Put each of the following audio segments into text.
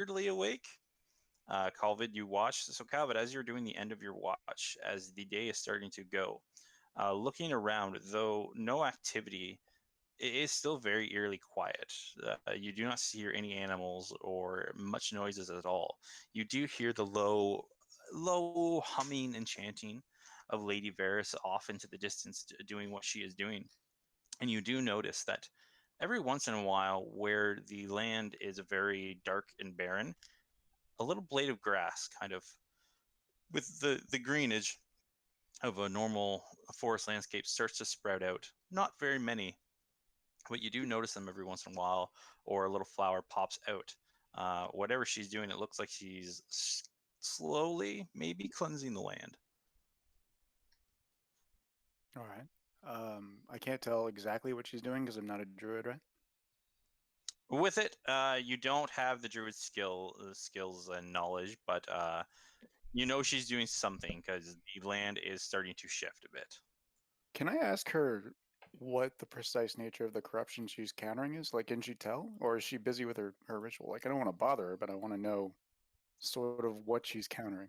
weirdly awake. Calvid, you watch. So, Calvid, as you're doing the end of your watch, as the day is starting to go, looking around, though no activity, it is still very eerily quiet. You do not hear any animals or much noises at all. You do hear the low humming and chanting of Lady Varys off into the distance, doing what she is doing. And you do notice that every once in a while, where the land is very dark and barren, a little blade of grass, kind of with the greenage of a normal forest landscape, starts to sprout out. Not very many, but you do notice them every once in a while, or a little flower pops out. Whatever she's doing, it looks like she's slowly maybe cleansing the land. All right. I can't tell exactly what she's doing because I'm not a druid, right? With it, you don't have the druid skills and knowledge, but you know she's doing something because the land is starting to shift a bit. Can I ask her what the precise nature of the corruption she's countering is? Like, can she tell? Or is she busy with her ritual? Like, I don't want to bother her, but I want to know sort of what she's countering.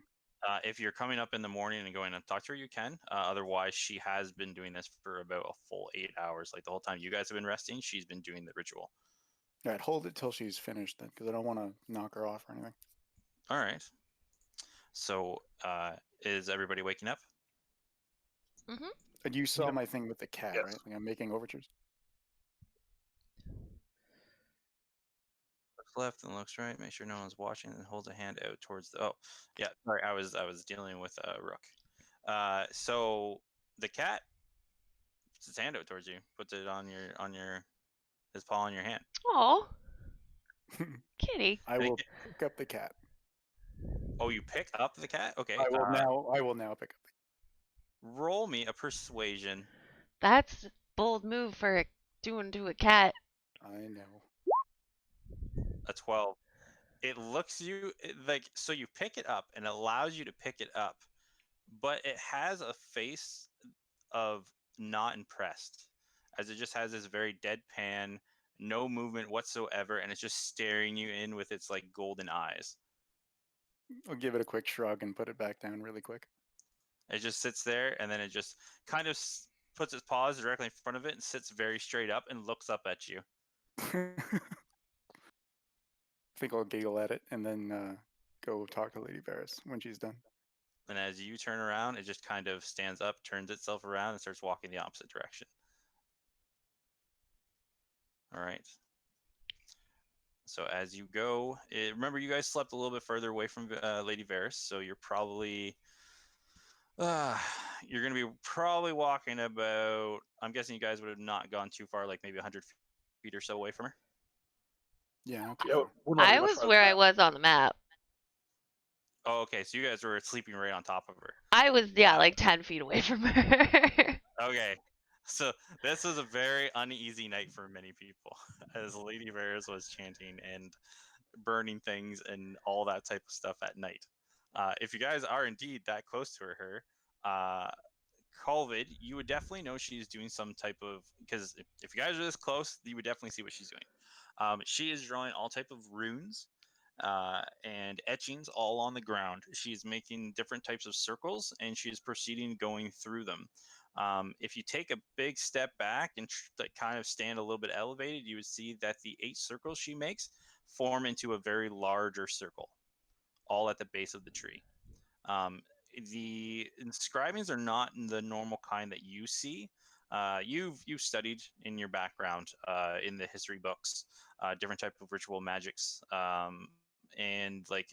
If you're coming up in the morning and going to talk to her, you can. Otherwise, she has been doing this for about a full 8 hours. Like the whole time you guys have been resting, she's been doing the ritual. All right, hold it till she's finished then, because I don't want to knock her off or anything. All right. So, is everybody waking up? Mm-hmm. And you saw Yep. my thing with the cat, Yes. right? Like, I'm making overtures. Looks left and looks right. Make sure no one's watching, and holds a hand out towards the. Oh, yeah. Sorry, I was dealing with a rook. So the cat puts its hand out towards you. Puts it on your his paw on your hand. Oh, kitty. I will pick up the cat. Oh, you pick up the cat? Okay. I will now pick up the Roll me a persuasion. That's a bold move for doing to a cat. cat. I know. A 12. It looks like, so you pick it up and it allows you to pick it up, but it has a face of not impressed, as it just has this very deadpan, no movement whatsoever, and it's just staring you in with its like golden eyes. I'll give it a quick shrug and put it back down really quick. It just sits there, and then it just kind of puts its paws directly in front of it and sits very straight up and looks up at you. I think I'll giggle at it and then go talk to Lady Varys when she's done. And as you turn around, it just kind of stands up, turns itself around, and starts walking the opposite direction. All right. So as you go, remember you guys slept a little bit further away from Lady Varys, so you're probably you're gonna be probably walking about. I'm guessing you guys would have not gone too far, like maybe 100 feet or so away from her. Yeah, not too Yeah, far. we're not I really much was farther where than I was on the map. Oh, okay. So you guys were sleeping right on top of her. I was, yeah, like 10 feet away from her. Okay. So this was a very uneasy night for many people, as Lady Varys was chanting and burning things and all that type of stuff at night. If you guys are indeed that close to her, Colvid, you would definitely know she's doing some type of, because if you guys are this close, you would definitely see what she's doing. She is drawing all type of runes and etchings all on the ground. She's making different types of circles, and she is proceeding going through them. If you take a big step back and kind of stand a little bit elevated, you would see that the 8 circles she makes form into a very larger circle, all at the base of the tree. The inscribings are not the normal kind that you see. You've studied in your background in the history books different type of ritual magics and like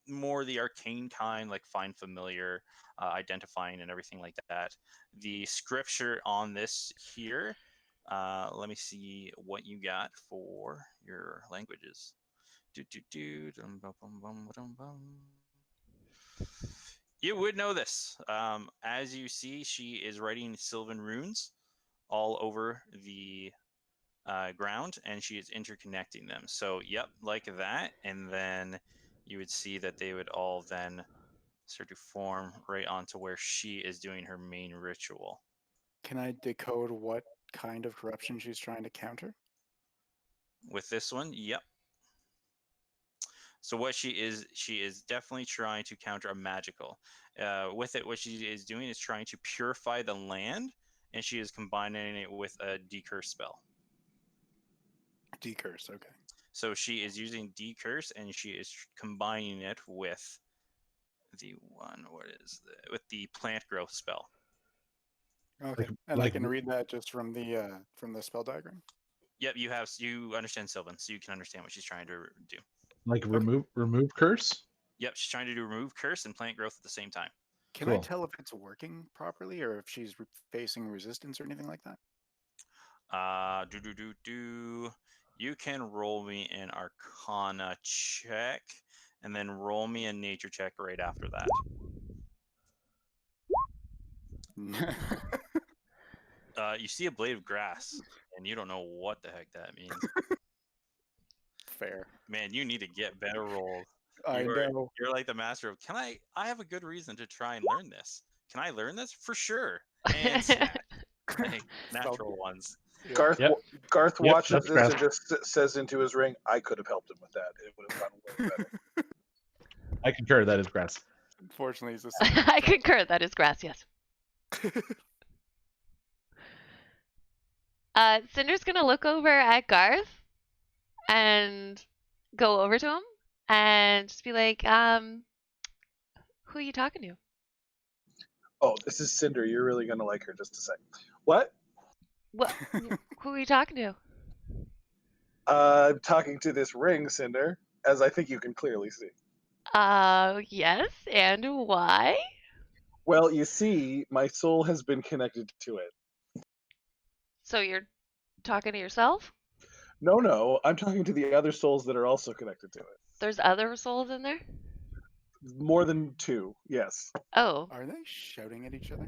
more the arcane kind, like find familiar, identifying, and everything like that. The scripture on this here. Let me see what you got for your languages. You would know this. As you see, she is writing Sylvan runes all over the ground, and she is interconnecting them. So, yep, like that. And then you would see that they would all then start to form right onto where she is doing her main ritual. Can I decode what kind of corruption she's trying to counter? With this one, yep. So what she is definitely trying to counter a magical. With it, what she is doing is trying to purify the land, and she is combining it with a decurse spell. Decurse, okay. So she is using decurse, and she is combining it with with the plant growth spell. Okay, and I can read that just from the spell diagram. Yep, you understand Sylvan, so you can understand what she's trying to do. Like remove curse? Yep, she's trying to do remove curse and plant growth at the same time. Can I tell if it's working properly or if she's facing resistance or anything like that? You can roll me an Arcana check, and then roll me a Nature check right after that. You see a blade of grass, and you don't know what the heck that means. Fair. Man, you need to get better rolls. I know. You're like the master of, I have a good reason to try and learn this. Can I learn this? For sure. And stat. Like, natural ones. Garth Yep. Garth Yep, watches that's this grass. and just says into his ring, I could have helped him with that. It would have gone way better. I concur. That is grass. Unfortunately, he's the I concur. That is grass. Yes. Cinder's gonna look over at Garth and go over to him and just be like, "Who are you talking to?" Oh, this is Cinder. You're really gonna like her. Just a second. What? What? Who are you talking to? I'm talking to this ring, Cinder, as I think you can clearly see. Yes, and why? Well, you see, my soul has been connected to it. So you're talking to yourself? No, I'm talking to the other souls that are also connected to it. There's other souls in there? More than two, yes. Oh. Are they shouting at each other?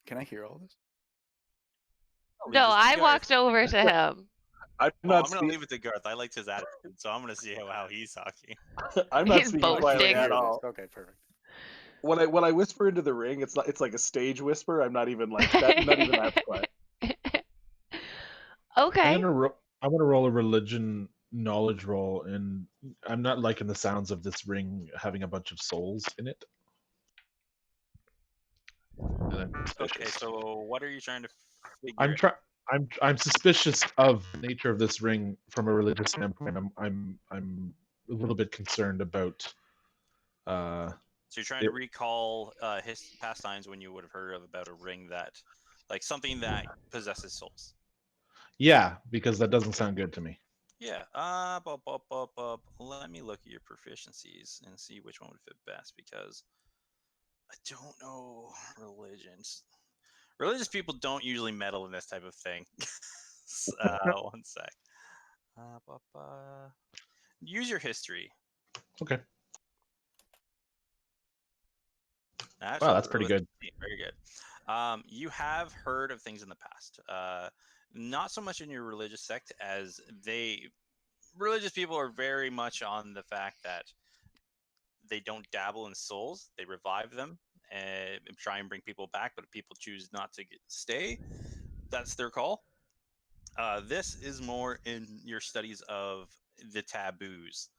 Can I hear all this? No, I walked over to him. I'm going to leave it to Garth. I liked his attitude, so I'm going to see how he's talking. I'm not He's speaking quietly boasting. at all. Okay, perfect. When I whisper into the ring, it's like a stage whisper. I'm not even like that. Not even that quiet. Okay. I'm gonna roll a religion knowledge roll, and I'm not liking the sounds of this ring having a bunch of souls in it. Okay, so what are you trying to figure? I'm suspicious of the nature of this ring from a religious standpoint. I'm a little bit concerned about. So you're trying to recall his pastimes when you would have heard about a ring that, like something that possesses souls. Yeah, because that doesn't sound good to me. Yeah. Let me look at your proficiencies and see which one would fit best, because I don't know religions. Religious people don't usually meddle in this type of thing. One sec. Use your history. Okay. Actually, wow, that's pretty good. Very good. You have heard of things in the past. Not so much in your religious sect, as religious people are very much on the fact that they don't dabble in souls. They revive them and try and bring people back, but if people choose not to stay, that's their call. This is more in your studies of the taboos.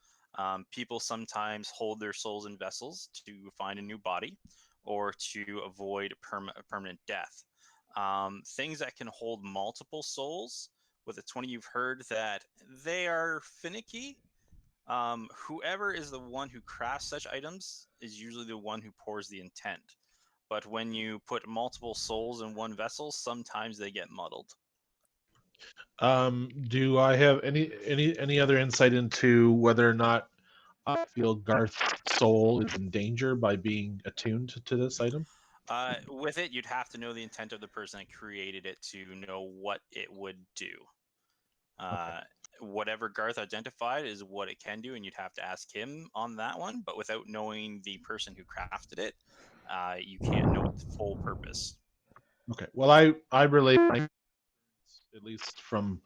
People sometimes hold their souls in vessels to find a new body or to avoid permanent death. Things that can hold multiple souls. With a 20, you've heard that they are finicky. Whoever is the one who crafts such items is usually the one who pours the intent. But when you put multiple souls in one vessel, sometimes they get muddled. Do I have any other insight into whether or not I feel Garth's soul is in danger by being attuned to this item? With it, you'd have to know the intent of the person that created it to know what it would do. Okay. Whatever Garth identified is what it can do, and you'd have to ask him on that one. But without knowing the person who crafted it, you can't know its full purpose. Okay. Well, I relate my, at least from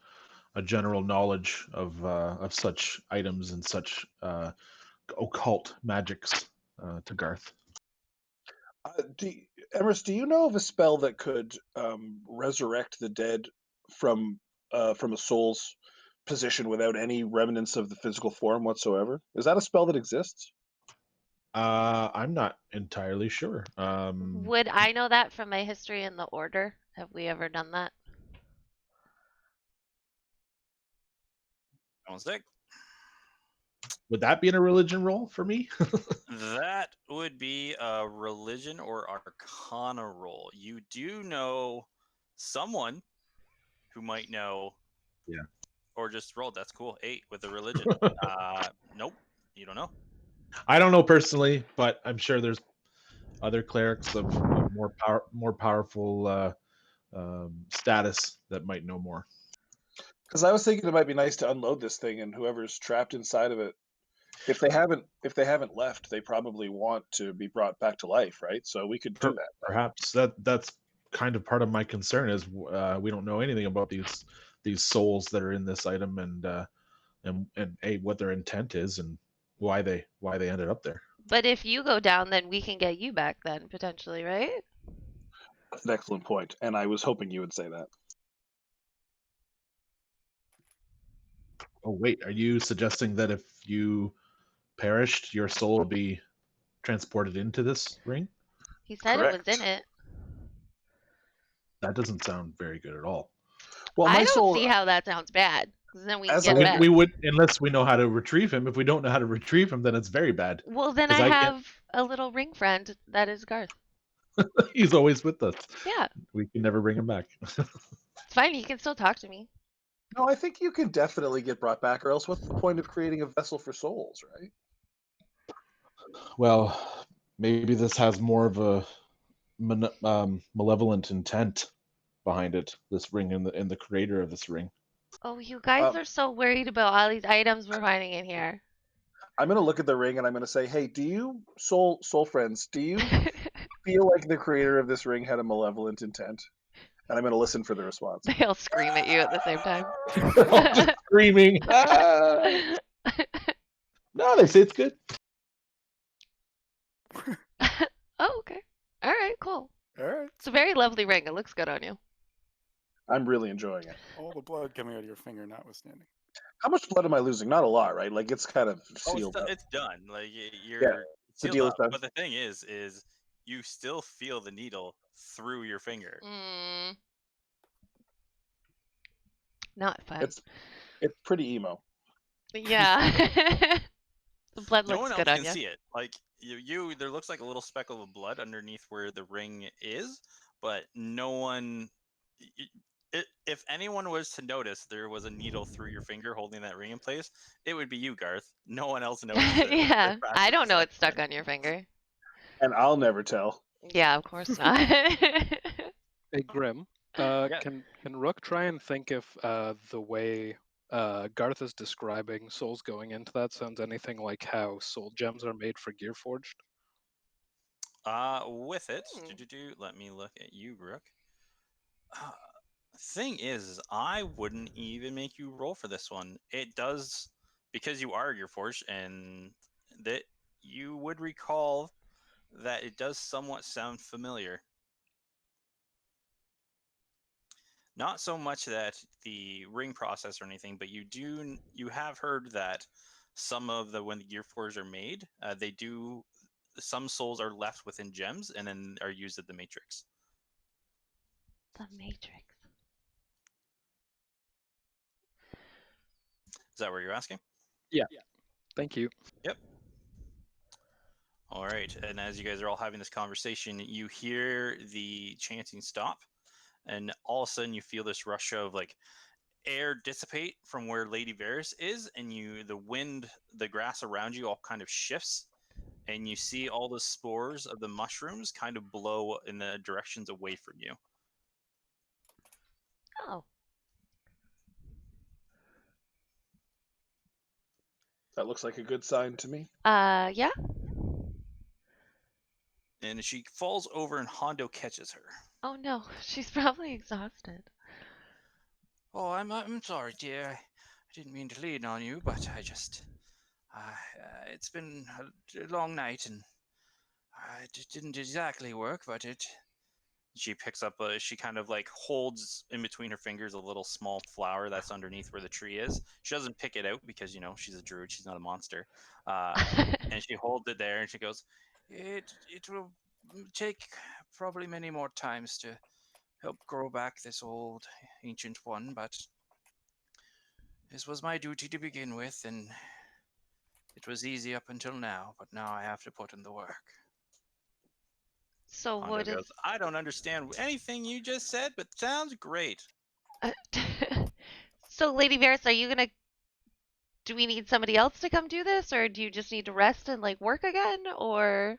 a general knowledge of such items and such occult magics to Garth. Emrys, do you know of a spell that could resurrect the dead from a soul's position without any remnants of the physical form whatsoever. Is that a spell that exists? I'm not entirely sure. Would I know that from my history in the order? Have we ever done that? Someone's dick. Would that be in a religion roll for me? That would be a religion or arcana roll. You do know someone who might know. Yeah. Or just rolled. That's cool. 8 with a religion. Nope. You don't know. I don't know personally, but I'm sure there's other clerics of more powerful status that might know more. Because I was thinking it might be nice to unload this thing, and whoever's trapped inside of it, if they haven't left, they probably want to be brought back to life, right? So we could do that. Perhaps that's kind of part of my concern is we don't know anything about these souls that are in this item and what their intent is and why they ended up there. But if you go down, then we can get you back then, potentially, right? That's an excellent point, and I was hoping you would say that. Oh wait, are you suggesting that if you perished, your soul will be transported into this ring? He said Correct. it was in it. That doesn't sound very good at all. Well, I my don't soul, see how that sounds bad. 'Cause then we can As get a- back. We would, unless we know how to retrieve him. If we don't know how to retrieve him, then it's very bad. Well, then 'Cause I I can't- have a little ring friend that is Garth. He's always with us. Yeah, We can never bring him back. it's fine. He can still talk to me. no, I think you can definitely get brought back, or else what's the point of creating a vessel for souls, right? Well, maybe this has more of a malevolent intent behind it. This ring and the creator of this ring. Oh, you guys Um, are so worried about all these items we're finding in here. I'm going to look at the ring and I'm going to say, hey, do you, soul friends, do you feel like the creator of this ring had a malevolent intent? And I'm going to listen for the response. They all scream at you at the same time. They're all just screaming. "Ah!" No, they say it's good. Oh, okay. All right, cool. All right. It's a very lovely ring. It looks good on you. I'm really enjoying it. All the blood coming out of your finger notwithstanding. How much blood am I losing? Not a lot, right? Like it's kind of Oh, sealed up. it's done. Like you're the sealed deal is up. done. But the thing is you still feel the needle through your finger. Not fun. It's pretty emo. Yeah. The blood No looks one else good on can you. see it. Like you, there looks like a little speckle of blood underneath where the ring is, but no one. If anyone was to notice there was a needle through your finger holding that ring in place, it would be you, Garth. No one else noticed it. Yeah. They're I don't know practically it's stuck on your finger. And I'll never tell. Yeah, of course not. Hey, Grim, Yeah. can Rook try and think if the way Garth is describing souls going into that sounds anything like how soul gems are made for Gearforged? With it, let me look at you, Rook. Thing is, I wouldn't even make you roll for this one. It does, because you are Gearforged, and that you would recall that it does somewhat sound familiar. Not so much that the ring process or anything, but you have heard that some of when the Gearforged are made, some souls are left within gems and then are used at the Matrix. The Matrix. Is that what you're asking? Yeah. Thank you. Yep. All right. And as you guys are all having this conversation, you hear the chanting stop, and all of a sudden you feel this rush of like air dissipate from where Lady Varys is, and the wind, the grass around you all kind of shifts, and you see all the spores of the mushrooms kind of blow in the directions away from you. Oh. That looks like a good sign to me. Yeah. And she falls over and Hondo catches her. Oh no, she's probably exhausted. Oh, I'm sorry, dear. I didn't mean to lean on you, but I just... it's been a long night, and it didn't exactly work, but it She picks up she kind of like holds in between her fingers a little small flower that's underneath where the tree is. She doesn't pick it out because, you know, she's a druid, she's not a monster. And she holds it there and she goes, it will take probably many more times to help grow back this old ancient one, but this was my duty to begin with, and it was easy up until now, but now I have to put in the work. So Hondo what is? goes, I don't understand anything you just said, but sounds great. So, Lady Varys, are you gonna? Do we need somebody else to come do this, or do you just need to rest and like work again, or?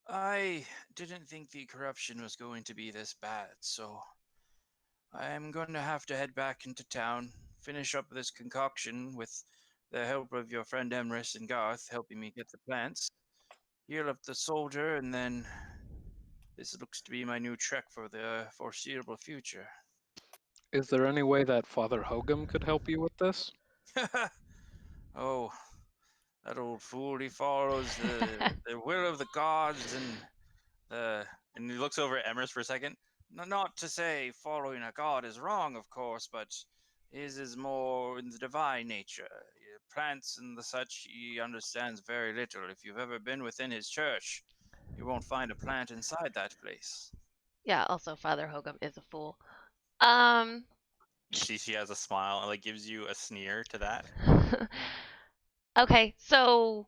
I didn't think the corruption was going to be this bad, so I'm going to have to head back into town, finish up this concoction with the help of your friend Emrys and Garth helping me get the plants, heal up the soldier, and then this looks to be my new trek for the foreseeable future. Is there any way that Father Hogum could help you with this? Oh, that old fool, he follows the will of the gods and he looks over at Emrys for a second. Not to say following a god is wrong, of course, but his is more in the divine nature. Plants and the such, he understands very little. If you've ever been within his church, you won't find a plant inside that place. Yeah. Also, Father Hogum is a fool. You see, she has a smile and like gives you a sneer to that. Okay, so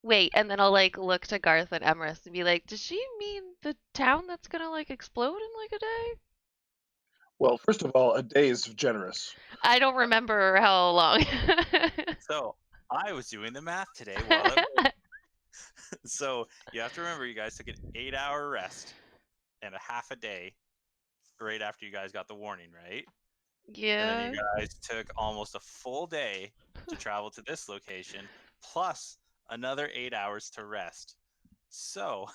wait, and then I'll like look to Garth and Emrys and be like, does she mean the town that's gonna like explode in like a day? Well, first of all, a day is generous. I don't remember how long. So I was doing the math today while at work. So you have to remember, you guys took an 8-hour rest and a half a day right after you guys got the warning, right? And then Yeah. you guys took almost a full day to travel to this location, plus another 8 hours to rest. So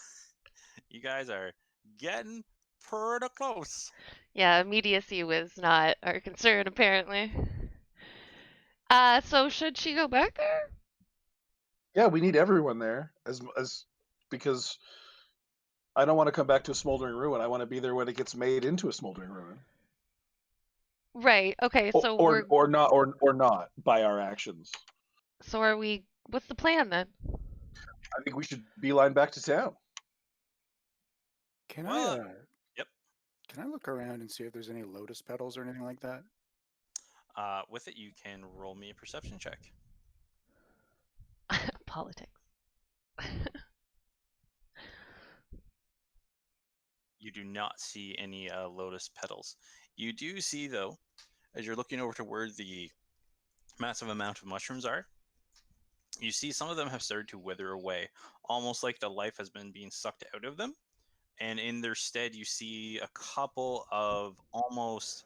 you guys are getting pretty close. Yeah, immediacy was not our concern apparently. So should she go back there? Yeah, we need everyone there as because I don't want to come back to a smoldering ruin. I want to be there when it gets made into a smoldering ruin. Right. Okay, so Or not by our actions. So are we? What's the plan then? I think we should beeline back to town. Can Well, I? Yep. Can I look around and see if there's any lotus petals or anything like that? With it, you can roll me a perception check. Politics. You do not see any lotus petals. You do see, though, as you're looking over to where the massive amount of mushrooms are, you see some of them have started to wither away, almost like the life has been being sucked out of them. And in their stead, you see a couple of almost,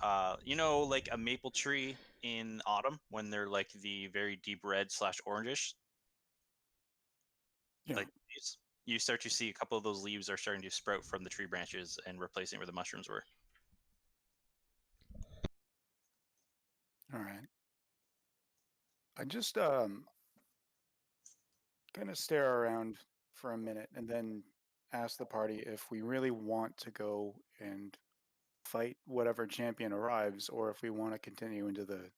like a maple tree in autumn when they're like the very deep red / orangish. Yeah. Like leaves. You start to see a couple of those leaves are starting to sprout from the tree branches and replacing where the mushrooms were. All right. I just kind of stare around for a minute and then ask the party if we really want to go and fight whatever champion arrives, or if we want to continue into the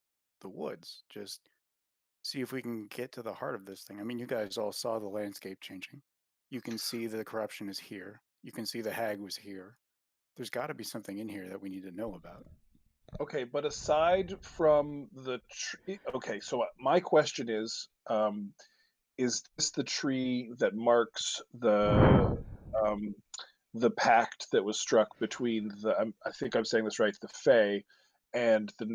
woods. Just see if we can get to the heart of this thing. I mean, you guys all saw the landscape changing. You can see the corruption is here. You can see the hag was here. There's got to be something in here that we need to know about. Okay, but aside from the tree, okay. So my question is this the tree that marks the pact that was struck between I think I'm saying this right, the Fae and the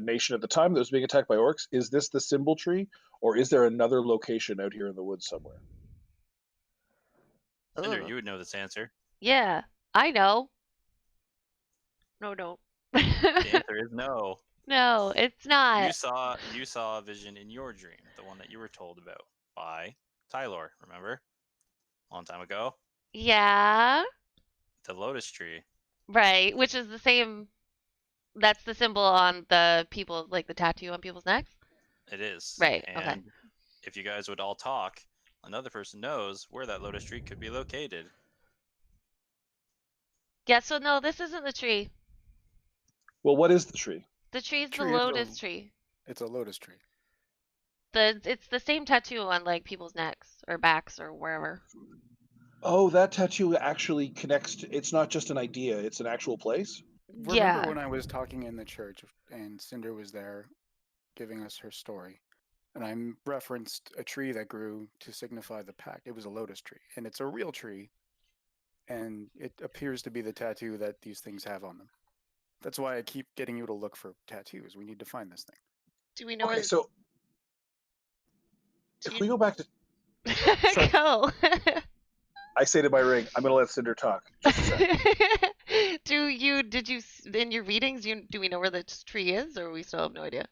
nation at the time that was being attacked by orcs? Is this the symbol tree, or is there another location out here in the woods somewhere? Cinder, Ugh. you would know this answer. Yeah, I know. No, don't. The answer is no. No, it's not. You saw a vision in your dream, the one that you were told about by Tylor, remember? A long time ago. Yeah, The lotus tree. right. Which is the same. That's the symbol on the people, like the tattoo on people's necks. It is. Right. And Okay. if you guys would all talk, another person knows where that lotus tree could be located. Yeah, so no, this isn't the tree. Well, what is the tree? The tree's the Tree, it's a- lotus tree. It's a lotus tree. It's the same tattoo on like people's necks or backs or wherever. Oh, that tattoo actually connects to, it's not just an idea, it's an actual place? Remember Yeah. when I was talking in the church and Cinder was there giving us her story? And I referenced a tree that grew to signify the pact. It was a lotus tree, and it's a real tree, and it appears to be the tattoo that these things have on them. That's why I keep getting you to look for tattoos. We need to find this thing. Do we know Okay, where? so Do if you- we go back to, sorry. Go. I say to my ring, I'm going to let Cinder talk. Just a sec. Did you in your readings? Do we know where the tree is, or we still have no idea?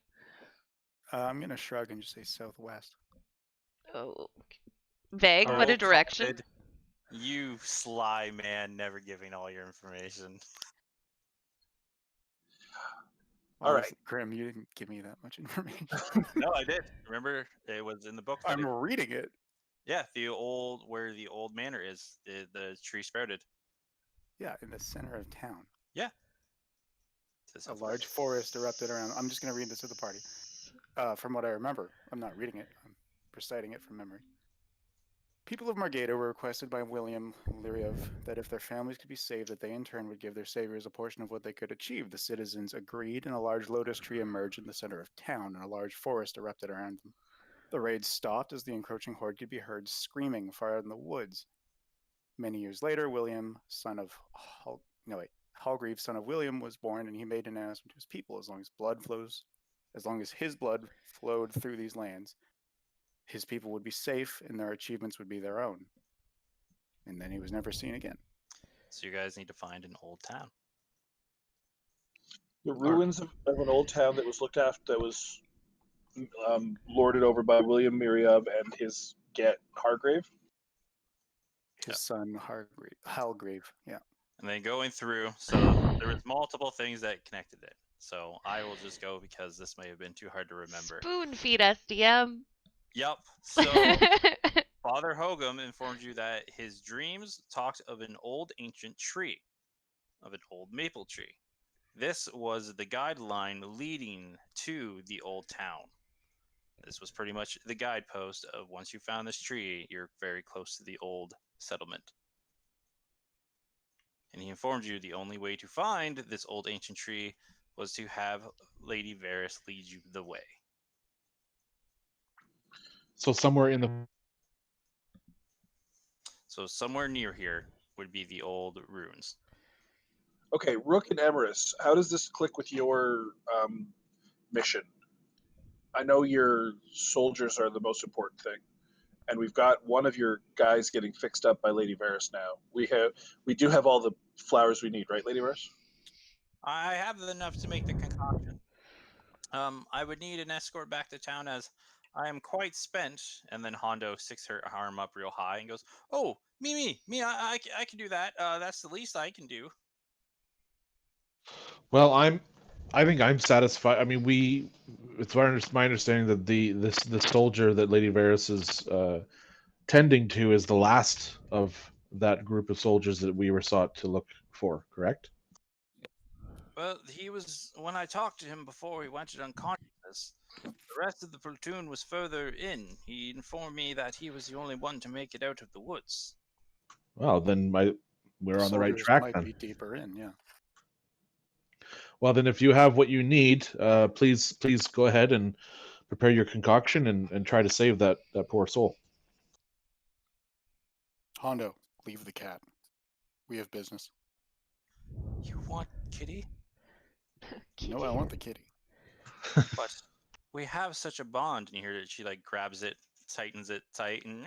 I'm gonna shrug and just say southwest. Oh, vague, A but a roll direction. prompted, you sly man, never giving all your information. All right. Honestly, Grim, you didn't give me that much information. No, I did. Remember, it was in the book. That I'm reading it. yeah, where the old manor is, the tree sprouted. Yeah, in the center of town. Yeah. A large forest erupted around. I'm just gonna read this to the party. From what I remember, I'm not reading it. I'm reciting it from memory. People of Margada were requested by William Lyriev that if their families could be saved, that they in turn would give their saviors a portion of what they could achieve. The citizens agreed, and a large lotus tree emerged in the center of town, and a large forest erupted around them. The raids stopped as the encroaching horde could be heard screaming far out in the woods. Many years later, William, son of Halgreave, son of William, was born, and he made an announcement to his people: as long as his blood flowed through these lands, his people would be safe and their achievements would be their own. And then he was never seen again. So you guys need to find an old town. The ruins of an old town that was looked after, that was lorded over by William Miriab and his Hargrave. His son Halgrave, yeah. And then going through, so there was multiple things that connected it. So I will just go because this may have been too hard to remember. Spoon feed us, DM. Yep. So Father Hogum informed you that his dreams talked of an old ancient tree, of an old maple tree. This was the guideline leading to the old town. This was pretty much the guidepost of once you found this tree, you're very close to the old settlement. And he informed you the only way to find this old ancient tree was to have Lady Varys lead you the way. So somewhere in the So somewhere near here would be the old ruins. Okay, Rook and Emerus, how does this click with your mission? I know your soldiers are the most important thing, and we've got one of your guys getting fixed up by Lady Varys now. We do have all the flowers we need, right, Lady Varys? I have enough to make the concoction. I would need an escort back to town as I am quite spent. And then Hondo sticks her arm up real high and goes, "Oh, me, I can do that. That's the least I can do." Well, I think I'm satisfied. I mean, it's my understanding that the soldier that Lady Varys is tending to is the last of that group of soldiers that we were sought to look for. Correct? Well, he was, when I talked to him before he went into unconsciousness, the rest of the platoon was further in. He informed me that he was the only one to make it out of the woods. Well, then we're on the right Soldiers track might then. be deeper in, yeah. Well, then if you have what you need, please go ahead and prepare your concoction and try to save that poor soul. Hondo, leave the cat. We have business. You want Kitty? No, I want the kitty. But we have such a bond. And you hear that she like grabs it, tightens it tight, and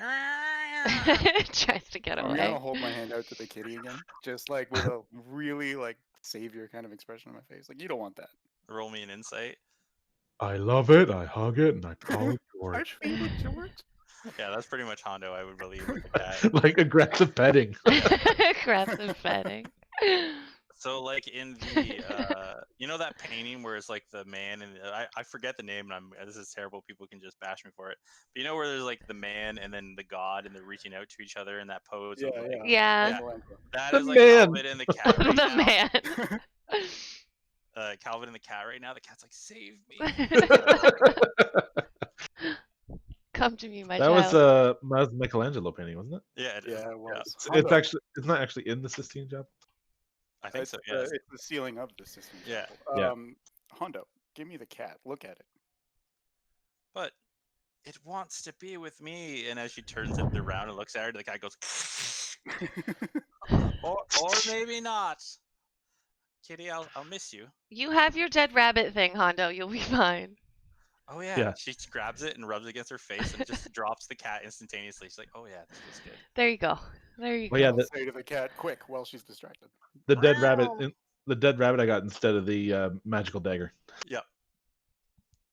Tries to get I'm away. gonna hold my hand out to the kitty again, just like with a really like savior kind of expression on my face. Like, you don't want that. roll me an insight. I love it. I hug it, and I call it George. I feel it, George. Yeah, that's pretty much Hondo, I would believe, with the cat. Like aggressive petting. Aggressive petting. So like in the you know that painting where it's like the man and I forget the name and this is terrible, people can just bash me for it. But you know where there's like the man and then the god and they're reaching out to each other in that pose Yeah, of like Yeah. Michelangelo. that The is like man. Calvin and the cat right The now. man. Calvin and the cat right now. The cat's like, save me. Come to me, my That was child. a Michelangelo painting, wasn't it? Yeah, it is. Yeah, it was. It's Hondo, actually not actually in the Sistine Chapel. I think it's, so. Yes. it's the ceiling of the Sistine Yeah. Chapel. Yeah. Hondo, give me the cat. Look at But it wants to be with me. And as she turns it around and looks at her, the cat goes, it. or maybe not. Kitty, I'll miss you. You have your dead rabbit thing, Hondo. You'll be fine. Oh yeah. Yeah. She grabs it and rubs it against her face and just drops the cat instantaneously. She's like, oh yeah, this feels good. There you go. There you Well, go. yeah, I'll say to the cat, quick, while she's distracted. the dead rabbit. The dead rabbit I got instead of the magical dagger. Yep.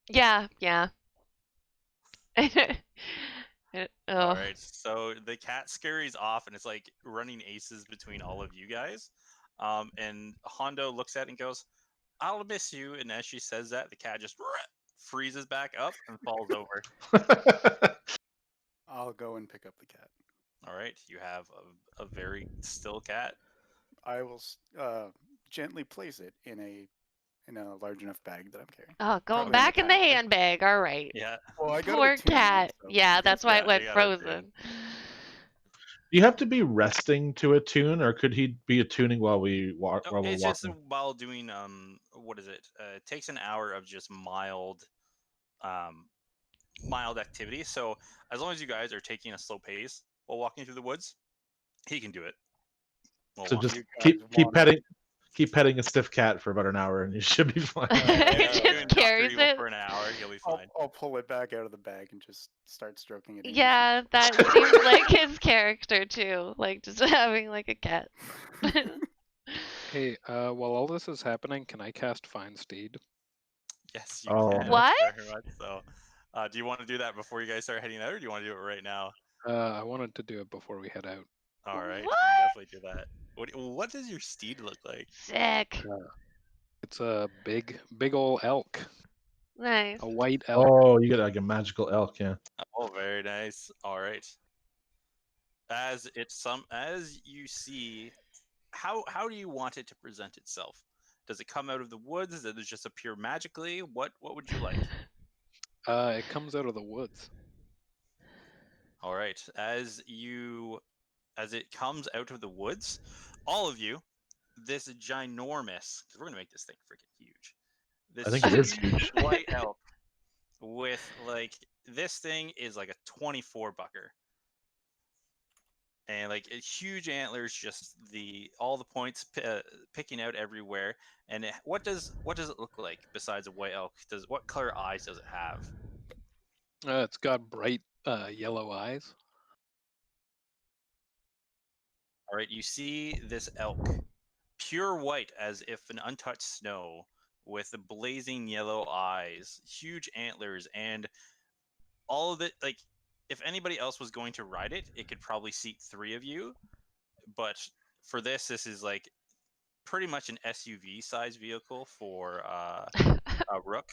Yeah, yeah. All right. So the cat scurries off and it's like running aces between all of you guys. And Hondo looks at it and goes, I'll miss you. And as she says that, the cat just freezes back up and falls over. I'll go and pick up the cat. All right. You have a very still cat. I will gently place it in a large enough bag that I'm carrying. Oh, going Probably back in the cat, right? handbag. All right. Yeah. Well, I got Poor a tune, cat. so Yeah, that's why it Yeah, went you got a tune. frozen. You have to be resting to attune, or could he be attuning while we walk? No, While we're it's just walking? while doing what is it? It takes an hour of just mild activity. So as long as you guys are taking a slow pace while walking through the woods, he can do it. while So walking. just you guys keep petting a stiff cat for about an hour, and you should be fine. He Just just doing Dr. carries Evil it. for an hour, you'll be fine. I'll pull it back out of the bag and just start stroking it. Yeah, that seems like his character too. Like just having like a cat. Hey, while all this is happening, can I cast Find Steed? Yes, you Oh. can. What? Very much so. Do you want to do that before you guys start heading out, or do you want to do it right now? I wanted to do it before we head out. All right, What? you can definitely do that. What does your steed look like? Sick. It's a big ol' elk, Nice. a white elk. Oh, you get like a magical elk, yeah. Oh, very nice. All right. As you see, how do you want it to present itself? Does it come out of the woods? Does it just appear magically? What would you like? It comes out of the woods. All right. As it comes out of the woods, all of you, this ginormous, because we're gonna make this thing freaking huge. This I think it is huge. white elk with like this thing is like a 24 bucker. And like huge antlers, just all the points picking out everywhere. And what does it look like besides a white elk? What color eyes does it have? It's got bright yellow eyes. All right, you see this elk, pure white as if an untouched snow, with blazing yellow eyes, huge antlers, and all of it. Like, if anybody else was going to ride it, it could probably seat 3 of you. But for this is like pretty much an SUV size vehicle for a rook.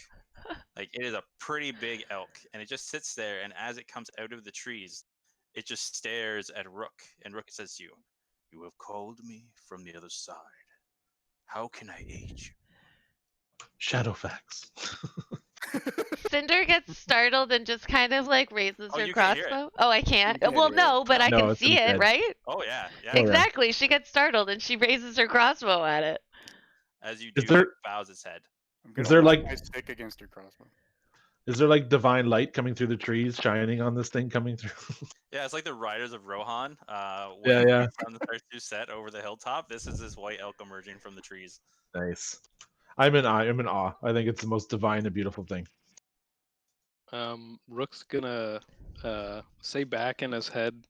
Like, it is a pretty big elk, and it just sits there. And as it comes out of the trees, it just stares at Rook, and Rook says to you, "You have called me from the other side. How can I aid you?" Shadowfax. Cinder gets startled and just kind of like raises Oh, her you can't hear it. crossbrow. Oh, I can't. can't Well, hear it. no, but I No, can it's see in it, bed. right? Oh yeah, yeah. Oh, yeah. Exactly. She gets startled and she raises her crossbow at it. As you Is do, there- it bows its head. I'm gonna there, whack like- my stick against her crossbow? Is there like divine light coming through the trees, shining on this thing coming through? Yeah, it's like the Riders of Rohan. Yeah, When yeah. the sun starts to set over the hilltop, this is this white elk emerging from the trees. Nice. I'm in awe. I think it's the most divine and beautiful thing. Rook's gonna say back in his head,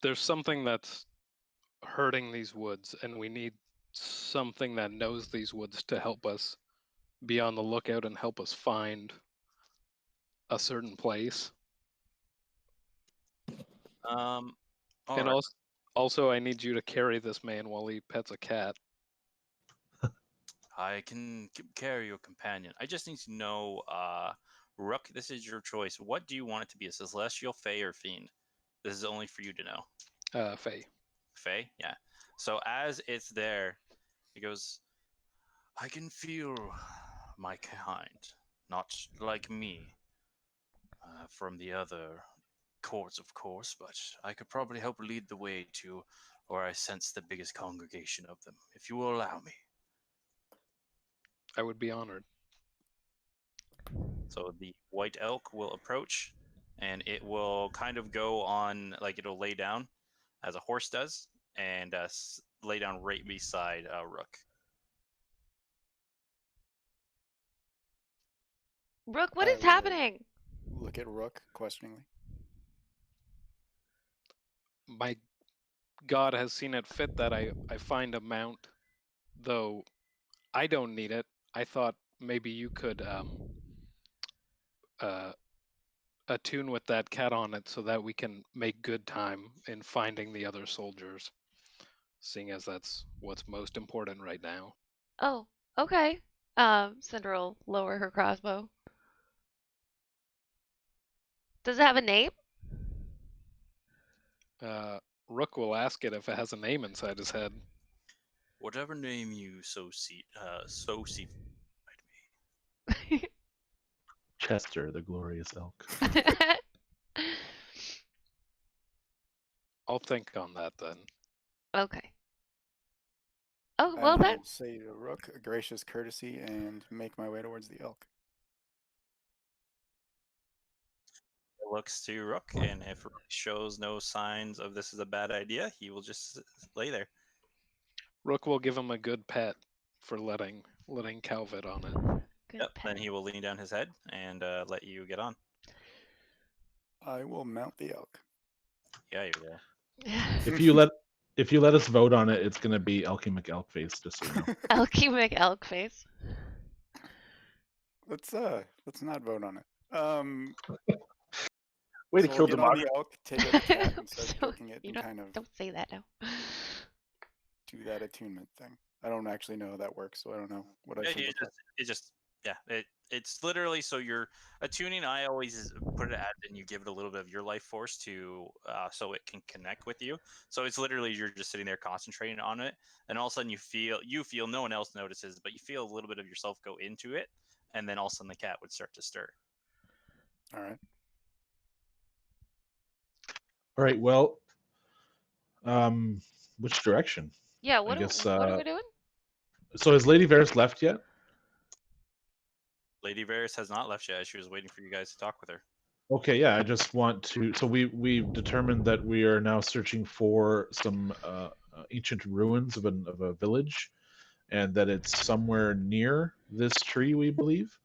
there's something that's hurting these woods, and we need something that knows these woods to help us be on the lookout and help us find a certain place. All And right. Also, I need you to carry this man while he pets a cat. I can carry your companion. I just need to know, Rook, this is your choice. What do you want it to be? A celestial, fey, or fiend? This is only for you to know. Faye. Fey? Yeah. So as it's there, it goes, I can feel my kind, not like me, from the other courts, of course, but I could probably help lead the way to where I sense the biggest congregation of them, if you will allow me. I would be honored. So the white elk will approach, and it will kind of go on, like it'll lay down, as a horse does, and lay down right beside Rook. Rook, what I is will happening? Look at Rook questioningly. My God has seen it fit that I find a mount, though I don't need it. I thought maybe you could attune with that cat on it so that we can make good time in finding the other soldiers, seeing as that's what's most important right now. Oh, okay. Cinder will lower her crossbow. Does it have a name? Rook will ask it if it has a name inside his head. Whatever name you so see Chester, the glorious elk. I'll think on that then. Okay. Oh, And well I then. will say to Rook a gracious courtesy and make my way towards the elk. looks to Rook, and if Rook shows no signs of this is a bad idea, he will just lay there. Rook will give him a good pet for letting Calvit on it. Good Yep. pet. Then he will lean down his head and let you get on. I will mount the elk. Yeah, you will. If you let us vote on it, it's gonna be Elky McElkface, just so you know. Elky McElk face. Let's not vote on it. Way to So kill we'll get on the democracy. elk, take out the cat, and start So, stroking it, you and kind of don't say that now. do that attunement thing. I don't actually know how that works, so I don't know what I Yeah, should look at. it's literally, so you're attuning. I always put it as, and you give it a little bit of your life force to so it can connect with you. So it's literally you're just sitting there concentrating on it, and all of a sudden you feel no one else notices, but you feel a little bit of yourself go into it, and then all of a sudden the cat would start to stir. All right. All right. Well, which direction? Yeah, I what guess. are we doing? So has Lady Varys left yet? Lady Varys has not left yet. She was waiting for you guys to talk with her. Okay, yeah. I just want to. So we've determined that we are now searching for some ancient ruins of a village, and that it's somewhere near this tree, we believe.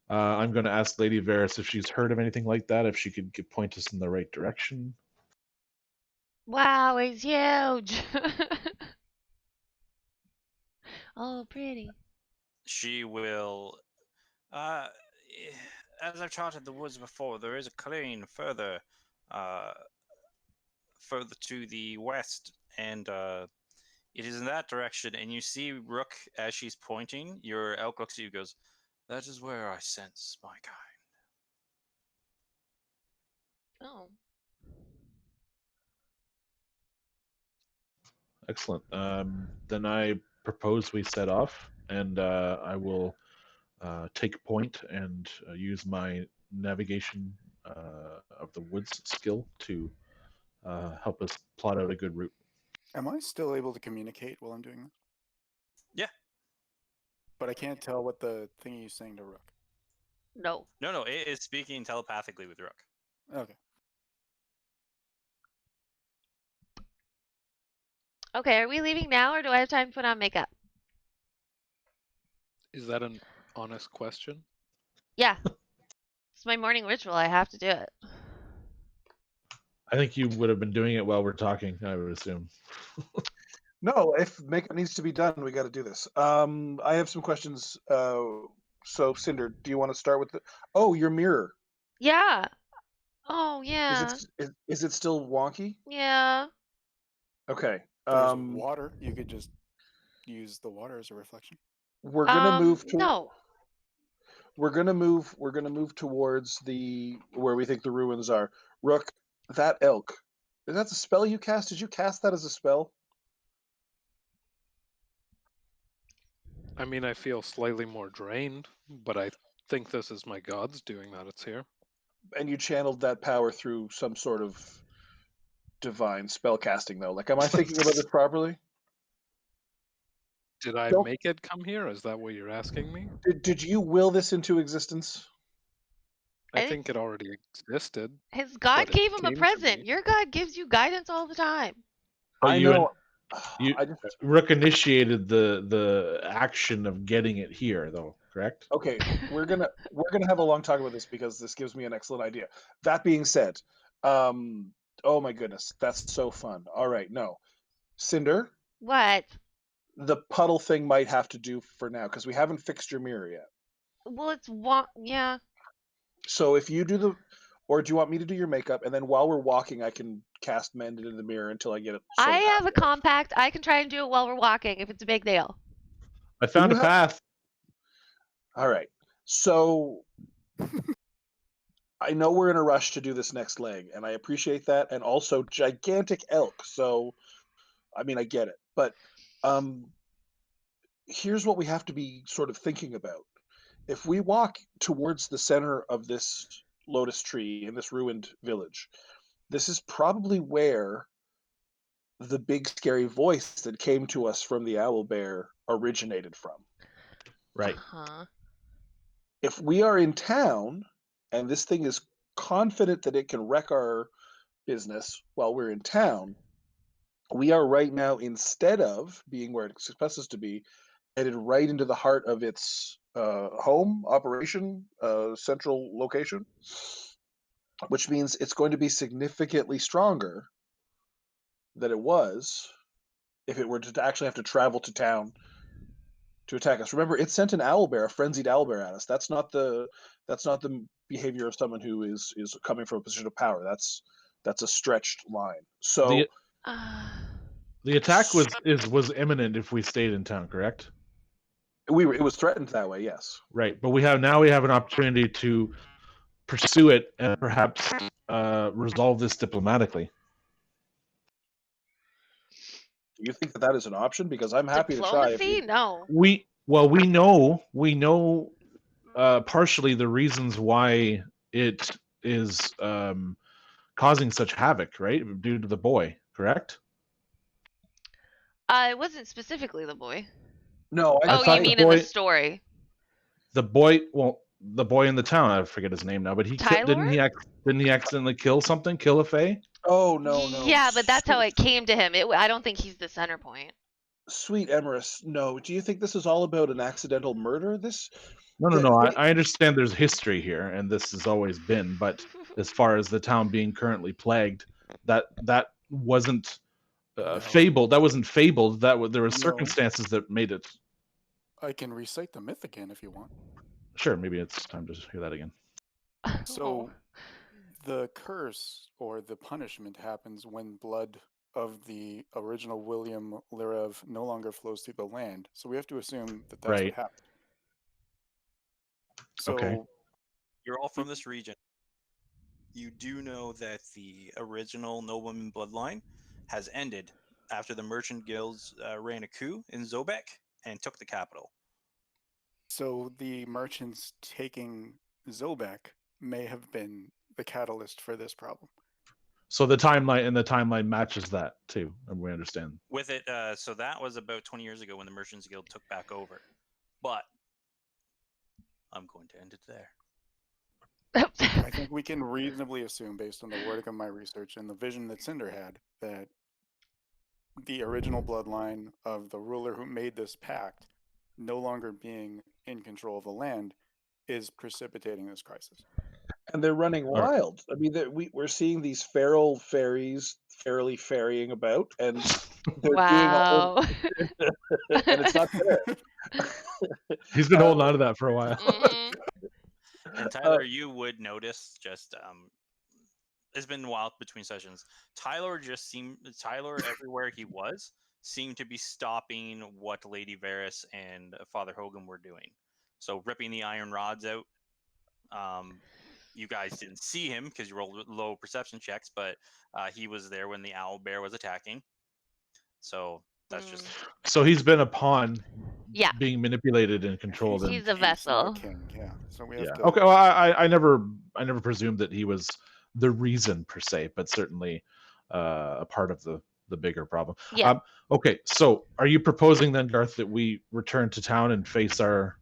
I'm going to ask Lady Varys if she's heard of anything like that, if she could point us in the right direction. Wow, he's huge. Oh, pretty. She will. Uh, as I've charted the woods before, there is a clearing further to the west, and it is in that direction. And you see Rook as she's pointing. Your elk looks at you, and goes, "That is where I sense my kind." Oh. Excellent. Then I propose we set off, and I will take point and use my navigation of the woods skill to help us plot out a good route. Am I still able to communicate while I'm doing this? Yeah. But I can't tell what the thingy is saying to Rook. No. No, it is speaking telepathically with Rook. Okay. Okay, are we leaving now or do I have time to put on makeup? Is that an honest question? Yeah. It's my morning ritual. I have to do it. I think you would have been doing it while we're talking, I would assume. No, if makeup needs to be done, we got to do this. I have some questions. So Cinder, do you want to start with your mirror? Yeah. Oh, yeah. Is it still wonky? Yeah. Okay. There's water. You could just use the water as a reflection. We're gonna move to. No. We're gonna move. We're gonna move towards the where we think the ruins are. Rook, that elk. Is that the spell you cast? Did you cast that as a spell? I mean, I feel slightly more drained, but I think this is my gods doing that. It's here. And you channeled that power through some sort of divine spell casting, though. Like, am I thinking about this properly? Did I Don't- make it come here? Is that what you're asking me? Did you will this into existence? I I think it already existed. His god but it gave him a came to present. me. Your god gives you guidance all the time. But I you know. you I just, Rook initiated the action of getting it here, though, correct? okay, we're gonna have a long talk about this because this gives me an excellent idea. That being said, oh my goodness, that's so fun. All right, no, Cinder, What? the puddle thing might have to do for now because we haven't fixed your mirror yet. Well, yeah. So if you do the, or do you want me to do your makeup and then while we're walking, I can cast mend into the mirror until I get it. I sorted have out. a compact. I can try and do it while we're walking if it's a big deal. I found a you have- path. All right, so I know we're in a rush to do this next leg, and I appreciate that, and also gigantic elk. So, I mean, I get it, but here's what we have to be sort of thinking about. If we walk towards the center of this lotus tree in this ruined village, this is probably where the big scary voice that came to us from the owl bear originated from. Right. Huh. If we are in town and this thing is confident that it can wreck our business while we're in town, we are right now, instead of being where it's supposed us to be, headed right into the heart of its home operation, central location, which means it's going to be significantly stronger than it was if it were to actually have to travel to town to attack us. Remember, it sent an owlbear, a frenzied owlbear at us. That's not the behavior of someone who is coming from a position of power. That's a stretched line. So The attack was imminent if we stayed in town, correct? it was threatened that way, yes. Right, but we have an opportunity to pursue it and perhaps resolve this diplomatically. Do you think that is an option? Because I'm happy to try. Diplomacy? No. We know partially the reasons why it is causing such havoc, right? Due to the boy, correct? It wasn't specifically the boy. No, I Oh, thought you the mean in boy- the story? The boy in the town, I forget his name now, but didn't he accidentally kill a fae? Oh no. Yeah, but that's how it came to him. I don't think he's the center point. Sweet Emerus, no. Do you think this is all about an accidental murder? No. I understand there's history here, and this has always been. But as far as the town being currently plagued, that wasn't fabled. That wasn't fabled. There were No. circumstances that made it. I can recite the myth again if you want. Sure, maybe it's time to hear that again. So, the curse or the punishment happens when blood of the original William Lirev no longer flows through the land. So we have to assume that that's Right. what happened. So, Okay. You're all from this region. You do know that the original nobleman bloodline has ended after the merchant guilds ran a coup in Zobek and took the capital. So the merchants taking Zobek may have been the catalyst for this problem. So the timeline matches that too, and we understand. With it, so that was about 20 years ago when the Merchants Guild took back over. But I'm going to end it there. I think we can reasonably assume, based on the wording of my research and the vision that Cinder had, that the original bloodline of the ruler who made this pact, no longer being in control of the land, is precipitating this crisis. And they're running All right. wild. I mean, we're seeing these feral fairies fairly ferrying about, and they're Wow. doing and it's not fair. He's been holding on to that for a while. Mhm. And Tyler, you would notice just it's been wild between sessions. Tyler everywhere he was seemed to be stopping what Lady Varys and Father Hogan were doing. So ripping the iron rods out. You guys didn't see him because you rolled low perception checks, but he was there when the owl bear was attacking. So that's just So he's been a pawn, Yeah. being manipulated and controlled. He's a He's vessel. the king, yeah. So we have Yeah. to. Okay. Well, I never presumed that he was the reason per se, but certainly a part of the bigger problem. Yeah. Okay. So are you proposing then, Garth, that we return to town and face our?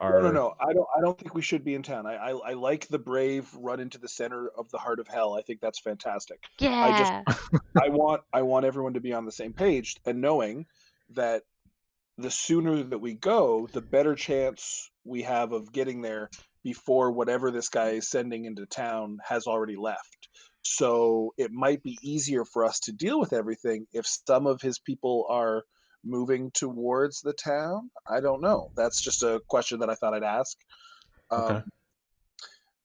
No. I don't think we should be in town. I like the brave run into the center of the heart of hell. I think that's fantastic. Yeah. I want everyone to be on the same page and knowing that the sooner that we go, the better chance we have of getting there before whatever this guy is sending into town has already left. So it might be easier for us to deal with everything if some of his people are moving towards the town. I don't know. That's just a question that I thought I'd ask. Okay.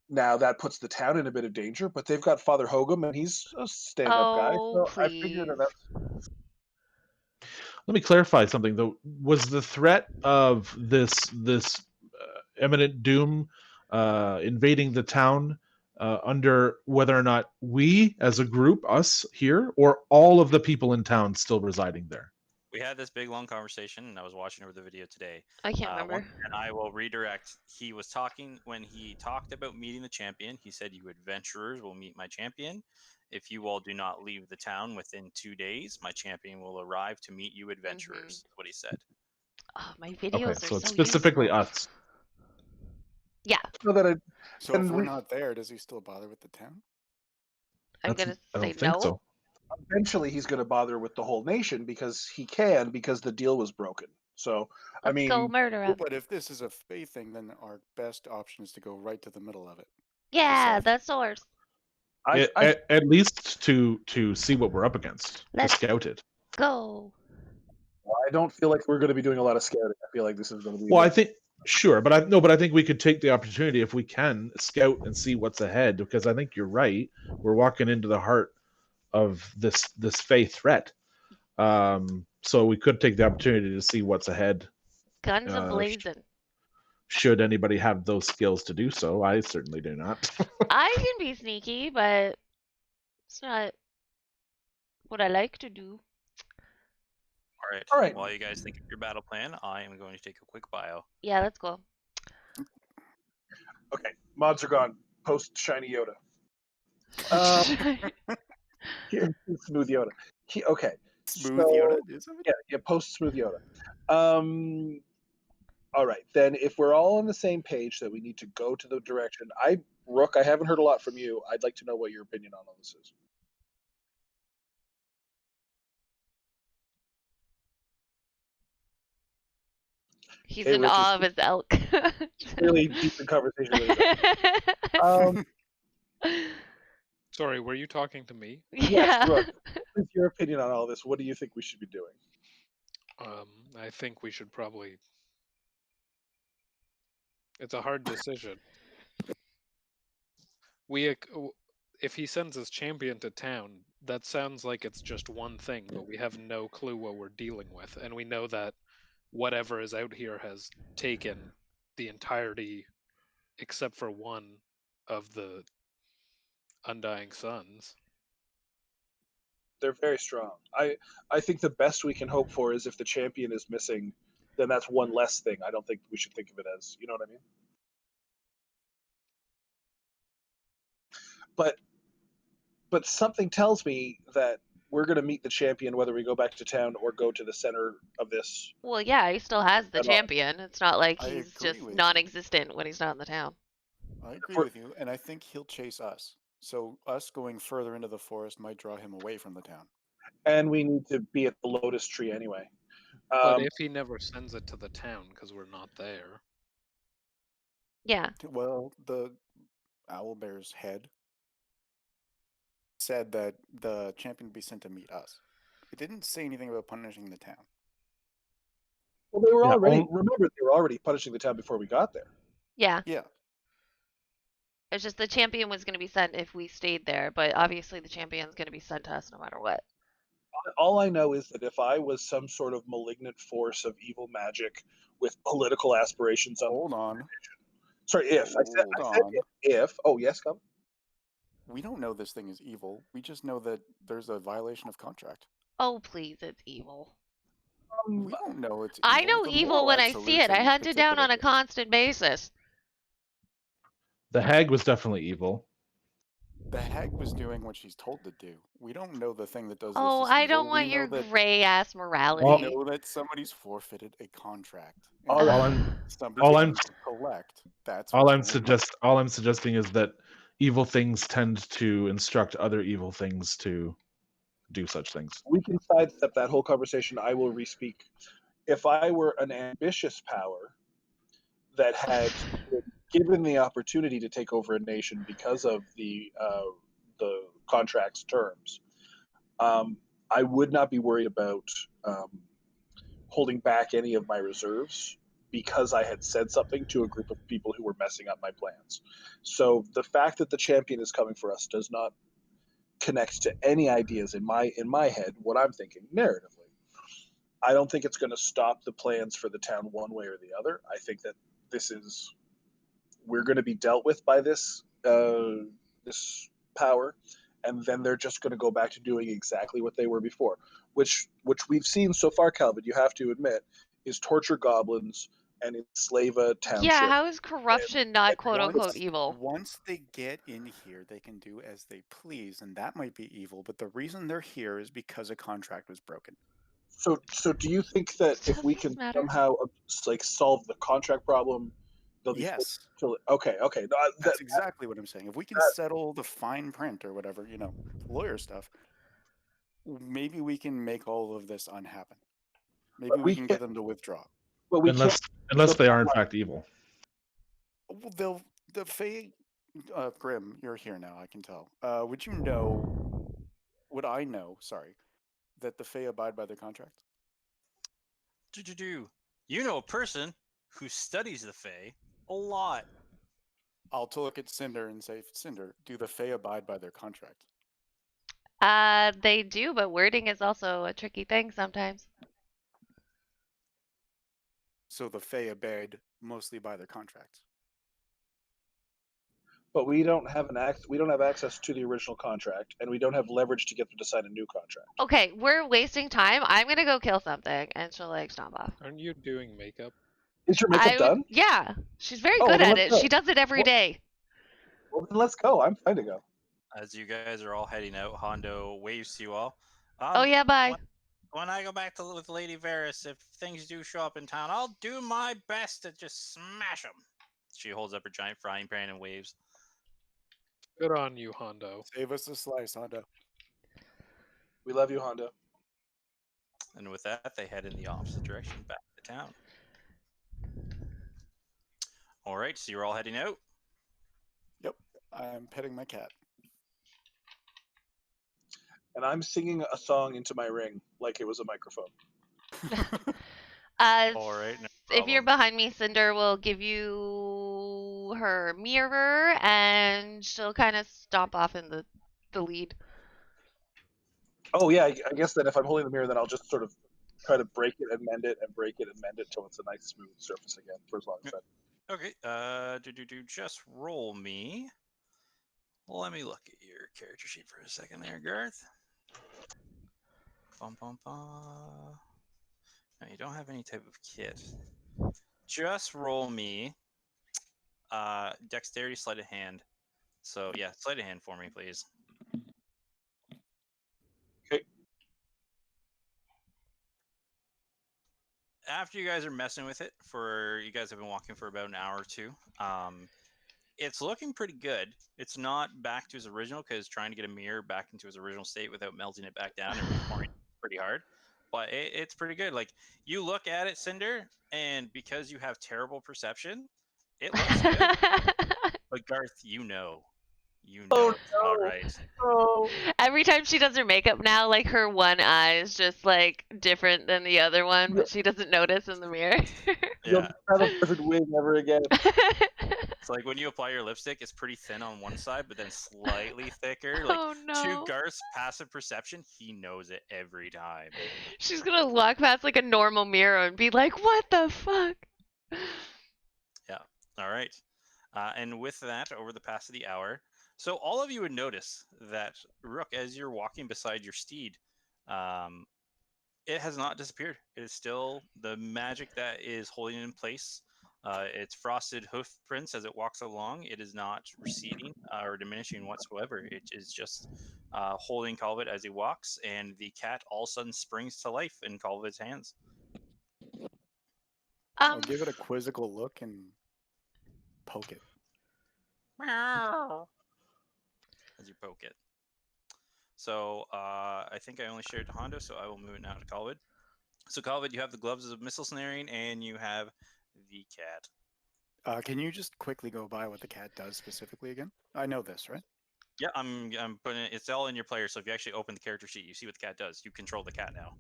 Now that puts the town in a bit of danger, but they've got Father Hogum and he's a stand-up guy. Oh, So I figured please. that Let me clarify something though. Was the threat of this imminent doom invading the town under whether or not we as a group, us here, or all of the people in town still residing there? we had this big long conversation, and I was watching over the video today. I can't remember. And I will redirect. He was talking when he talked about meeting the champion. He said, "You adventurers will meet my champion. If you all do not leave the town within 2 days, my champion will arrive to meet you, adventurers." That's what he said. Oh, my Okay, videos so are it's so specifically useful. us. Yeah. so that So if and we're we- not there, does he still bother with the town? I'm gonna I say don't think no. so. eventually he's going to bother with the whole nation because the deal was broken. So I Let's go mean, murder Well, him. but if this is a faith thing, then our best option is to go right to the middle of it. Yeah, south. the source. At least to see what we're up against, Let's to scout it. go. I don't feel like we're going to be doing a lot of scouting. I feel like this is going to be. Well, I think sure, but I think we could take the opportunity if we can scout and see what's ahead, because I think you're right. We're walking into the heart of this Fey threat. So we could take the opportunity to see what's ahead. Guns a-blazing. Should anybody have those skills to do so, I certainly do not. I can be sneaky, but it's not what I like to do. All right. While you guys think of your battle plan, I am going to take a quick bio. Yeah, let's go. Okay, mods are gone. Post shiny Yoda. Here's smooth Yoda. Okay. Smooth so, Yoda? Is it? Yeah, post smooth Yoda. All right, then if we're all on the same page that we need to go to the direction, Rook, I haven't heard a lot from you. I'd like to know what your opinion on all this is. He's Hey, in Rich, awe of his elk. really decent conversation. With Sorry, were you talking to me? Yes, Yeah. Rook, what's your opinion on all this? What do you think we should be doing? I think we should probably. It's a hard decision. If he sends his champion to town, that sounds like it's just one thing, but we have no clue what we're dealing with, and we know that whatever is out here has taken the entirety, except for one, of the Undying Suns. They're very strong. I think the best we can hope for is if the champion is missing, then that's one less thing. I don't think we should think of it as, you know what I mean? But something tells me that we're going to meet the champion whether we go back to town or go to the center of this. Well, yeah, he still has the At all. champion. It's not like I he's agree just with you. non-existent when he's not in the town. I agree with you, and I think he'll chase us. So us going further into the forest might draw him away from the town. And we need to be at the Lotus Tree anyway. But if he never sends it to the town because we're not there. Yeah. Well, the owlbear's head said that the champion would be sent to meet us. It didn't say anything about punishing the town. Well, they were already. Remember, they were already punishing the town before we got there. Yeah. Yeah. It's just the champion was going to be sent if we stayed there, but obviously the champion's going to be sent to us no matter what. All I know is that if I was some sort of malignant force of evil magic with political aspirations on Hold on. Sorry, if. I said Hold on. if. Oh, yes, come. We don't know this thing is evil. We just know that there's a violation of contract. Oh, please, it's evil. We don't know it's evil. I know The evil moral when I see it. absolutes in I this hunt it down on a particular case. constant basis. The hag was definitely evil. The hag was doing what she's told to do. We don't know the thing that does this Oh, is I evil. don't want We know your that, gray-ass we morality. know that somebody's forfeited a contract. And All All right. I'm somebody's all going I'm to collect. That's all what's I'm going on. all I'm suggesting is that evil things tend to instruct other evil things to do such things. We can sidestep that whole conversation. I will respeak. If I were an ambitious power that had been given the opportunity to take over a nation because of the contract's terms, I would not be worried about holding back any of my reserves because I had said something to a group of people who were messing up my plans. So the fact that the champion is coming for us does not connect to any ideas in my head, what I'm thinking narratively. I don't think it's going to stop the plans for the town one way or the other. I think that we're going to be dealt with by this power, and then they're just going to go back to doing exactly what they were before, which we've seen so far, Calvin, you have to admit, is torture goblins and enslave a township. Yeah, how is corruption not quote-unquote evil? Once they get in here, they can do as they please, and that might be evil, but the reason they're here is because a contract was broken. So do you think that if we Does can this matter? somehow solve the contract problem, they'll be Yes. okay. No, That's exactly what I'm saying. If we can settle the fine print or whatever, lawyer stuff, maybe we can make all of this unhappen. Maybe we can get them to withdraw. But we Unless they are in fact evil. Well, the Fae, Grim, you're here now. I can tell. Would I know? Sorry, that the Fae abide by their contract? You know a person who studies the Fae a lot. I'll look at Cinder and say, Cinder, do the Fae abide by their contract? They do, but wording is also a tricky thing sometimes. So the Fae abide mostly by their contracts. But we don't have access to the original contract, and we don't have leverage to get them to sign a new contract. Okay, we're wasting time. I'm gonna go kill something, and she'll like stomp off. Aren't you doing makeup? Is your makeup done? Yeah, she's very Oh, good then at let's it. go. She does it every day. Well, then let's go. I'm fine to go. As you guys are all heading out, Hondo waves to you all. Oh yeah, bye. When I go back with Lady Varys, if things do show up in town, I'll do my best to just smash them. She holds up her giant frying pan and waves. Good on you, Hondo. Save us a slice, Hondo. We love you, Hondo. And with that, they head in the opposite direction back to town. All right, so you're all heading out? Yep, I'm petting my cat. And I'm singing a song into my ring like it was a microphone. All right, no if you're problem. behind me, Cinder will give you her mirror, and she'll kind of stomp off in the lead. Oh yeah, I guess that if I'm holding the mirror, then I'll just sort of try to break it and mend it, and break it and mend it till it's a nice smooth surface again for as long as that. Okay, just roll me. Let me look at your character sheet for a second there, Garth. Bum, bum, bum. No, you don't have any type of kit. Just roll me dexterity sleight of hand. So yeah, sleight of hand for me, please. Okay. After you guys are messing with it you guys have been walking for about an hour or two. It's looking pretty good. It's not back to its original because trying to get a mirror back into its original state without melting it back down and reforming pretty hard. But it's pretty good. Like, you look at it, Cinder, and because you have terrible perception, it looks good. But Garth, you know it's not right. Oh. Every time she does her makeup now, like her one eye is just like different than the other one, but she doesn't notice in the mirror. You'll Yeah. never have a perfect wig ever again. It's like when you apply your lipstick, it's pretty thin on one side, but then slightly thicker. Oh To no. Garth's passive perception, he knows it every time. She's gonna walk past like a normal mirror and be like, "What the fuck?" All right. And with that, over the past of the hour, so all of you would notice that Rook, as you're walking beside your steed, it has not disappeared. It is still the magic that is holding it in place. Its frosted hoof prints as it walks along. It is not receding or diminishing whatsoever. It is just holding Calvit as he walks, and the cat all of a sudden springs to life in Calvit's hands. I'll give it a quizzical look and poke it. As you poke it. So I think I only shared to Hondo, so I will move it now to Calvin. So Calvin, you have the gloves of missile snaring, and you have the cat. Can you just quickly go by what the cat does specifically again? I know this, right? Yeah, I'm putting it. It's all in your player. So if you actually open the character sheet, you see what the cat does. You control the cat now.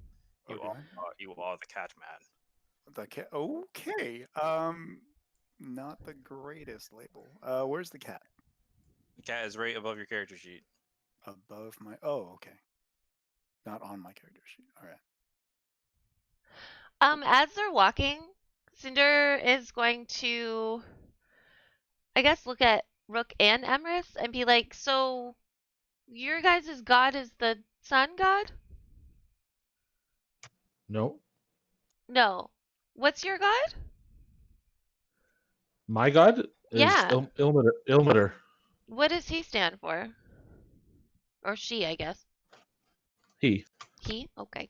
You are the cat man. The cat. Okay. Not the greatest label. Where's the cat? The cat is right above your character sheet. Above my. Oh, okay. Not on my character sheet. All right. As they're walking, Cinder is going to, I guess, look at Rook and Emrys and be like, "So, your guys' god is the sun god?" No, No. What's your god? my god is Yeah. Ilmater. What does he stand for? Or she, I guess. He. He? Okay.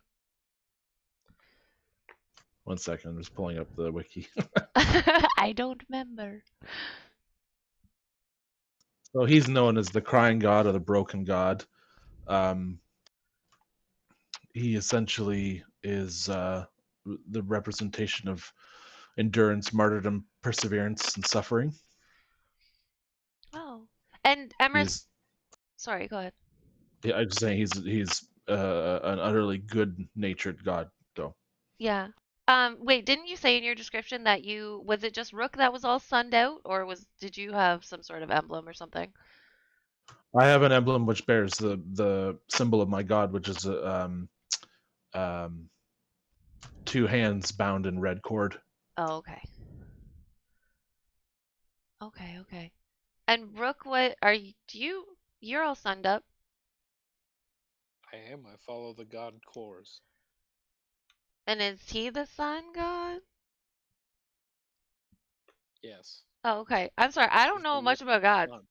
1 second, I'm just pulling up the wiki. I don't remember. So he's known as the crying god or the broken god. He essentially is the representation of endurance, martyrdom, perseverance, and suffering. Oh. And Emrys. He's, Sorry, go ahead. yeah, I'm just saying he's an utterly good-natured god, though. Yeah. Wait, didn't you say in your description that was it just Rook that was all sunned out, or did you have some sort of emblem or something? I have an emblem which bears the symbol of my god, which is two hands bound in red cord. Oh, okay. Okay. And Rook, what are you? You're all sunned up. I am. I follow the god cores. And is he the sun god? Yes. Oh, okay. I'm sorry. I don't He's know the much about God. sun.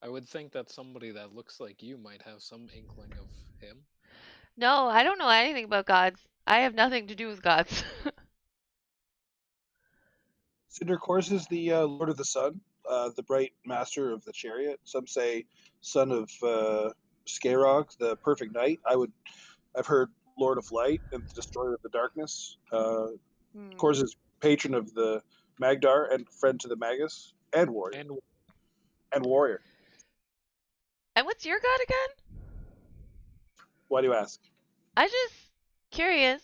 I would think that somebody that looks like you might have some inkling of him. No, I don't know anything about gods. I have nothing to do with gods. Cinder Course is the Lord of the Sun, the bright master of the chariot. Some say son of Skarog, the perfect knight. I've heard Lord of Light and the destroyer of the darkness. Course is patron of the Magdar and friend to the Magus and warrior. And warrior. And what's your god again? Why do you ask? I just curious.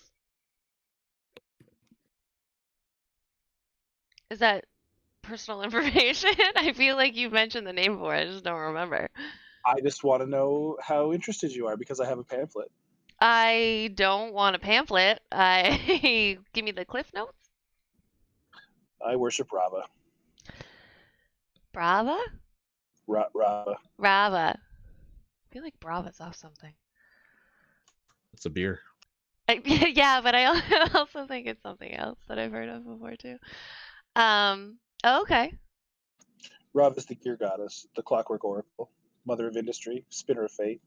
Is that personal information? I feel like you've mentioned the name before. I just don't remember. I just want to know how interested you are because I have a pamphlet. I don't want a pamphlet. Give me the cliff notes. I worship Rava. Brava? Rava. Rava. I feel like Brava's off something. It's a beer. Yeah, but I also think it's something else that I've heard of before too. Okay. Rava is the gear goddess, the clockwork oracle, mother of industry, spinner of fate,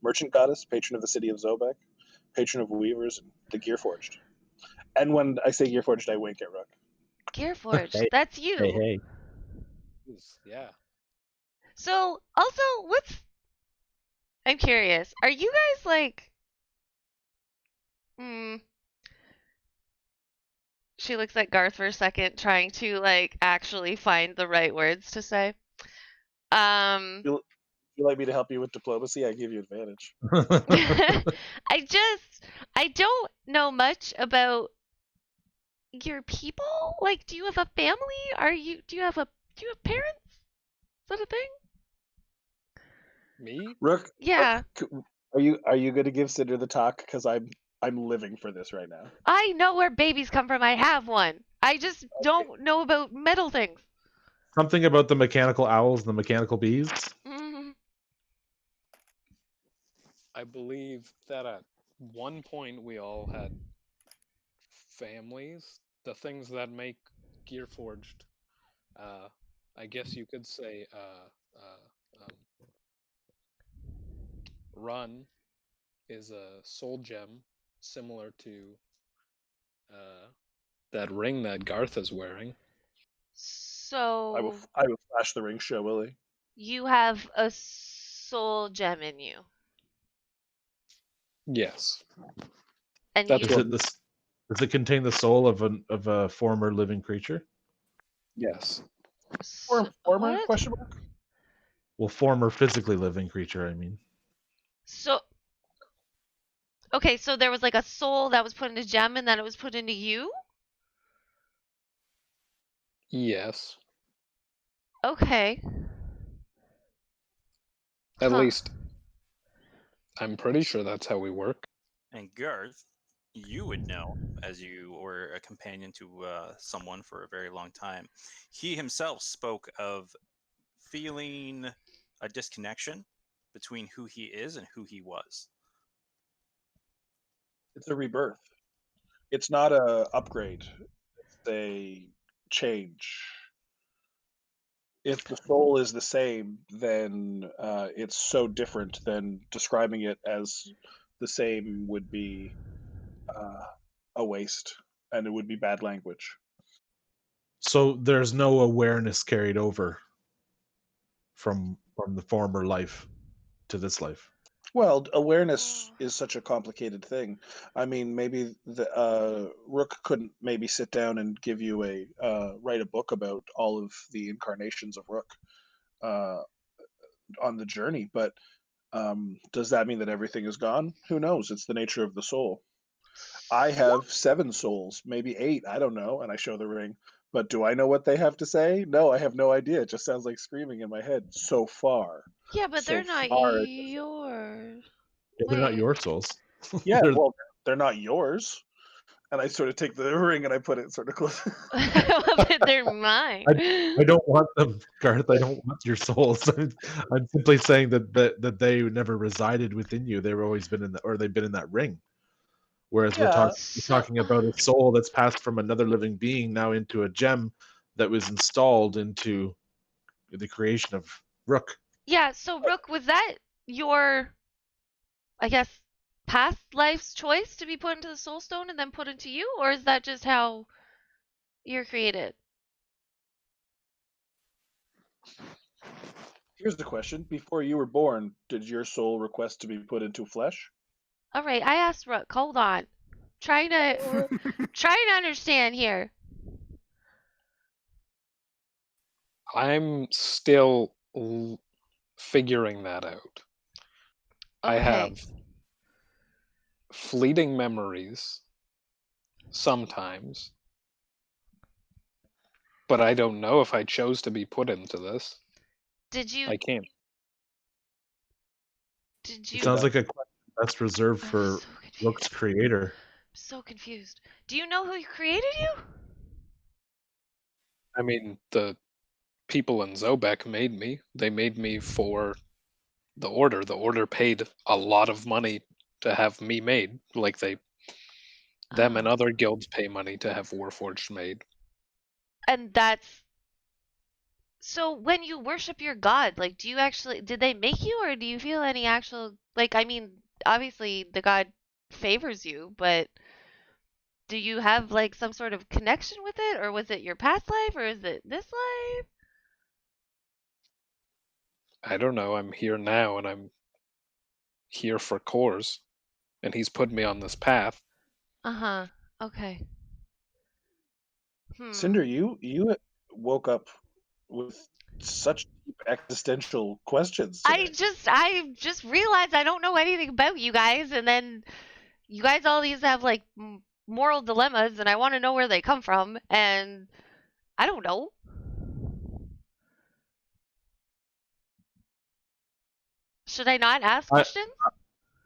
merchant goddess, patron of the city of Zobek, patron of weavers, and the gear forged. And when I say gear forged, I wink at Rook. Gear forged. Hey, That's you. Hey. Yeah. So, also, I'm curious. Are you guys like... She looks at Garth for a second, trying to, like, actually find the right words to say. You like me to help you with diplomacy? I give you advantage. I don't know much about your people? Like, do you have a family? Do you have parents? Is that a thing? Me? Rook, Yeah. are you going to give Cinder the talk? Because I'm living for this right now. I know where babies come from. I have one. I just don't know about metal things. Something about the mechanical owls and the mechanical bees. Mhm. I believe that at one point we all had families. The things that make Gearforged, I guess you could say, Run is a soul gem similar to that ring that Garth is wearing. So I will flash the ring, show Willie. you have a soul gem in you, Yes. and That's you. what. Does it contain the soul of a former living creature? Yes. Former What? question mark? Well, former physically living creature, I mean. So. Okay, so there was like a soul that was put into gem, and then it was put into you. Yes. Okay. At Huh. least I'm pretty sure that's how we work. And Garth, you would know, as you were a companion to someone for a very long time. He himself spoke of feeling a disconnection between who he is and who he was. It's a rebirth. It's not a upgrade. It's a change. If the soul is the same, then it's so different. Then describing it as the same would be a waste, and it would be bad language. So there's no awareness carried over from the former life to this life. Well, awareness is such a complicated thing. I mean, maybe the Rook couldn't maybe sit down and give you a write a book about all of the incarnations of Rook uh, on the journey, but does that mean that everything is gone? Who knows? It's the nature of the soul. I have 7 souls, maybe 8, I don't know, and I show the ring. But do I know what they have to say? No, I have no idea. It just sounds like screaming in my head so far. Yeah, but So they're not far. yours. Yeah, they're not Wait. your souls. Yeah, They're- well, they're not yours. And I sort of take the ring and I put it sort of close. But they're mine. I don't want them, Garth. I don't want your souls. I'm simply saying that they never resided within you. They've always been they've been in that ring. Whereas we're Yeah, talking about a soul that's passed from another living being now into a gem that was installed into the creation of Rook. Yeah, so Rook, was that your, I guess, past life's choice to be put into the soul stone and then put into you? Or is that just how you're created? here's the question. Before you were born, did your soul request to be put into flesh? Alright, I asked Rook, hold on. Trying to understand here. I'm still figuring that out. I Okay. have fleeting memories sometimes, but I don't know if I chose to be put into this. Did you I can't. did It you sounds like a question that's reserved I'm for so confused. Rook's creator. I'm so confused. Do you know who created you? I mean, the people in Zobek made me. They made me for the Order. The Order paid a lot of money to have me made. Like them and Oh. other guilds pay money to have Warforged made. And that's so when you worship your god, like did they make you or do you feel any actual like I mean, obviously the god favors you, but do you have like some sort of connection with it or was it your past life or is it this life? I don't know. I'm here now and I'm here for Cores. And he's put me on this path. Uh-huh. Okay. Cinder, you woke up with such deep existential questions today. I just realized I don't know anything about you guys and then you guys always have like moral dilemmas and I want to know where they come from, and I don't know. Should I not ask questions?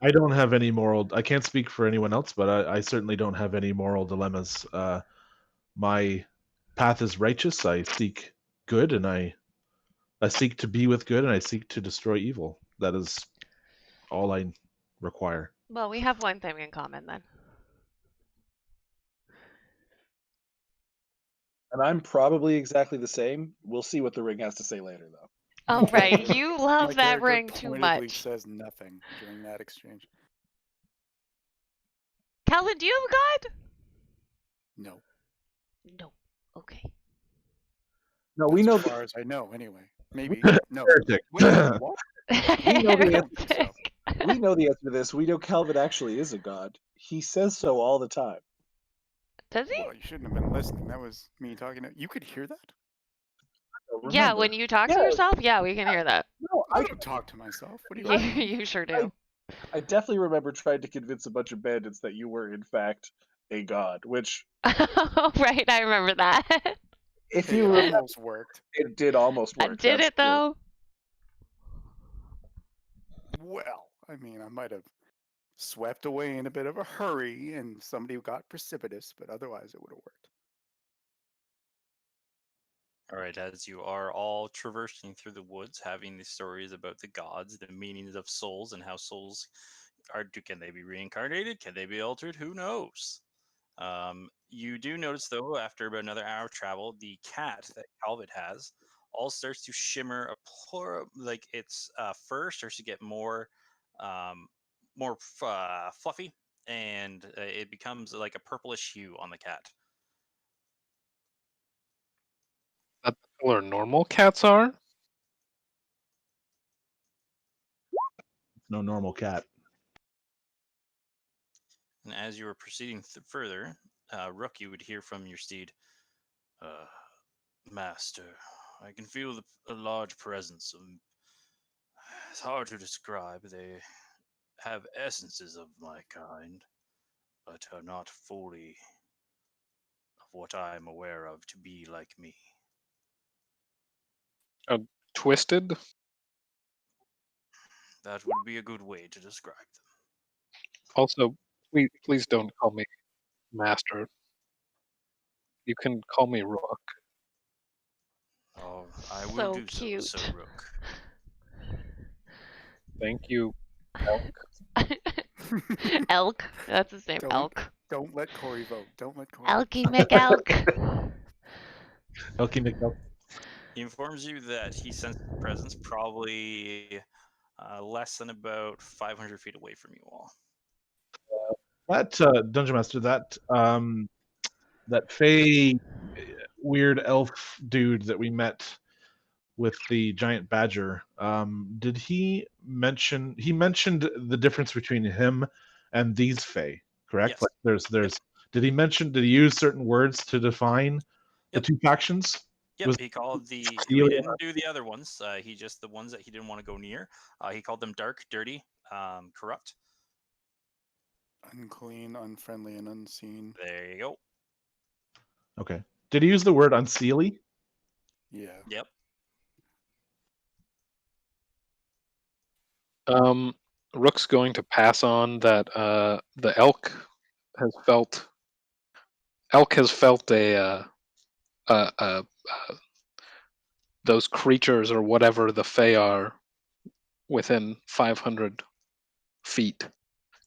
I don't have any moral. I can't speak for anyone else, but I certainly don't have any moral dilemmas. My path is righteous. I seek good, and I seek to be with good, and I seek to destroy evil. That is all I require. Well, we have one thing in common then. And I'm probably exactly the same. We'll see what the ring has to say later, though. Oh, right. My You love that character ring too pointedly much. says nothing during that exchange. Calvin, do you have a god? No. No. Okay. No, That's we know. as far as I know, anyway. Maybe. No. Heretic. Wait, what? We know the answer. Heretic. We know the answer to this. We know Calvin actually is a god. He says so all the time. Does he? Well, you shouldn't have been listening. That was me talking to you. Could hear that? Yeah, Remember. when you talk to Yeah. yourself, yeah, we can hear that. No, I I don't talk to myself. What do you You, mean? you sure do. I definitely remember trying to convince a bunch of bandits that you were in fact a god, which Oh, right, I remember that. if It you remember, almost worked. it did almost I work. did That's it though. Well, I mean, I might have swept away in a bit of a hurry and somebody got precipitous, but otherwise it would have worked. All right, as you are all traversing through the woods, having these stories about the gods, the meanings of souls, and how souls can they be reincarnated? Can they be altered? Who knows? You do notice, though, after about another hour of travel, the cat that Calvin has all starts to shimmer like its fur starts to get more fluffy, and it becomes like a purplish hue on the cat. That's the color normal cats are? No normal cat. And as you were proceeding further, Rook, you would hear from your steed, Master, I can feel a large presence. It's hard to describe. They have essences of my kind, but are not fully of what I am aware of to be like me. Twisted? That would be a good way to describe them. Also, please don't call me Master. You can call me Rook. Oh, I will So do cute. so, Rook. Thank you, Elk. Elk. That's his name. Don't- Elk. Don't let Corey vote. Don't let Corey. Elky McElk. Elky McElk. He informs you that he senses a presence probably less than about 500 feet away from you all. That Dungeon Master, that Fey weird elf dude that we met with the giant badger, did he mentioned the difference between him and these Fey, correct? Yes. Like there's did he use certain words to define the Yep. two factions? Yep, he called he Steely didn't do the other ones. He just the ones that he didn't want to go near. He called them dark, dirty, corrupt. Unclean, unfriendly, and unseen. There you go. Okay. Did he use the word unseelie? Yeah. Yep. Rook's going to pass on that the elk has felt those creatures or whatever the Fae are within 500 feet.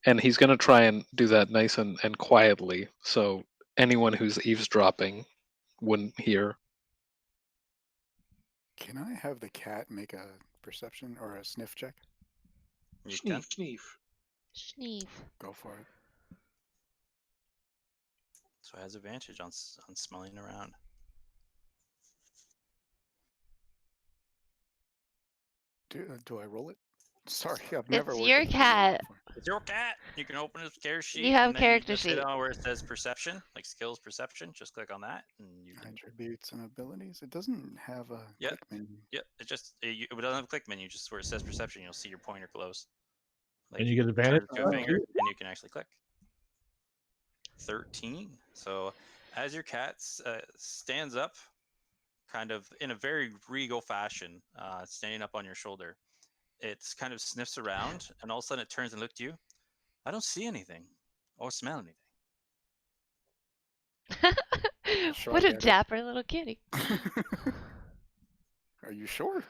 And he's going to try and do that nice and quietly so anyone who's eavesdropping wouldn't hear. Can I have the cat make a perception or a sniff check? You can. Sneef. Schneef. Go for it. So it has advantage on smelling around. Do I roll it? Sorry, I've never It's worked your with a game cat. before. It's your cat. You can open his character sheet. You have and then character just hit sheet. on where it says perception, like skills perception. Just click on that, and you can. Attributes and abilities. It doesn't have a Yep. click menu. Yep. It doesn't have a click menu. Just where it says perception, you'll see your pointer close. Like And you get turn advantage? it to a finger, and you can actually click. 13. So as your cat stands up, kind of in a very regal fashion, standing up on your shoulder, it kind of sniffs around, and all of a sudden it turns and looks at you. I don't see anything or smell anything. I'll shrug What a at it. dapper little kitty. Are you sure?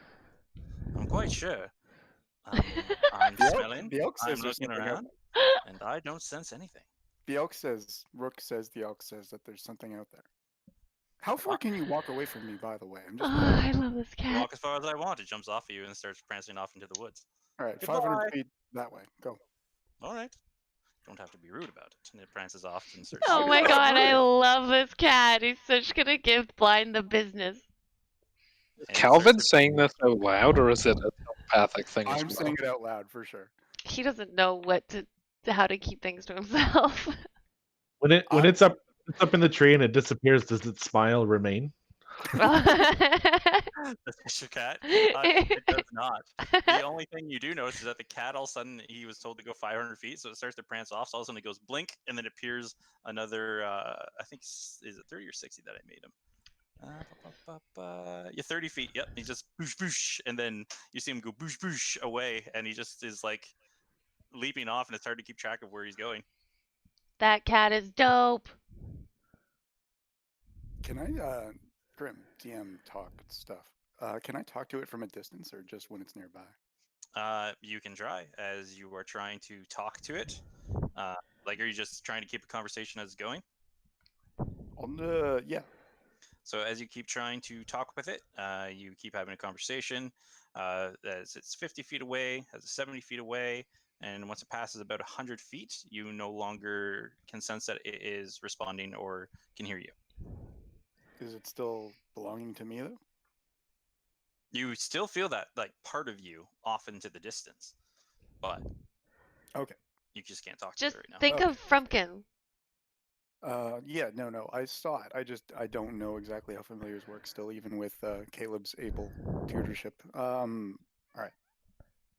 I'm quite sure. I'm The elk, smelling, the elk I'm says there's looking something out. around, and I don't sense anything. The elk says, Rook says, the elk says that there's something out there. How far can you walk away from me, by the way? I'm Oh, just I love this cat. Walk as far as I want. It jumps off of you and starts prancing off into the woods. all right. Goodbye. 500 feet that way. Go. All right. Don't have to be rude about it. And it prances off and starts. Oh shooting. my not god, I rude. love this cat. He's such gonna give Blind the business. Is And Calvin starts- saying this out loud, or is it a telepathic thing as I'm well? saying it out loud for sure. He doesn't know how to keep things to himself. When I- it's up in the tree and it disappears, does its smile remain? The Fisher cat. It does not. The only thing you do notice is that the cat, all of a sudden, he was told to go 500 feet, so it starts to prance off. So all of a sudden, it goes blink, and then appears another. I think is it 30 or 60 that I made him. Yeah, 30 feet. Yep. He just boosh boosh, and then you see him go boosh boosh away, and he just is like leaping off, and it's hard to keep track of where he's going. That cat is dope. Can I, Grim, DM talk stuff? Can I talk to it from a distance or just when it's nearby? You can try as you are trying to talk to it. Like, are you just trying to keep a conversation as it's going? Yeah. So as you keep trying to talk with it, you keep having a conversation. As it's 50 feet away, as it's 70 feet away, and once it passes about 100 feet, you no longer can sense that it is responding or can hear you. Is it still belonging to me though? You still feel that like part of you off into the distance, but Okay. you just can't talk to Just it right now. think of Frumpkin. Yeah, no, I saw it. I don't know exactly how familiars work still, even with Caleb's able tutorship. All right.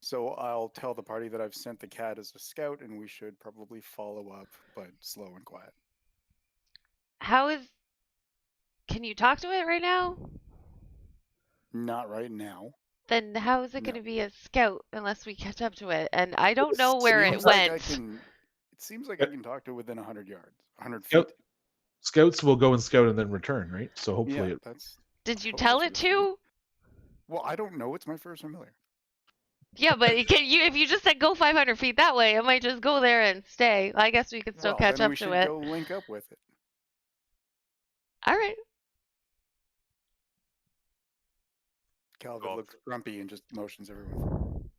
So I'll tell the party that I've sent the cat as a scout, and we should probably follow up, but slow and quiet. Can you talk to it right now? Not right now. Then how is it No. going to be a scout unless we catch up to it? And I don't know where it Seems like went. it seems like I can talk to it within 100 yards, 100 feet. Scout, Scouts will go and scout and then return, right? So Yeah, hopefully, Did you hope tell that's it what it's to? Well, I don't know. It's my first familiar. Yeah, but if you just said go 500 feet that way, it might just go there and stay. I guess we could still catch then up we to should it. go link up with it. All right. Calvin looks grumpy and just motions everyone forward.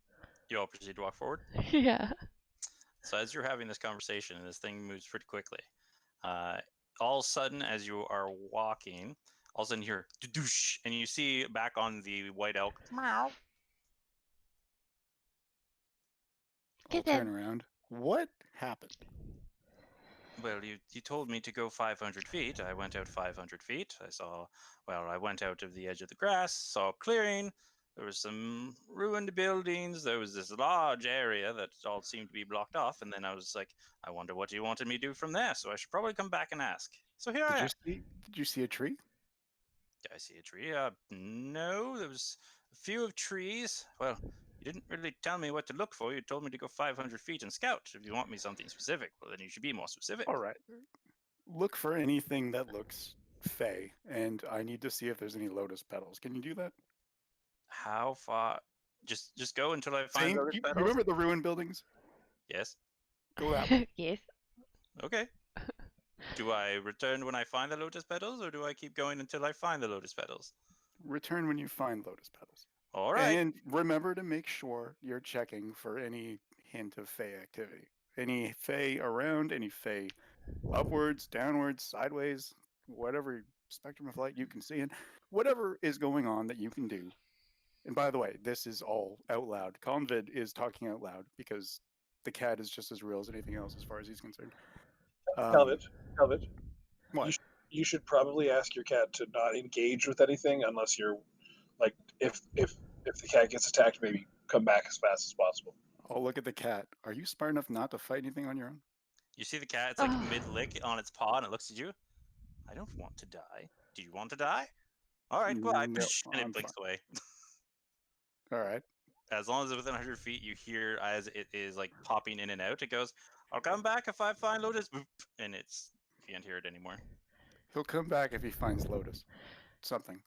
You all proceed to walk forward. Yeah. So as you're having this conversation, and this thing moves pretty quickly, all of a sudden, as you are walking, all of a sudden you hear doosh, and you see back on the white elk. Meow. I'll turn around. What happened? Well, you told me to go 500 feet. I went out 500 feet. I went out of the edge of the grass, saw a clearing. There was some ruined buildings. There was this large area that all seemed to be blocked off. And then I was like, I wonder what you wanted me to do from there. So I should probably come back and ask. So here I am. Did you see a tree? Did I see a tree? No, there was a few of trees. Well, you didn't really tell me what to look for. You told me to go 500 feet and scout. If you want me something specific, well, then you should be more specific. All right. Look for anything that looks fey, and I need to see if there's any lotus petals. Can you do that? How far? Just go until I find lotus You petals. remember the ruined buildings? Yes. Go that way. Yes. Okay. Do I return when I find the lotus petals, or do I keep going until I find the lotus petals? Return when you find lotus petals. All right. And remember to make sure you're checking for any hint of fey activity. Any fey around, any fey upwards, downwards, sideways, whatever spectrum of light you can see, and whatever is going on that you can do. And by the way, this is all out loud. Convid is talking out loud because the cat is just as real as anything else as far as he's concerned. Calvin, What? you should probably ask your cat to not engage with anything unless you're like if the cat gets attacked, maybe come back as fast as possible. I'll look at the cat. Are you smart enough not to fight anything on your own? You see the cat, it's like mid-lick on its paw, and it looks at you. I don't want to die. Do you want to die? All right, goodbye. No, And it I'm blinks away. All right. As long as it's within 100 feet, you hear as it is like popping in and out. It goes, I'll come back if I find Lotus. Boop, and you can't hear it anymore. He'll come back if he finds Lotus. Something.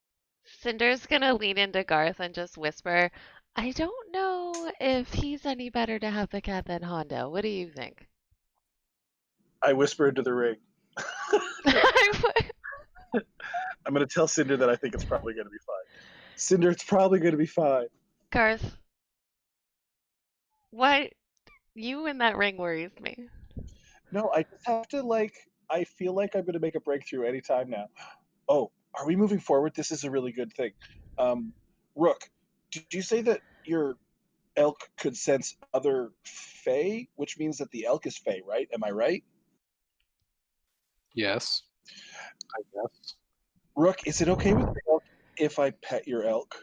Cinder's gonna lean into Garth and just whisper, I don't know if he's any better to have the cat than Hondo. What do you think? I whisper into the ring. I'm going to tell Cinder that I think it's probably going to be fine. Cinder, it's probably going to be fine. Garth, why you in that ring worries me. No, I just have to, I feel like I'm going to make a breakthrough anytime now. Oh, are we moving forward? This is a really good thing. Rook, did you say that your elk could sense other fae, which means that the elk is fae, right? Am I right? Yes, I guess. Rook, is it okay with the elk if I pet your elk?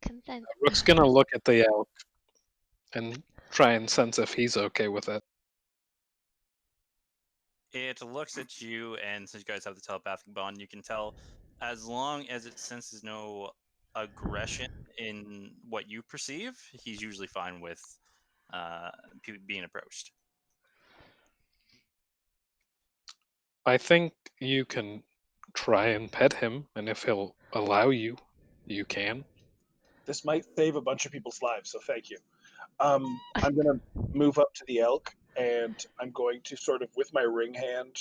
Consent. Rook's gonna look at the elk and try and sense if he's okay with it. It looks at you, and since you guys have the telepathic bond, you can tell as long as it senses no aggression in what you perceive, he's usually fine with being approached. I think you can try and pet him, and if he'll allow you, you can. This might save a bunch of people's lives, so thank you. I'm going to move up to the elk, and I'm going to sort of, with my ring hand,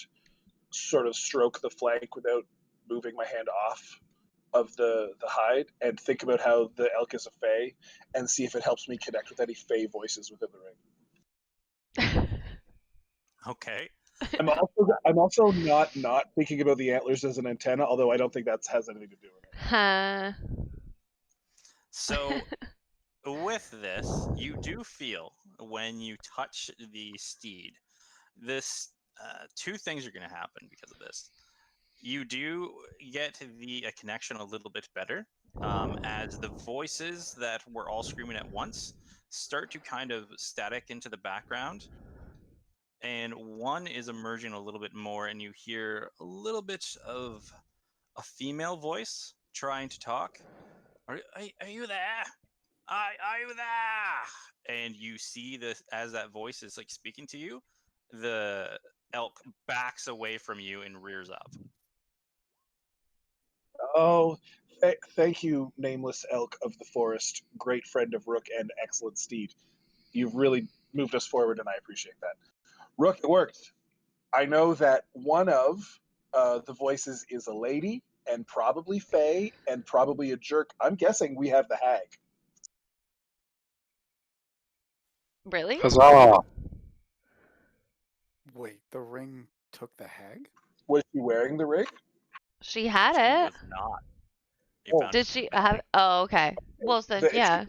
sort of stroke the flank without moving my hand off of the hide, and think about how the elk is a fae, and see if it helps me connect with any fae voices within the ring. Okay. I'm also not thinking about the antlers as an antenna, although I don't think that has anything to do with it. Huh. So with this, you do feel when you touch the steed, this two things are going to happen because of this. You do get the connection a little bit better as the voices that were all screaming at once start to kind of static into the background, and one is emerging a little bit more, and you hear a little bit of a female voice trying to talk. Are you there? Are you there? And you see this as that voice is like speaking to you, the elk backs away from you and rears up. Oh, thank you, nameless elk of the forest, great friend of Rook and excellent steed. You've really moved us forward, and I appreciate that. Rook, it worked. I know that one of the voices is a lady, and probably fae, and probably a jerk. I'm guessing we have the hag. Really? Huzzah! Wait, the ring took the hag? Was she wearing the ring? She had She it. was not. You Oh. found Did it she in the have? bag. Oh, okay. Well, then, yeah.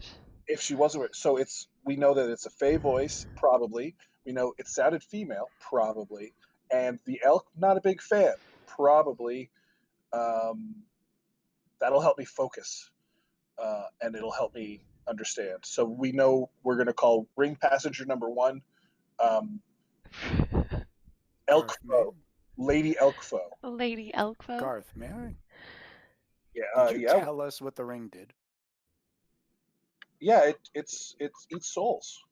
If she wasn't, so we know that it's a fae voice, probably. We know it sounded female, probably, and the elk not a big fan, probably. That'll help me focus, and it'll help me understand. So we know we're going to call ring passenger number one, elk Garth, foe, lady elk foe. Lady Elkfo. Garth, may I? Yeah, Did you yeah, tell us what the ring did? yeah. It eats souls.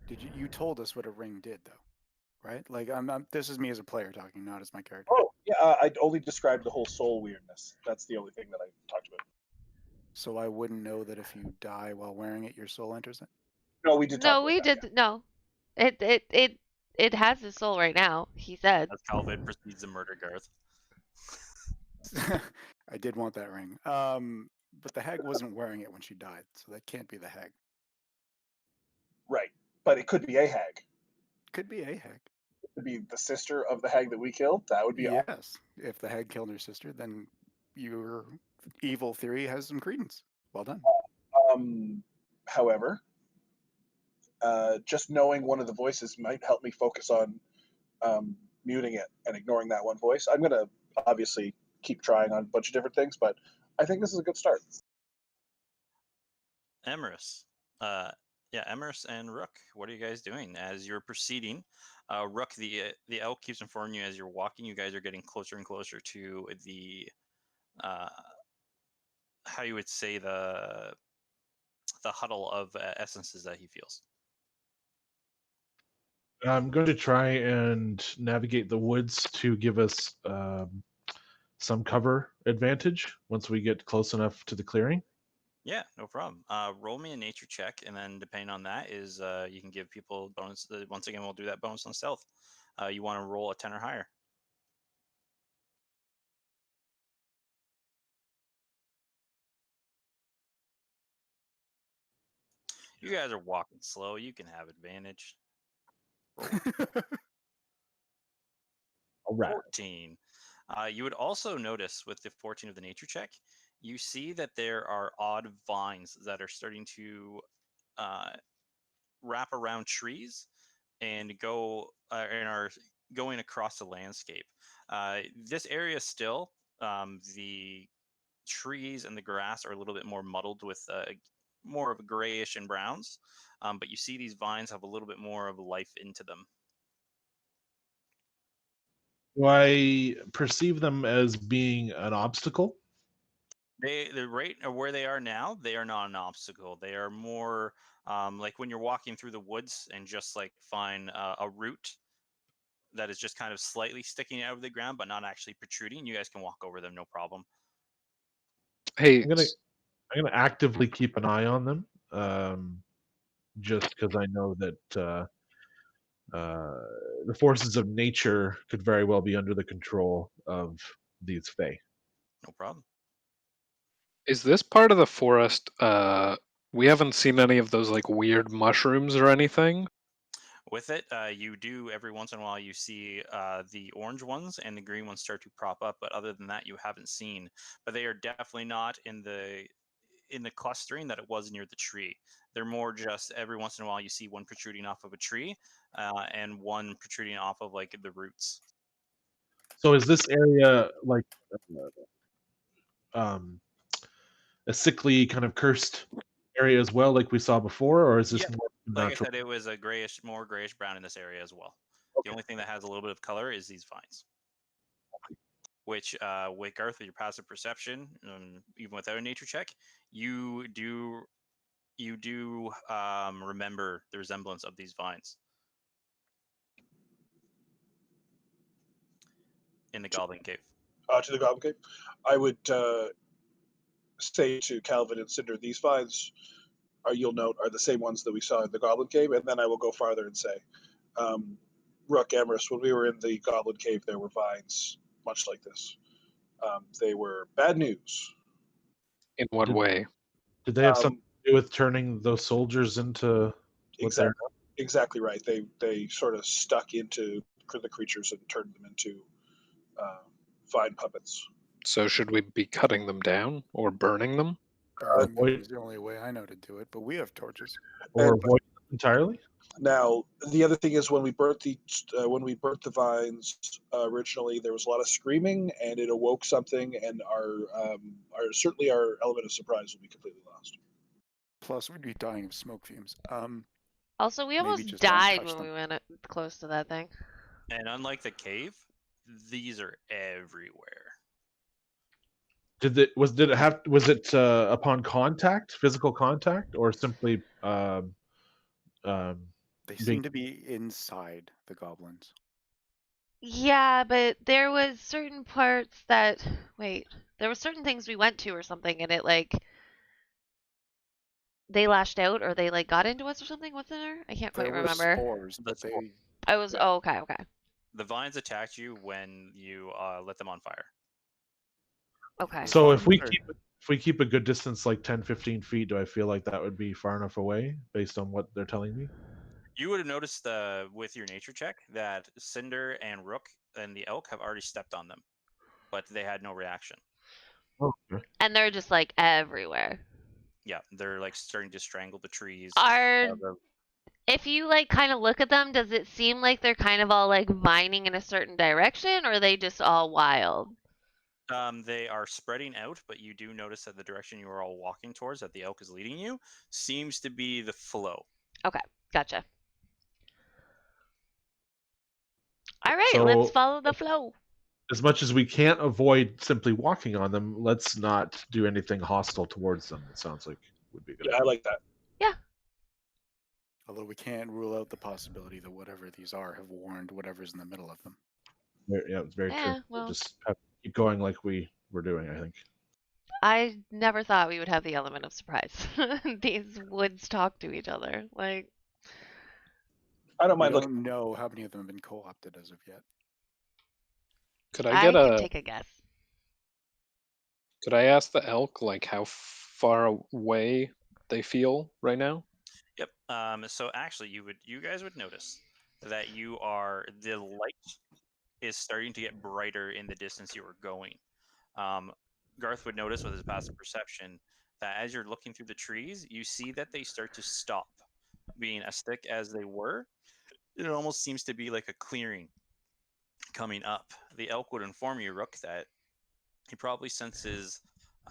You told us what a ring did though, right? Like this is me as a player talking, not as my character. Oh, yeah. I only described the whole soul weirdness. That's the only thing that I talked about. So I wouldn't know that if you die while wearing it, your soul enters it? No, we did talk No, about we that. did. No. It has his soul right now, he said. As Calvin proceeds to murder Garth. I did want that ring. But the hag wasn't wearing it when she died, so that can't be the hag. Right, but it could be a hag. Could be a hag. It could be the sister of the hag that we killed. That would be Yes. If the hag killed her sister, then your evil theory has some credence. Well done. However, just knowing one of the voices might help me focus on muting it and ignoring that one voice. I'm going to obviously keep trying on a bunch of different things, but I think this is a good start. Emerus, Yeah, Emrys and Rook, what are you guys doing as you're proceeding? Rook, the elk keeps informing you as you're walking. You guys are getting closer and closer to the how you would say the huddle of essences that he feels. I'm going to try and navigate the woods to give us some cover advantage once we get close enough to the clearing. Yeah, no problem. Roll me a nature check, and then depending on that is you can give people bonus. Once again, we'll do that bonus on stealth. You want to roll a 10 or higher. You guys are walking slow. You can have advantage. Roll All right. 14. You would also notice with the 14 of the nature check, you see that there are odd vines that are starting to wrap around trees and go and are going across the landscape. This area still, the trees and the grass are a little bit more muddled with more of a grayish and browns, but you see these vines have a little bit more of life into them. Do I perceive them as being an obstacle? The rate of where they are now, they are not an obstacle. They are more like when you're walking through the woods and just like find a root that is just kind of slightly sticking out of the ground, but not actually protruding. You guys can walk over them, no problem. Hey, I'm gonna actively keep an eye on them, just because I know that the forces of nature could very well be under the control of these fae. No problem. is this part of the forest? We haven't seen any of those like weird mushrooms or anything. With it, you do every once in a while you see the orange ones and the green ones start to prop up, but other than that, you haven't seen. But they are definitely not in the clustering that it was near the tree. They're more just every once in a while you see one protruding off of a tree and one protruding off of like the roots. So is this area like um, a sickly kind of cursed area as well, like we saw before, or is this Yeah, more like I natural? said, it was a grayish, more grayish brown in this area as well. The only thing that has a little bit of color is these vines. Which, with Garth, with your passive perception, even without a nature check, you do remember the resemblance of these vines in the Goblin Cave. To the Goblin Cave, I would say to Calvin and Cinder, these vines you'll note are the same ones that we saw in the Goblin Cave, and then I will go farther and say, Rook, Emrys, when we were in the Goblin Cave, there were vines much like this. They were bad news. In what way? Did they have Um, something to do with turning those soldiers into what they're? exactly right. They sort of stuck into the creatures and turned them into vine puppets. So should we be cutting them down or burning them? Burning avoid- them is the only way I know to do it, but we have torches. Or And- avoid them entirely? Now, the other thing is when we burnt the vines originally, there was a lot of screaming, and it awoke something, and our certainly our element of surprise will be completely lost. Plus, we'd be dying of smoke fumes. Also, we Maybe almost just don't died touch when them. we went close to that thing. And unlike the cave, these are everywhere. Did it upon contact, physical contact, or simply They being- seem to be inside the goblins. Yeah, but there was certain parts that there were certain things we went to or something, and it like they lashed out or they like got into us or something. Wasn't there? I can't quite There were remember. spores, but spore- they I was Yeah. okay. The vines attacked you when you lit them on fire. Okay. So if we Or- keep a good distance, like 10, 15 feet, do I feel like that would be far enough away based on what they're telling me? You would have noticed with your nature check that Cinder and Rook and the elk have already stepped on them, but they had no reaction. Oh, okay. And they're just like everywhere. Yeah, they're like starting to strangle the trees. Are the- if you like kind of look at them, does it seem like they're kind of all like vining in a certain direction, or are they just all wild? They are spreading out, but you do notice that the direction you are all walking towards, that the elk is leading you, seems to be the flow. Okay, gotcha. All right, let's So, follow the flow. as much as we can't avoid simply walking on them, let's not do anything hostile towards them. It sounds like would be a good Yeah, I idea. like that. Yeah. Although we can't rule out the possibility that whatever these are have warned whatever's in the middle of them. Yeah, it's very true. Yeah, We'll well, just have to keep going like we were doing, I think. I never thought we would have the element of surprise. These woods talk to each other. Like, I don't We mind looking. don't know how many of them have been co-opted as of yet. Could I I get can a? take a guess. Could I ask the elk like how far away they feel right now? Yep. So actually, you guys would notice that the light is starting to get brighter in the distance you are going. Garth would notice with his passive perception that as you're looking through the trees, you see that they start to stop being as thick as they were. It almost seems to be like a clearing coming up. The elk would inform you, Rook, that he probably senses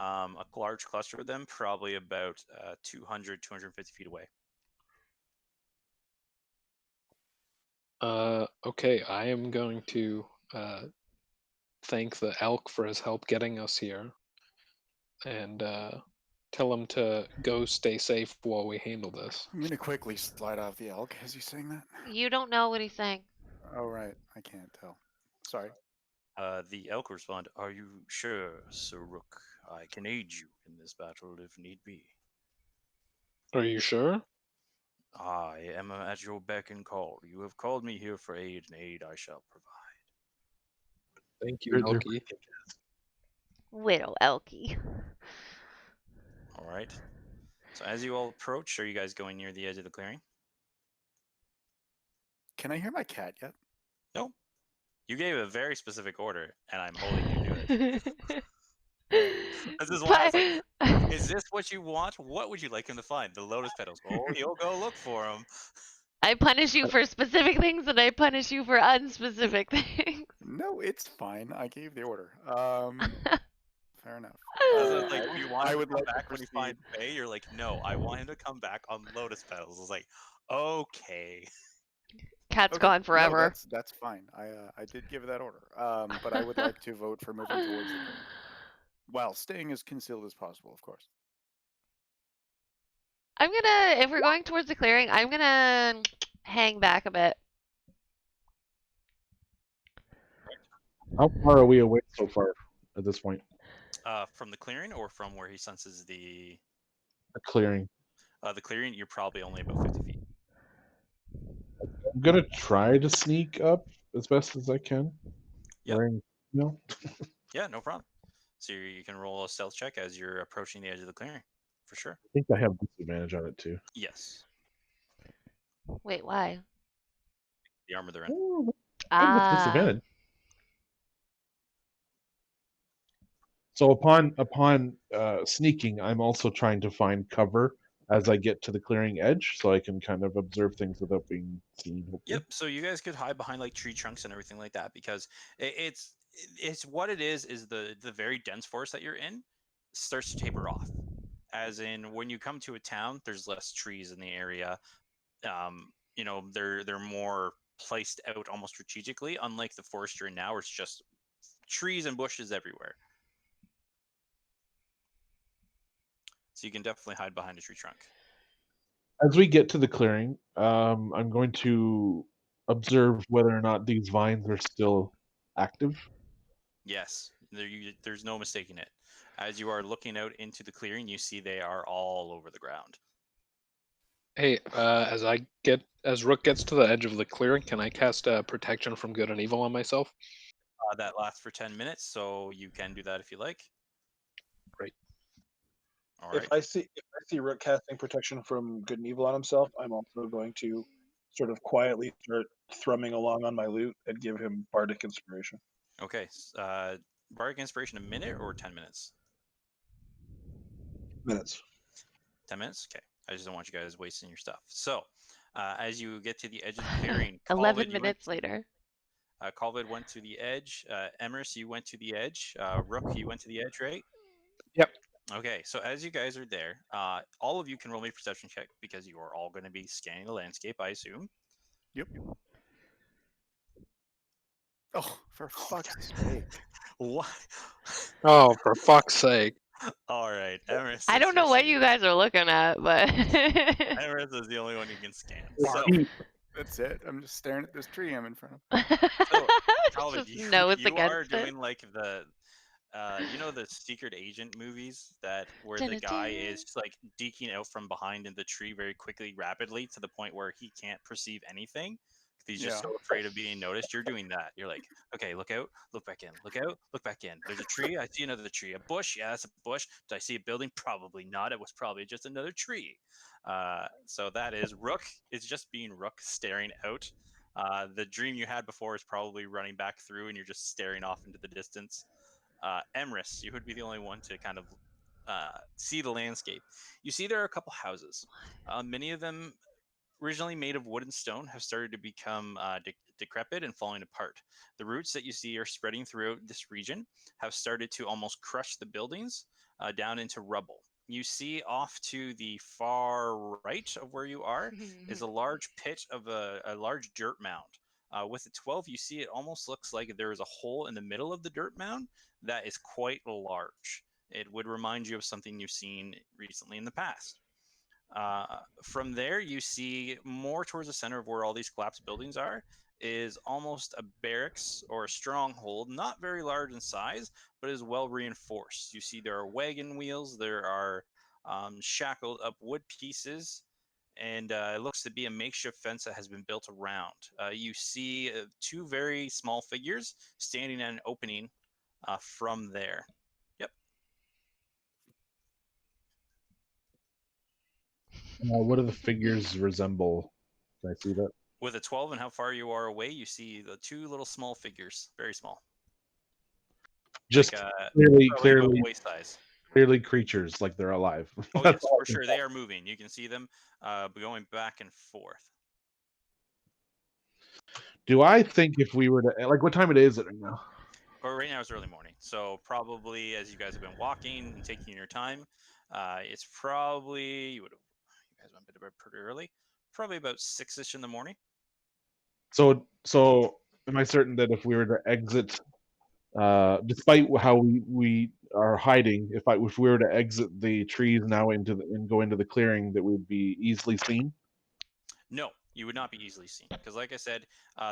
a large cluster of them, probably about 200, 250 feet away. Okay, I am going to thank the elk for his help getting us here, and tell him to go stay safe while we handle this. I'm gonna quickly slide off the elk as he's saying that. You don't know what he's saying. Oh right, I can't tell. Sorry. The elk respond, "Are you sure, Sir Rook? I can aid you in this battle if need be. Are you sure? I am at your beck and call. You have called me here for aid, and aid I shall provide." Thank you, They're Elkie. Widow Elkie. All right. So as you all approach, are you guys going near the edge of the clearing? Can I hear my cat yet? No. You gave a very specific order, and I'm holding you to it. This is why I was like, is this what you want? What would you like him to find? The lotus petals. Oh, you'll go look for them. I punish you for specific things and I punish you for unspecific things. No, it's fine. I gave the order. Fair enough. It's like, do you want I him to would come like to back when he finds Faye? You're like, no, I want him to come back on lotus petals. I was like, okay. Cat's Okay, gone no, forever. that's fine. I did give that order. But I would like to vote for moving towards the clearing. While staying as concealed as possible, of course. I'm gonna, if we're going towards the clearing, I'm gonna hang back a bit. How far are we away so far at this point? From the clearing or from where he senses the Clearing. clearing, you're probably only about 50 feet. I'm gonna try to sneak up as best as I can. Yep. Wearing, Yeah, no problem. So you can roll a stealth check as you're approaching the edge of the clearing, for sure. I think I have disadvantage on it too. Yes, Wait, why? the armor they're in. Oh, Ah. with disadvantage. So upon sneaking, I'm also trying to find cover as I get to the clearing edge, so I can kind of observe things without being seen. Hopefully. Yep. So you guys could hide behind like tree trunks and everything like that because it's what it is the very dense forest that you're in starts to taper off. As in, when you come to a town, there's less trees in the area. They're more placed out almost strategically, unlike the forest you're in now, where it's just trees and bushes everywhere. So you can definitely hide behind a tree trunk. As we get to the clearing, I'm going to observe whether or not these vines are still active. Yes, there's no mistaking it. As you are looking out into the clearing, you see they are all over the ground. Hey, as Rook gets to the edge of the clearing, can I cast protection from good and evil on myself? That lasts for 10 minutes, so you can do that if you like. Great. All right. If I see Rook casting protection from good and evil on himself, I'm also going to sort of quietly start thrumming along on my lute and give him bardic inspiration. Okay. Bardic inspiration, a minute or 10 minutes? Minutes. 10 minutes? Okay. I just don't want you guys wasting your stuff. So, as you get to the edge of the clearing, 11 minutes later. Colvid went to the edge. Emrys, you went to the edge. Rook, you went to the edge, right? Yep. Okay, so as you guys are there, all of you can roll me a perception check because you are all going to be scanning the landscape, I assume. Yep. Oh, for fuck's sake! What? Oh, for fuck's sake. All right, Emerus. I don't know what you guys. guys are looking at, but Emerus is the only one who can scan. So, That's it. I'm just staring at this tree I'm in front of. so Calvin, just nose you are against it. doing like the the secret agent movies where the guy is just like deking out from behind in the tree very quickly, rapidly, to the point where he can't perceive anything. He's just so afraid of being noticed. You're doing that. You're like, okay, look out, look back in, look out, look back in. There's a tree. I see another tree. A bush. Yeah, that's a bush. Did I see a building? Probably not. It was probably just another tree. So that is Rook. It's just being Rook staring out. The dream you had before is probably running back through, and you're just staring off into the distance. Emrys, you would be the only one to kind of see the landscape. You see there are a couple houses. Many of them, originally made of wood and stone, have started to become decrepit and falling apart. The roots that you see are spreading throughout this region, have started to almost crush the buildings down into rubble. You see off to the far right of where you are is a large pit of a large dirt mound. With a 12, you see it almost looks like there is a hole in the middle of the dirt mound that is quite large. It would remind you of something you've seen recently in the past. From there, you see more towards the center of where all these collapsed buildings are is almost a barracks or a stronghold, not very large in size, but is well reinforced. You see there are wagon wheels, there are shackled up wood pieces, and it looks to be a makeshift fence that has been built around. You see two very small figures standing at an opening from there. Yep. What do the figures resemble? Can I see that? With a 12 and how far you are away, you see the two little small figures, very small. Just like, clearly, waist size. Clearly creatures, like they're alive. Oh yes, for sure. They are moving. You can see them going back and forth. Do I think if we were to, like, what time it is it right now? Or right now it's early morning, so probably as you guys have been walking and taking your time, it's probably you guys went to bed pretty early, probably about 6ish in the morning. So am I certain that if we were to exit, despite how we are hiding, if we were to exit the trees now and go into the clearing, that we would be easily seen? No, you would not be easily seen because, like I said,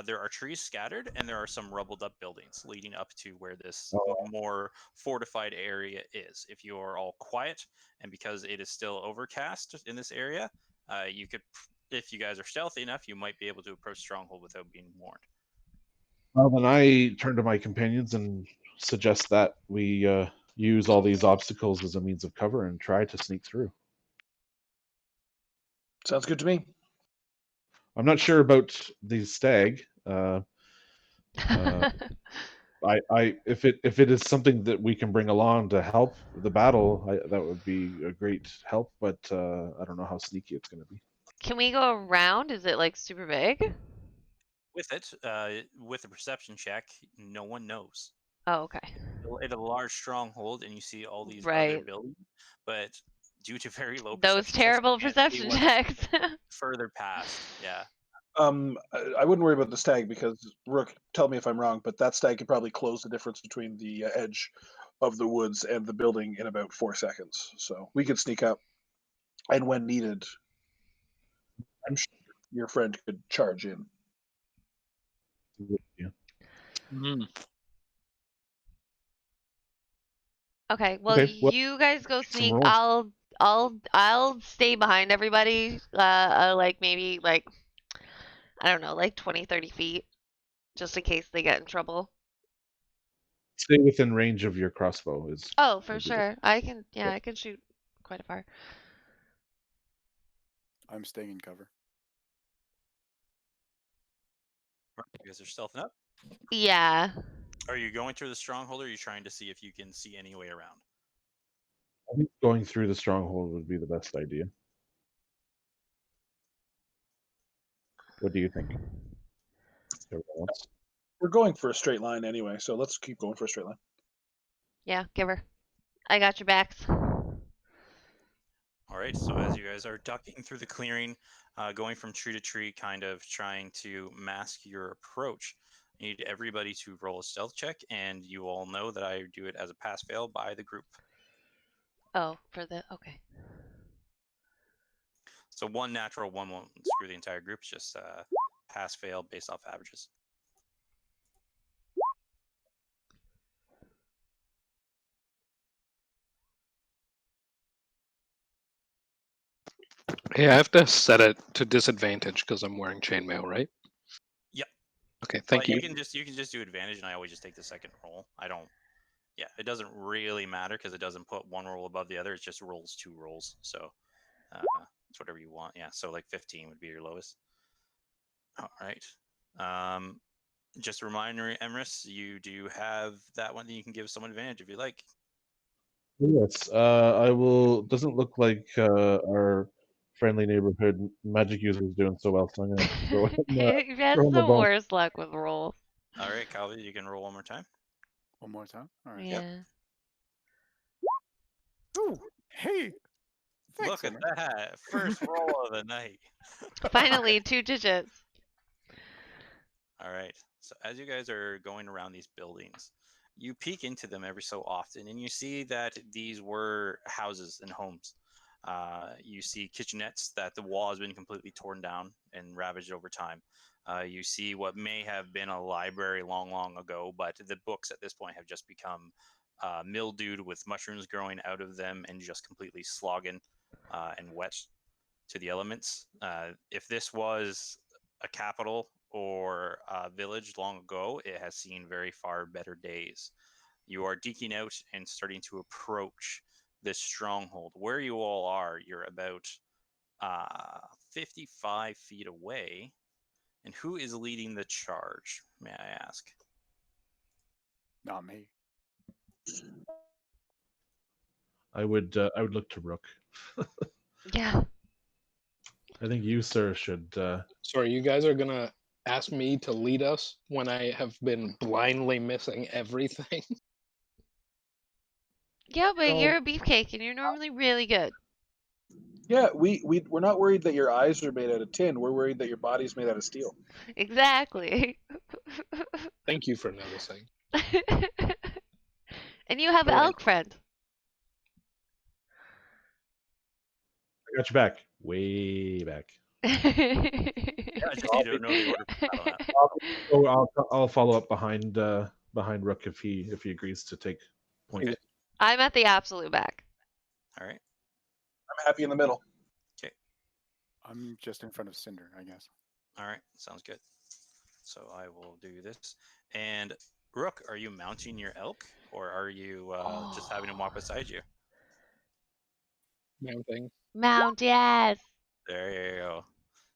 there are trees scattered and there are some rubbled up buildings leading up to where this more fortified area is. If you are all quiet and because it is still overcast in this area, you could, if you guys are stealthy enough, you might be able to approach Stronghold without being warned. Well, then I turn to my companions and suggest that we use all these obstacles as a means of cover and try to sneak through. Sounds good to me. I'm not sure about the stag. If it is something that we can bring along to help the battle, that would be a great help. But I don't know how sneaky it's going to be. Can we go around? Is it like super big? With it, with a perception check, no one knows. Oh, okay. It's a large stronghold, and you see all these other Right. buildings, but due to very low Those perception terrible checks, you can't see perception what's checks. further past. Yeah. I wouldn't worry about the stag because Rook, tell me if I'm wrong, but that stag could probably close the difference between the edge of the woods and the building in about 4 seconds. So we could sneak up, and when needed, I'm sure your friend could charge in. Yeah. Mm. Okay, well, Okay, well, you guys go some sneak. rolls. I'll stay behind everybody. Like maybe like I don't know, like 20, 30 feet, just in case they get in trouble. Stay within range of your crossbow is. Oh, for would be sure. I can. Yeah, I can shoot quite far. I'm staying in cover. You guys are stealthing up. Yeah. Are you going through the stronghold, or are you trying to see if you can see any way around? I think going through the stronghold would be the best idea. What do you think? Everyone else? We're going for a straight line anyway, so let's keep going for a straight line. Yeah, give her. I got your backs. right, so as you guys are ducking through the clearing, going from tree to tree, kind of trying to mask your approach, I need everybody to roll a stealth check, and you all know that I do it as a pass-fail by the group. Oh, for the okay. So one natural, one won't screw the entire group. It's just pass-fail based off averages. Yeah, I have to set it to disadvantage because I'm wearing chainmail, right? Yep. Okay, thank you. You can just do advantage, and I always just take the second roll. I don't. Yeah, it doesn't really matter because it doesn't put one roll above the other. It just rolls 2 rolls. So it's whatever you want. Yeah. So like 15 would be your lowest. All right. Just a reminder, Emrys, you do have that one that you can give someone advantage if you like. Yes, I will. Doesn't look like our friendly neighborhood magic user is doing so well, so I'm gonna throw him, You've had throw him a the bone. worst luck with rolls. All right, Calvi, you can roll one more time. One more time. All right. Yeah. Ooh, hey. Thanks, Look at Emma. that. First roll of the night. Finally, 2 digits. All right. So as you guys are going around these buildings, you peek into them every so often, and you see that these were houses and homes. You see kitchenettes that the wall has been completely torn down and ravaged over time. You see what may have been a library long, long ago, but the books at this point have just become mildewed with mushrooms growing out of them and just completely slogging and wet to the elements. If this was a capital or a village long ago, it has seen very far better days. You are deking out and starting to approach this stronghold. Where you all are, you're about 55 feet away. And who is leading the charge, may I ask? Not me. I would look to Rook. Yeah. I think you, sir, should. Sorry, you guys are gonna ask me to lead us when I have been blindly missing everything. Yeah, but Well- you're a beefcake and you're normally really good. Yeah, we're not worried that your eyes are made out of tin. We're worried that your body's made out of steel. Exactly. Thank you for noticing. And you have All right. elk friend. I got your back. Way back. Yeah, just you don't know the order for battle map. So I'll follow up behind Rook if he agrees to take point. Okay. I'm at the absolute back. All right. I'm happy in the middle. I'm just in front of Cinder, I guess. All right. Sounds good. So I will do this. And Rook, are you mounting your elk, or are you just having him walk beside you? Mounting. Mount, yes. There you go.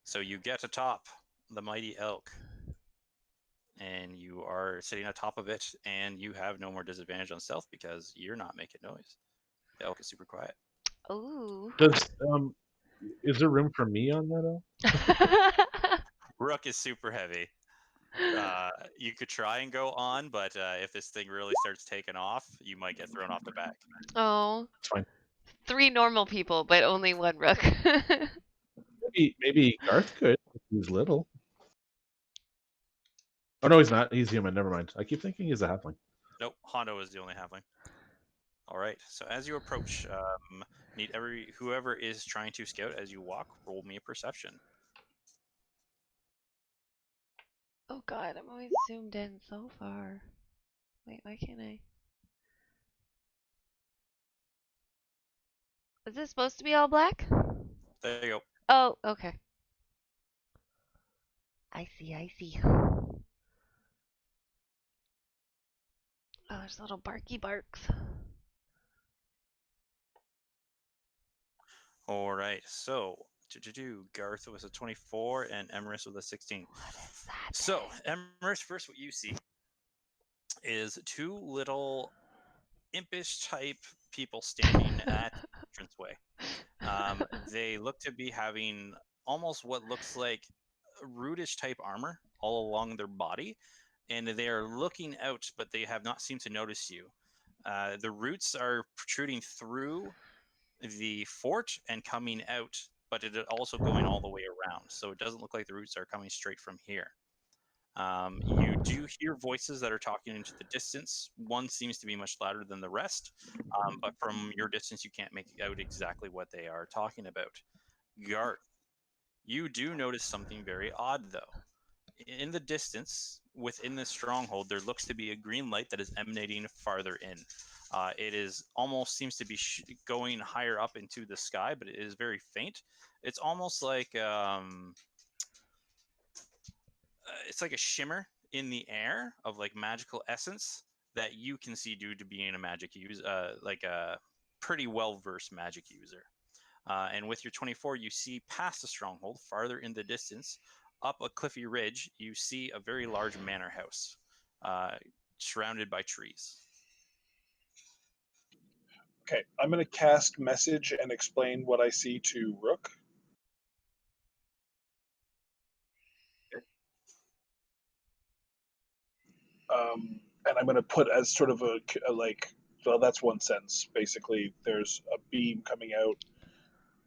So you get atop the mighty elk, and you are sitting atop of it, and you have no more disadvantage on stealth because you're not making noise. The elk is super quiet. Ooh. Does is there room for me on that elk? Rook is super heavy. You could try and go on, but if this thing really starts taking off, you might get thrown off the back. Oh. It's fine. 3 normal people, but only 1 rook. Maybe Garth could if he's little. Oh no, he's not. He's human. Never mind. I keep thinking he's a halfling. Nope, Hondo is the only halfling. All right. So as you approach, need whoever is trying to scout as you walk, roll me a perception. Oh god, I'm always zoomed in so far. Wait, why can't I? Is this supposed to be all black? There you go. Oh, okay. I see. Oh, there's little barky barks. All right. So Garth was a 24 and Emrys with a 16. What is that? So Emrys, first what you see is 2 little impish type people standing at the entranceway. They look to be having almost what looks like rootish type armor all along their body, and they are looking out, but they have not seemed to notice you. The roots are protruding through the fort and coming out, but it also going all the way around. So it doesn't look like the roots are coming straight from here. You do hear voices that are talking into the distance. One seems to be much louder than the rest, but from your distance, you can't make out exactly what they are talking about. Garth, you do notice something very odd, though. In the distance, within the stronghold, there looks to be a green light that is emanating farther in. It is almost seems to be going higher up into the sky, but it is very faint. It's almost like it's like a shimmer in the air of like magical essence that you can see due to being a magic user, like a pretty well versed magic user. And with your 24, you see past the stronghold, farther in the distance, up a cliffy ridge, you see a very large manor house surrounded by trees. Okay, I'm going to cast message and explain what I see to Rook. And I'm going to put as sort of a like, well, that's one sentence. Basically, there's a beam coming out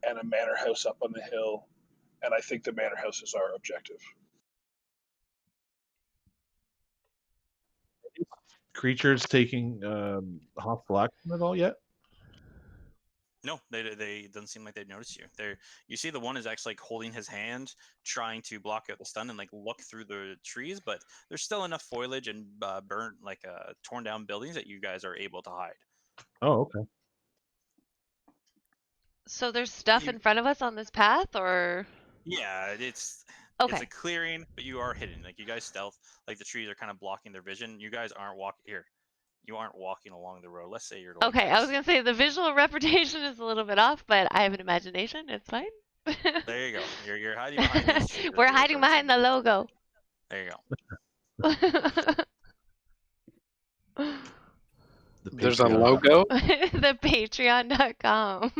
and a manor house up on the hill, and I think the manor house is our objective. Creatures taking hostile action at all yet? No, they doesn't seem like they've noticed you. You see the one is actually like holding his hand, trying to block out the stun and like look through the trees, but there's still enough foliage and burnt torn down buildings that you guys are able to hide. Oh, okay. So there's stuff in front of us on this path, or? Yeah, it's Okay. a clearing, but you are hidden. Like you guys stealth, like the trees are kind of blocking their vision. You guys aren't walking here. You aren't walking along the road. Let's say you're like Okay, I was this. gonna say the visual representation is a little bit off, but I have an imagination. It's fine. There you go. You're hiding behind these trees. We're hiding behind the logo. There you go. There's a logo? The Patreon.com.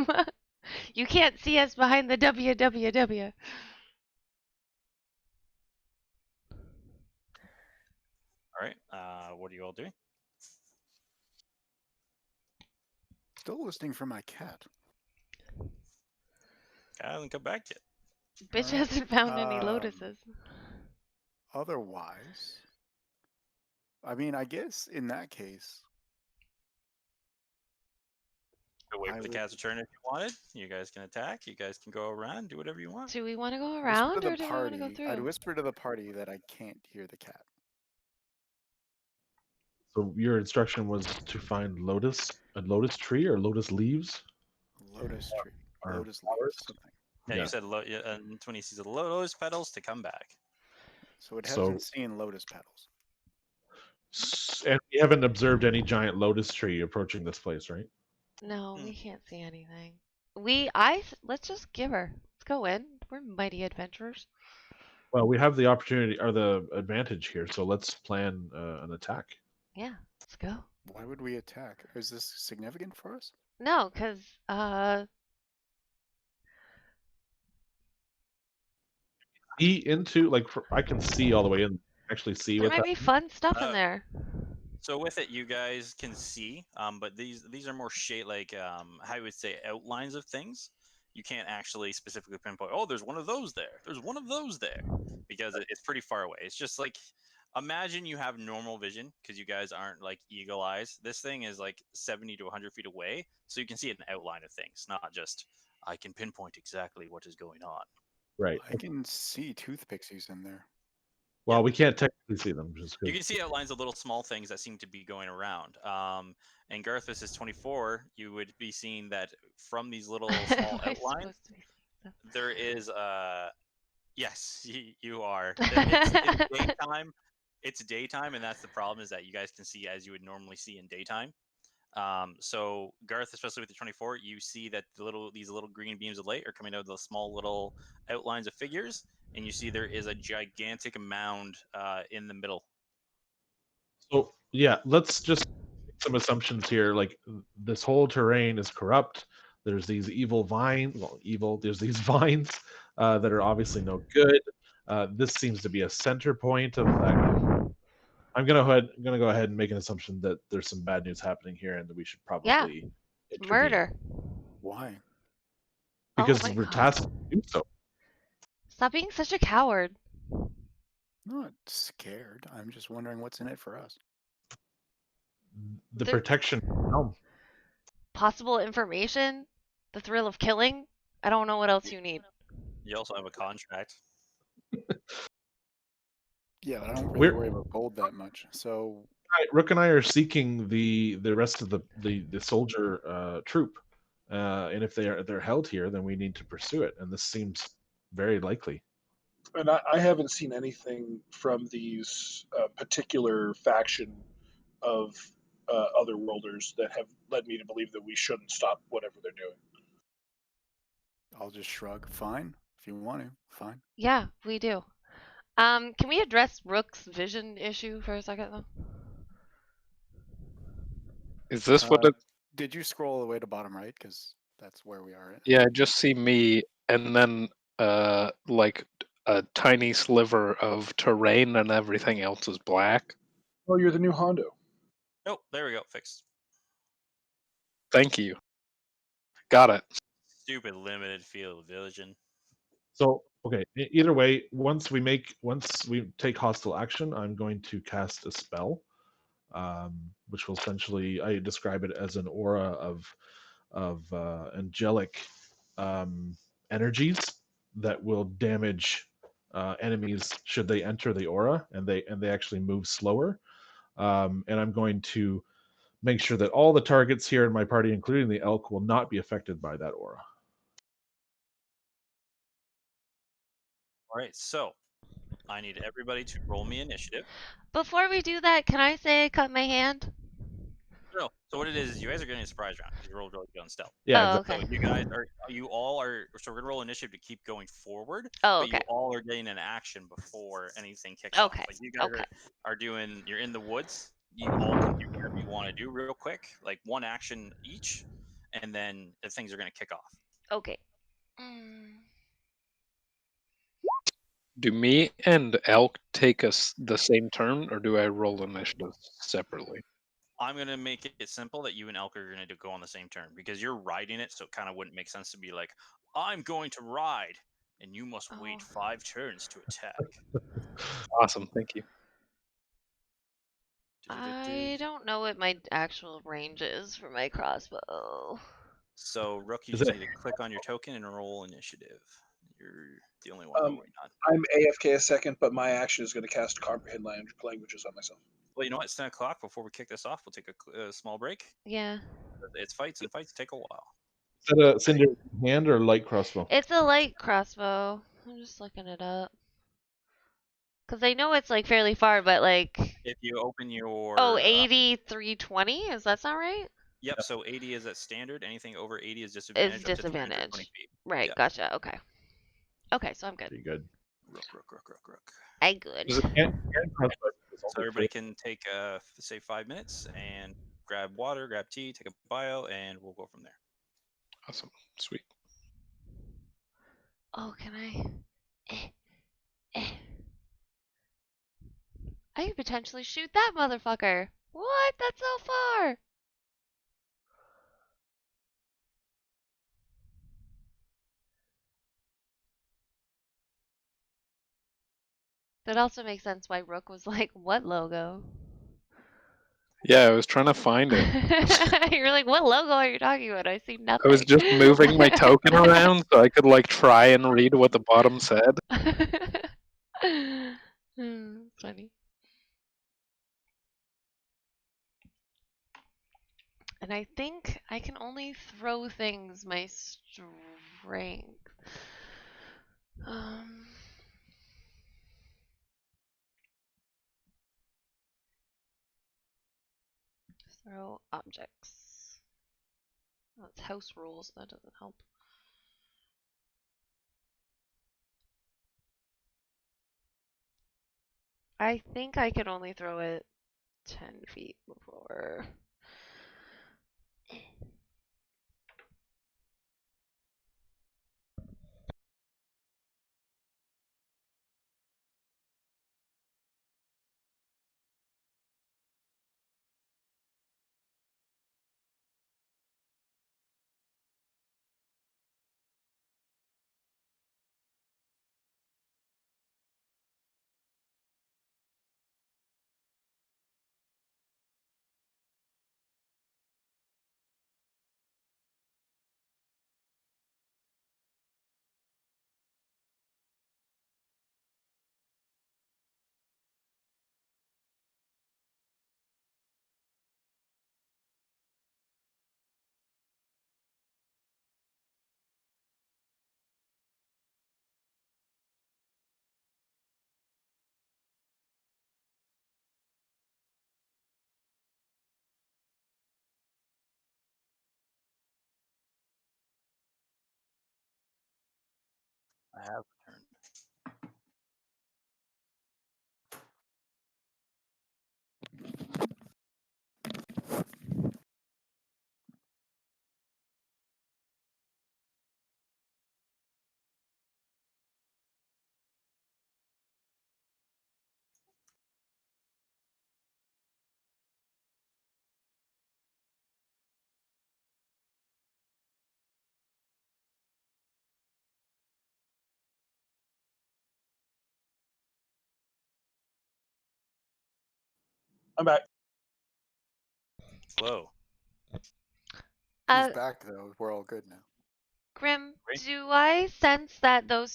You can't see us behind the www. All right. What are you all doing? Still listening for my cat. Cat hasn't come back yet. Bitch hasn't found any lotuses. Otherwise, I mean, I guess in that case, wait for the cat's return if you wanted. You guys can attack. You guys can go around, do whatever you want. Do we want to go around or do we want to go through? I'd whisper to the party that I can't hear the cat. So your instruction was to find a lotus tree or lotus leaves? Lotus tree. Or lotus leaves. Something. Yeah, you said and when he sees the lotus petals to come back. So it hasn't seen lotus petals. And we haven't observed any giant lotus tree approaching this place, right? No, we can't see anything. Let's just give her. Let's go in. We're mighty adventurers. Well, we have the opportunity or the advantage here, so let's plan an attack. Yeah, let's go. Why would we attack? Is this significant for us? No, because see into I can see all the way in. Actually, see there might be fun stuff in there. So with it, you guys can see, but these are more how you would say outlines of things. You can't actually specifically pinpoint. Oh, there's one of those there. There's one of those there, because it's pretty far away. It's just like, imagine you have normal vision because you guys aren't like eagle eyes. This thing is like 70 to 100 feet away, so you can see an outline of things, not just I can pinpoint exactly what is going on. Right. I can see tooth pixies in there. Well, we can't technically see them. You can see outlines of little small things that seem to be going around. And Garthus is 24. You would be seeing that from these little small outlines, there is yes, you are. It's daytime. It's daytime, and that's the problem, is that you guys can see as you would normally see in daytime. So Garth, especially with the 24, you see that these little green beams of light are coming out of the small little outlines of figures, and you see there is a gigantic mound in the middle. So yeah, let's just make some assumptions here. Like, this whole terrain is corrupt. There's these evil vines. Well, evil. There's these vines that are obviously no good. This seems to be a center point of that. I'm gonna go ahead and make an assumption that there's some bad news happening here, and that we should probably intervene. Murder. Why? Because my we're God. tasked to do so. Stop being such a coward. I'm not scared. I'm just wondering what's in it for us. The There- protection of the realm. Possible information? The thrill of killing? I don't know what else you need. You also have a contract. Yeah, but I don't really We're- worry about gold that much. So Rook and I are seeking the rest of the soldier troop, and if they're held here, then we need to pursue it. And this seems very likely. And I haven't seen anything from these particular faction of otherworlders that have led me to believe that we shouldn't stop whatever they're doing. I'll just shrug. Fine. If you want to, fine. Yeah, we do. Can we address Rook's vision issue for a second, though? Is this what it? Did you scroll all the way to bottom right? Because that's where we are. Yeah, I just see me and then like a tiny sliver of terrain and everything else is black. Oh, you're the new Hondo. Oh, there we go. Fixed. Thank you. Got it. Stupid limited field of vision. So okay, either way, once we take hostile action, I'm going to cast a spell, which will essentially, I describe it as an aura of angelic energies that will damage enemies should they enter the aura, and they actually move slower. And I'm going to make sure that all the targets here in my party, including the elk, will not be affected by that aura. All right, so I need everybody to roll me initiative. Before we do that, can I say I cut my hand? No, so what it is you guys are getting a surprise round because you rolled really good on stealth. Yeah, Oh, exactly. okay. So you guys are, you all are. So we're gonna roll initiative to keep going forward. Oh, But you okay. all are getting an action before anything kicks off. Okay. Like you guys Okay. are doing. You're in the woods. You all can do whatever you want to do real quick, like one action each, and then the things are gonna kick off. Okay. Mm. Do me and elk take us the same turn, or do I roll initiative separately? I'm gonna make it simple that you and Elk are gonna go on the same turn because you're riding it, so it kind of wouldn't make sense to be like, I'm going to ride, and you must wait Oh. 5 turns to attack. Awesome, thank you. I don't know what my actual range is for my crossbow. So Rook, you Is just it- need to click on your token and roll initiative. You're the only one rolling on. I'm AFK a second, but my action is going to cast comprehend languages on myself. Well, you know what? It's 10 o'clock. Before we kick this off, we'll take a small break. Yeah. It's fights, and fights take a while. Is that a cinder hand or a light crossbow? It's a light crossbow. I'm just looking it up. Because I know it's like fairly far, but like. If you open your. Oh, 80, 320? Is that sound right? Yep, so 80 is at standard. Anything over 80 is disadvantage. Is Up to 320 disadvantage. feet. Right, Yeah. gotcha. Okay. Okay, so I'm good. Pretty good. Rook. I good. Is it hand crossbow? So everybody can take, say, 5 minutes and grab water, grab tea, take a bio, and we'll go from there. Awesome, sweet. Oh, can I? I could potentially shoot that motherfucker. What? That's so far. That also makes sense why Rook was like, what logo? Yeah, I was trying to find it. You're like, what logo are you talking about? I see nothing. I was just moving my token around so I could like try and read what the bottom said. Funny. And I think I can only throw things my strength. Throw objects. That's house rules. That doesn't help. I think I could only throw it 10 feet before. I have returned. I'm back. Whoa. He's Uh, back though. We're all good now. Grim, Right. do I sense that the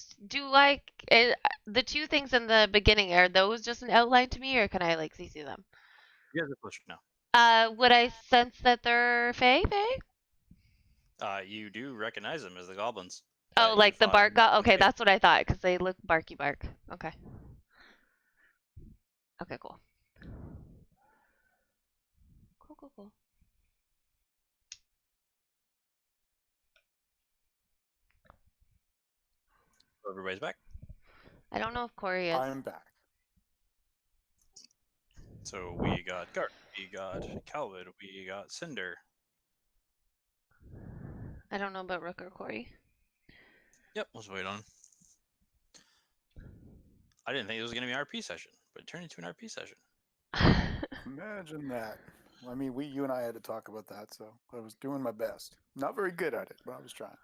two things in the beginning, are those just an outline to me, or can I like see them? You guys are closer now. Would I sense that they're Fae? You do recognize them as the goblins. Oh, that you like the fought bark in okay, Fae. that's what I thought, because they look barky bark. Okay. Okay, cool. Cool. So everybody's back. I don't know if Corey is. I'm back. So we got Gart, we got Calvin, we got Cinder. I don't know about Rook or Corey. Yep, let's wait on. I didn't think it was going to be an RP session, but it turned into an RP session. Imagine that. I mean, you and I had to talk about that, so I was doing my best. Not very good at it, but I was trying.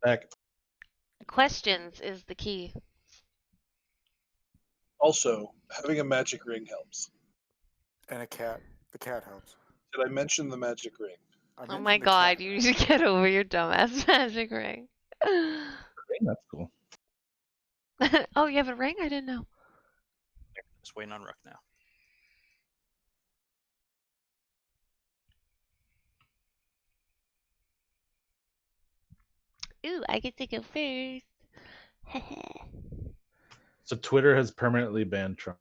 Back. Questions is the key. Also, having a magic ring helps. And a cat. The cat helps. Did I mention the magic ring? I Oh my mentioned the god, cat. you need to get over your dumbass magic ring. That's cool. Oh, you have a ring? I didn't know. Just waiting on Rook now. Ooh, I get to go first. So Twitter has permanently banned Trump.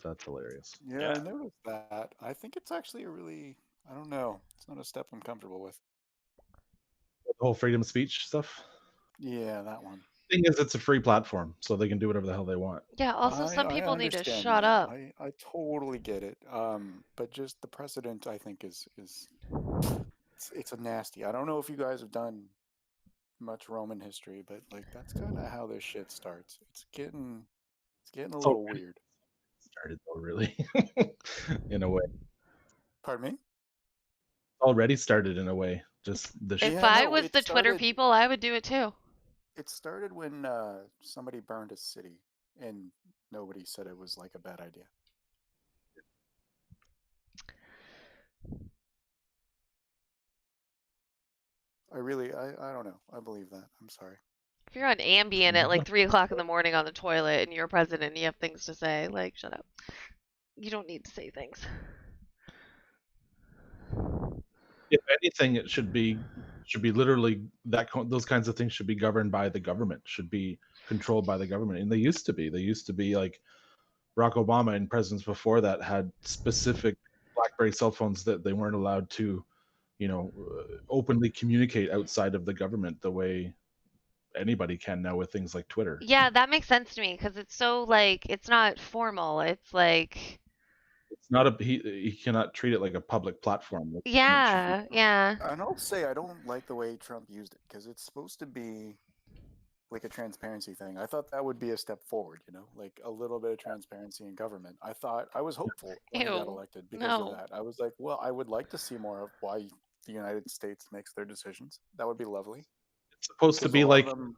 That's hilarious. Yeah, Yeah. I noticed that. I think it's actually a really, I don't know. It's not a step I'm comfortable with. The whole freedom of speech stuff. Yeah, that one. Thing is, it's a free platform, so they can do whatever the hell they want. Yeah, also some I people need to understand shut that. up. I totally get it. But just the precedent, I think, is it's a nasty. I don't know if you guys have done much Roman history, but like that's kind of how this shit starts. It's getting a little weird. Started though, really, in a way. Pardon me? Already started in a way. Just the If Yeah, I no, was it the Twitter started. people, I would do it too. It started when somebody burned a city, and nobody said it was like a bad idea. I don't know. I believe that. I'm sorry. If you're on Ambien at like 3 o'clock in the morning on the toilet and you're president and you have things to say, like, shut up. You don't need to say things. If anything, it should be literally those kinds of things should be governed by the government, should be controlled by the government, and they used to be. They used to be like Barack Obama and presidents before that had specific BlackBerry cell phones that they weren't allowed to, openly communicate outside of the government the way anybody can now with things like Twitter. Yeah, that makes sense to me because it's so like it's not formal. It's like It's not he cannot treat it like a public platform. The government should be- yeah. And I'll say I don't like the way Trump used it because it's supposed to be like a transparency thing. I thought that would be a step forward, like a little bit of transparency in government. I was hopeful when he got Ew. elected because No. of that. I was like, well, I would like to see more of why the United States makes their decisions. That would be lovely. It's supposed to 'Cause a be lot of like them,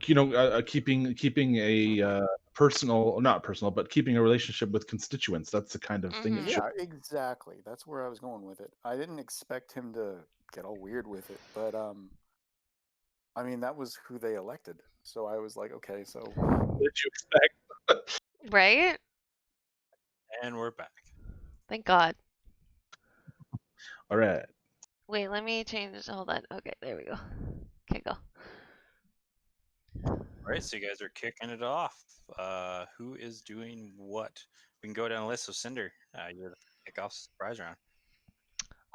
keeping a personal, not personal, but keeping a relationship with constituents. That's the kind of thing it Mhm. should. yeah, exactly. That's where I was going with it. I didn't expect him to get all weird with it, but I mean that was who they elected. So I was like, okay, so What did you expect? Right? And we're back. Thank God. All right. Wait, let me change. Hold on. Okay, there we go. Okay, go. All right, so you guys are kicking it off. Who is doing what? We can go down the list. So Cinder, you're the kick off surprise round.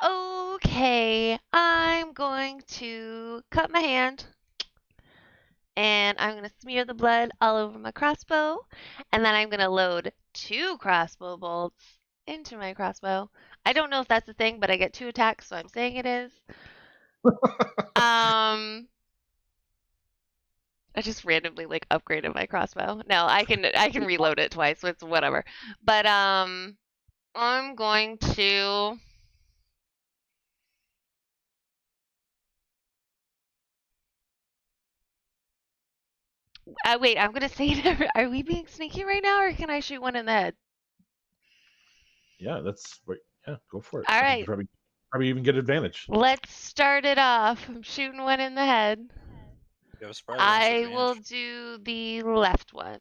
Okay, I'm going to cut my hand and I'm going to smear the blood all over my crossbow, and then I'm going to load 2 crossbow bolts into my crossbow. I don't know if that's a thing, but I get 2 attacks, so I'm saying it is. I just randomly like upgraded my crossbow. No, I can reload it twice, so it's whatever. But I'm going to wait, I'm gonna say it. Are we being sneaky right now, or can I shoot one in the head? Yeah, that's right. Yeah, go for it. All I think right. you probably even get advantage. Let's start it off. I'm shooting one in the head. You have a surprise against I advantage. will do the left one.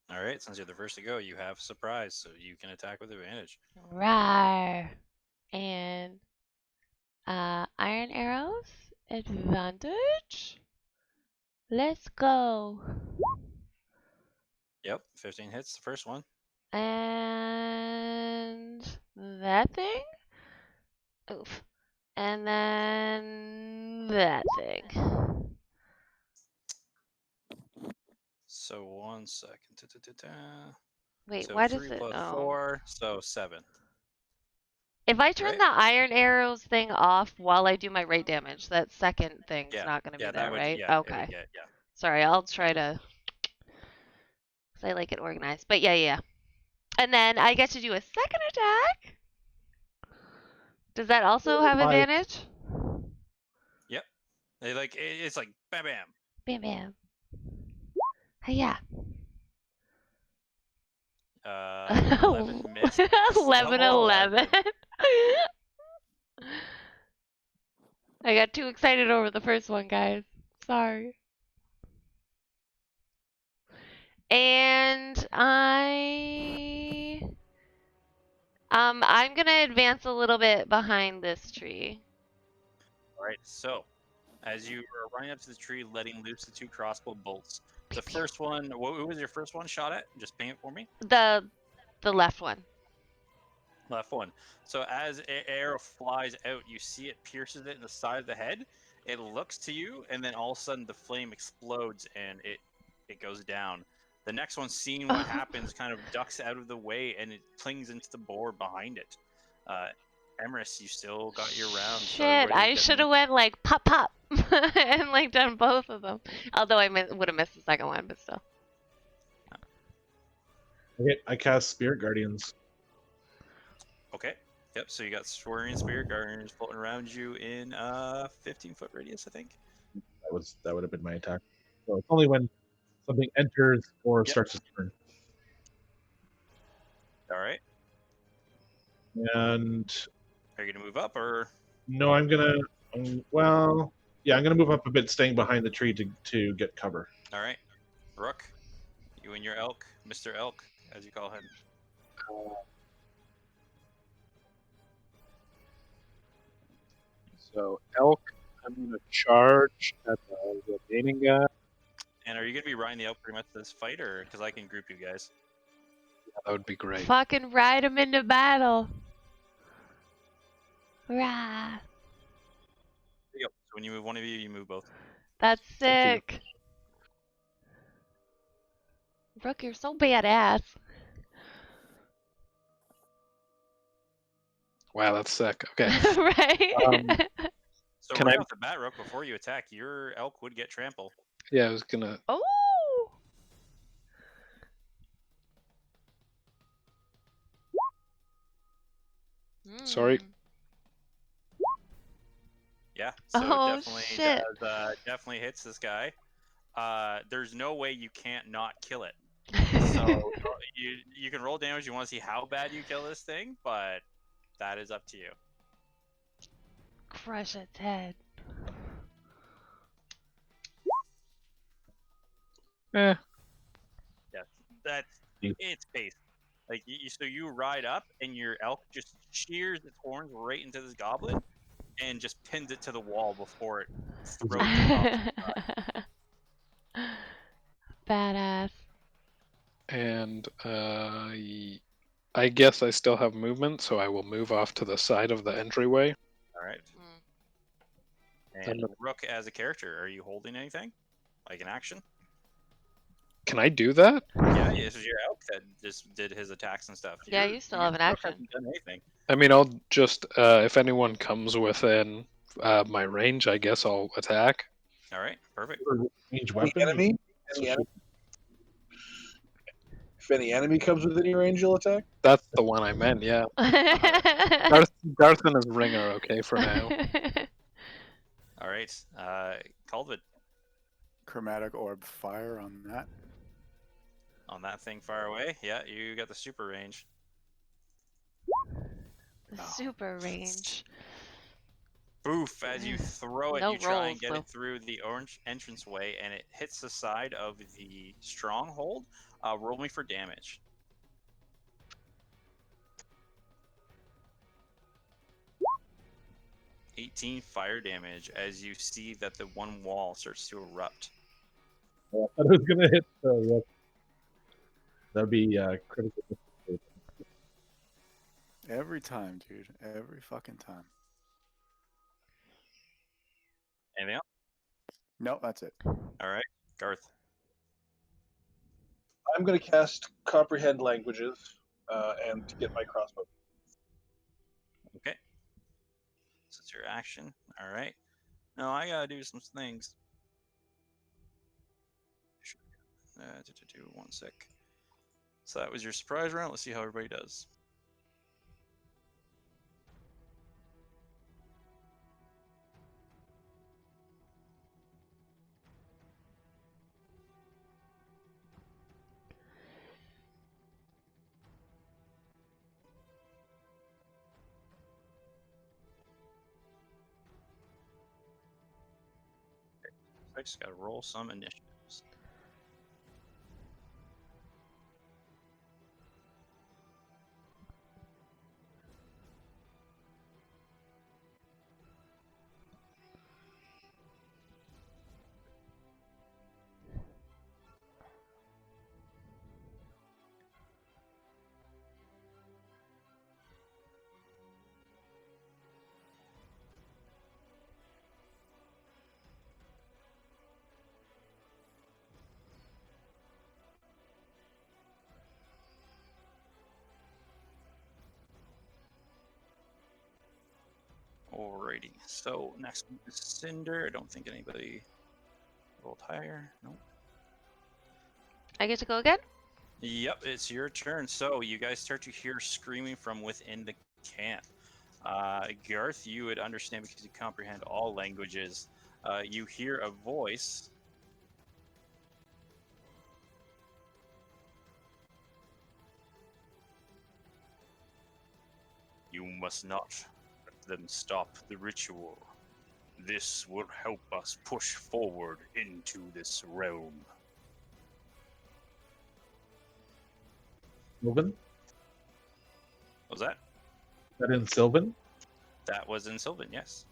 All right, since you're the first to go, you have surprise, so you can attack with advantage. Rawr. And iron arrows, advantage. Let's go. Yep, 15 hits the first one. And that thing. Oof. And then that thing. So 1 second. Wait, So why does 3 it? plus Oh. 4, so 7. If I turn Right? the iron arrows thing off while I do my rate damage, that second thing's Yeah, not going to be yeah, there, that would, right? yeah, Okay. yeah. Sorry, I'll try to. Because I like it organized. But yeah. And then I get to do a second attack. Does that also have advantage? Yep. It's like bam, bam. Bam, bam. Hiya. 11 missed. 11. Oh, 11. I got too excited over the first one, guys. Sorry. And I'm gonna advance a little bit behind this tree. All right, so as you are running up to the tree, letting loose the 2 crossbow bolts. The first one, what was your first one shot at? Just ping it for me. The left one. Left one. So as an arrow flies out, you see it pierces it in the side of the head. It looks to you, and then all of a sudden the flame explodes and it goes down. The next one, seeing what happens, kind of ducks out of the way and it clings into the board behind it. Emrys, you still got your round. Shit, I should have went like pop pop and like done both of them. Although I would have missed the second one, but still. Okay, I cast Spirit Guardians. Okay. Yep. So you got Swirling Spirit Guardians floating around you in 15-foot radius, I think. That would have been my attack. So it's only when something enters or starts its turn. All right. And are you gonna move up or? No, I'm gonna. I'm gonna move up a bit, staying behind the tree to get cover. All right, Rook, you and your elk, Mr. Elk, as you call him. So elk, I'm gonna charge at the remaining guy. And are you gonna be riding the elk pretty much this fight, or because I can group you guys? Yeah, that would be great. Fucking ride him into battle. Rah. There you go. So when you move one of you, you move both. That's sick. Rook, you're so badass. Wow, that's sick. Okay. Right? So right off the bat, Rook, before you attack, your elk would get trample. Yeah, I was gonna. Oh. Sorry. Yeah, so Oh, definitely shit. definitely hits this guy. There's no way you can't not kill it. So you can roll damage. You want to see how bad you kill this thing, but that is up to you. Crush its head. Yes, it's base. Like so you ride up and your elk just shears its horns right into this goblin and just pins it to the wall before it throws it off. Badass. And I guess I still have movement, so I will move off to the side of the entryway. All right. And Rook, as a character, are you holding anything? like an action. Can I do that? Yeah, this is your elk that just did his attacks and stuff. Yeah, you still have an action. Hasn't done anything. I mean, I'll just if anyone comes within my range, I guess I'll attack. All right, perfect. Range Any weapon. enemy? If any enemy comes within your range, you'll attack. That's the one I meant. Yeah. Darth and his ring are okay for now. All right, Calvid, Chromatic orb fire on that. on that thing far away. Yeah, you got the super range. The super range. Boof! As you throw it, No you try and rolls, get though. it through the orange entranceway, and it hits the side of the stronghold. Roll me for damage. $18 fire damage as you see that the one wall starts to erupt. I thought it was gonna hit. Yeah. That'd be critical. Every time, dude. Every fucking time. Anything else? No, that's it. All right, Garth. I'm going to cast Comprehend Languages and get my crossbow. Okay. This is your action. All right. No, I gotta do some things. One sec. So that was your surprise round. Let's see how everybody does. I just gotta roll some initiatives. Alrighty, so next one is Cinder. I don't think anybody rolled higher. Nope. I get to go again? Yep, it's your turn. So you guys start to hear screaming from within the camp. Garth, you would understand because you comprehend all languages. You hear a voice. You must not let them stop the ritual. This will help us push forward into this realm. Sylvan? What was that? Is that in Sylvan? That was in Sylvan, yes.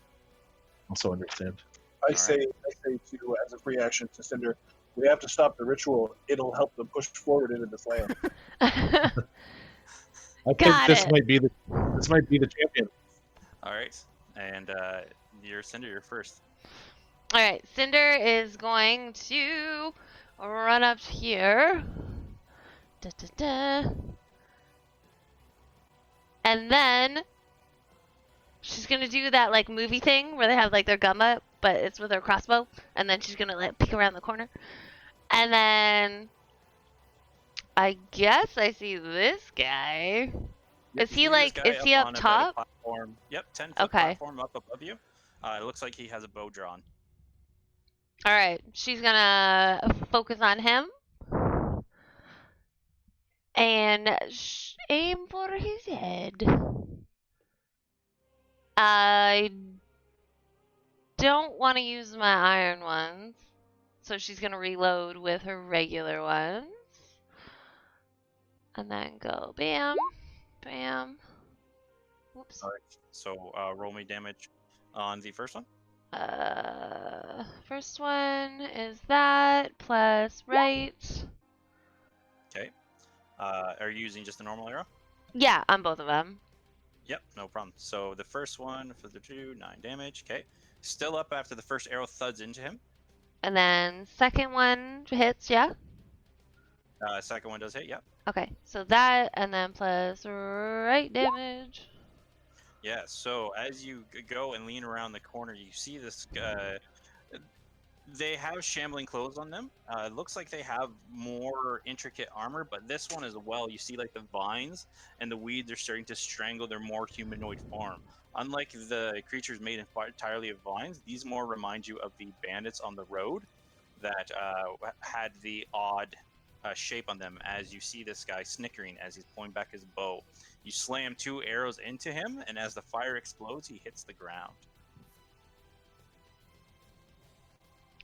Also understand. I say to, as a free action to Cinder, we have to stop the ritual. It'll help them push forward into this land. I think Got this it. might be the champion. All right, and you're Cinder. You're first. All right, Cinder is going to run up here. Da, da, da. And then she's gonna do that like movie thing where they have like their gun up, but it's with her crossbow. And then she's gonna like peek around the corner. And then I guess I see this guy. Yep, Is you he see like? this guy Is he up on about a top? platform. Yep, 10-foot Okay. platform up above you. It looks like he has a bow drawn. All right, she's gonna focus on him and aim for his head. I don't want to use my iron ones, so she's gonna reload with her regular ones, and then go bam, bam. Whoops. All right. So roll me damage on the first one. First one is that plus right. Okay. Are you using just a normal arrow? Yeah, on both of them. Yep, no problem. So the first one for the 9 damage. Okay. Still up after the first arrow thuds into him. And then second one hits, yeah? Second one does hit, yep. Okay, so that, and then plus right damage. Yeah, so as you go and lean around the corner, you see this. They have shambling clothes on them. It looks like they have more intricate armor, but this one as well. You see, like the vines and the weeds are starting to strangle their more humanoid form. Unlike the creatures made entirely of vines, these more remind you of the bandits on the road that had the odd shape on them. As you see this guy snickering as he's pulling back his bow, you slam 2 arrows into him, and as the fire explodes, he hits the ground.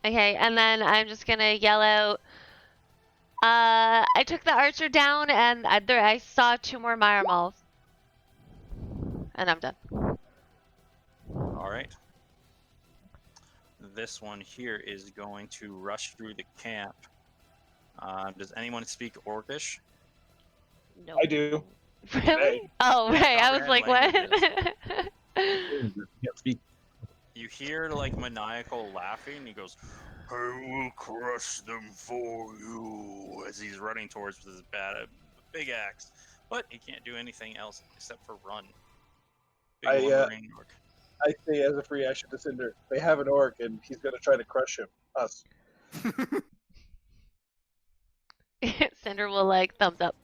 Okay, and then I'm just gonna yell out, I took the archer down, and I saw 2 more mire malls. And I'm done. All right. This one here is going to rush through the camp. Does anyone speak Orcish? No. I do. Really? Hey. Oh, right. I was Comprehend like, what? Can't speak. You hear like maniacal laughing. He goes, "I will crush them for you," as he's running towards his big axe. But he can't do anything else except for run. Big lumbering orc. I say as a free action to Cinder, they have an orc and he's going to try to crush him. Us. Cinder will like thumbs up.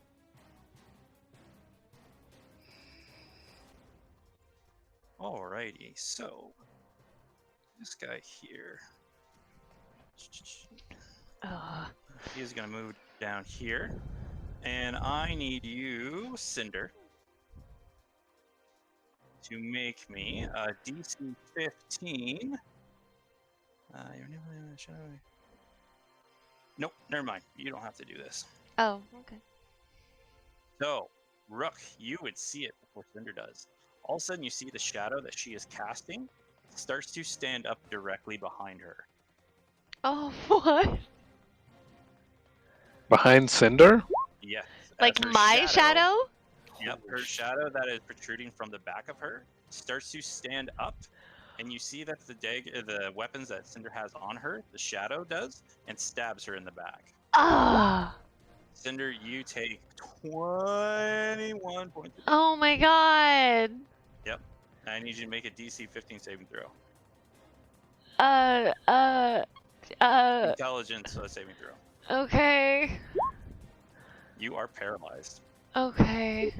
Alrighty, so this guy here, Oh. he's gonna move down here, and I need you, Cinder, to make me a DC 15. Nope, never mind. You don't have to do this. Oh, okay. So, Rook, you would see it before Cinder does. All of a sudden, you see the shadow that she is casting starts to stand up directly behind her. Oh, what? Behind Cinder? Yes. Like as her my shadow? Yep, her shadow that is protruding from the back of her starts to stand up, and you see that the weapons that Cinder has on her, the shadow does, and stabs her in the back. Ah. Cinder, you take 21 points. Oh my god. Yep. I need you to make a DC 15 saving throw. Intelligence saving throw. Okay. You are paralyzed. Okay.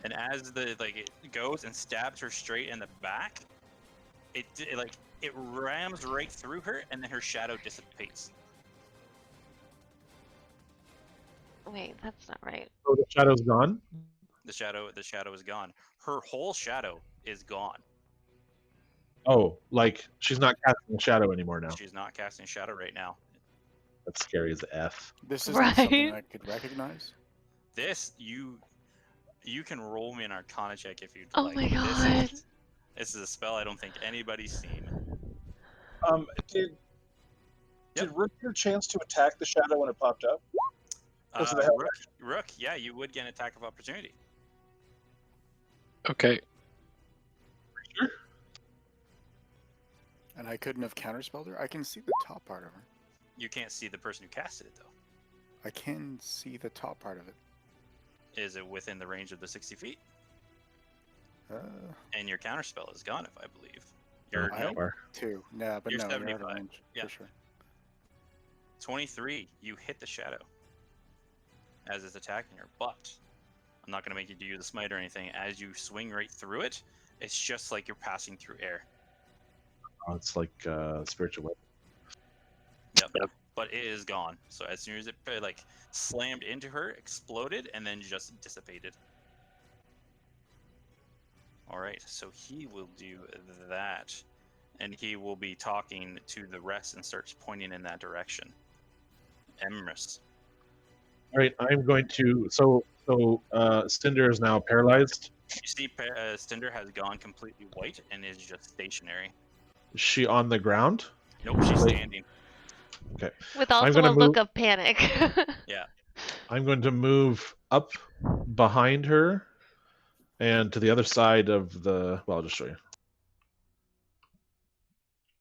And as it goes and stabs her straight in the back, it rams right through her, and then her shadow dissipates. Wait, that's not right. So the shadow's gone? The shadow is gone. Her whole shadow is gone. Oh, like she's not casting a shadow anymore now. She's not casting shadow right now. That's scary as F. This isn't something Right. I could recognize. This you can roll me an Arcana check if you'd Oh like. my god. This is a spell I don't think anybody's seen. Did Rook get a chance to attack the shadow when it popped up? Was it a hell Rook, yeah, you would get an attack of opportunity. Okay. And I couldn't have counterspelled her? I can see the top part of her. You can't see the person who casted it, though. I can see the top part of it. Is it within the range of the 60 feet? And your counterspell is gone, if I believe. You're I hope 2. Nah, but You're no, you're out of 75, range, yeah. for sure. 23. You hit the shadow as it's attacking her, but I'm not going to make you do the smite or anything. As you swing right through it, it's just like you're passing through air. Oh, it's like spiritual weapon. Yep. But it is gone. So as soon as it slammed into her, exploded, and then just dissipated. All right, so he will do that, and he will be talking to the rest and starts pointing in that direction. Emrys. All right, I'm going to. So Cinder is now paralyzed. You see, Cinder has gone completely white and is just stationary. Is she on the ground? Nope, she's standing. Okay. With also a look of panic. Yeah. I'm going to move up behind her and to the other side of the. Well, I'll just show you.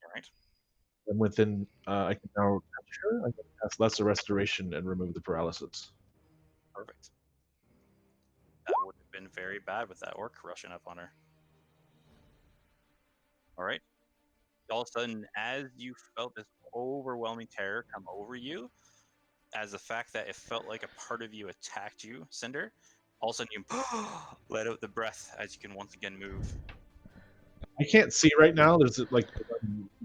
All right. and within I can now capture. I can cast Lesser Restoration and remove the paralysis. Perfect. That would have been very bad with that orc rushing up on her. All right. All of a sudden, as you felt this overwhelming terror come over you, as the fact that it felt like a part of you attacked you, Cinder, all of a sudden you let out the breath as you can once again move. I can't see right now. There's like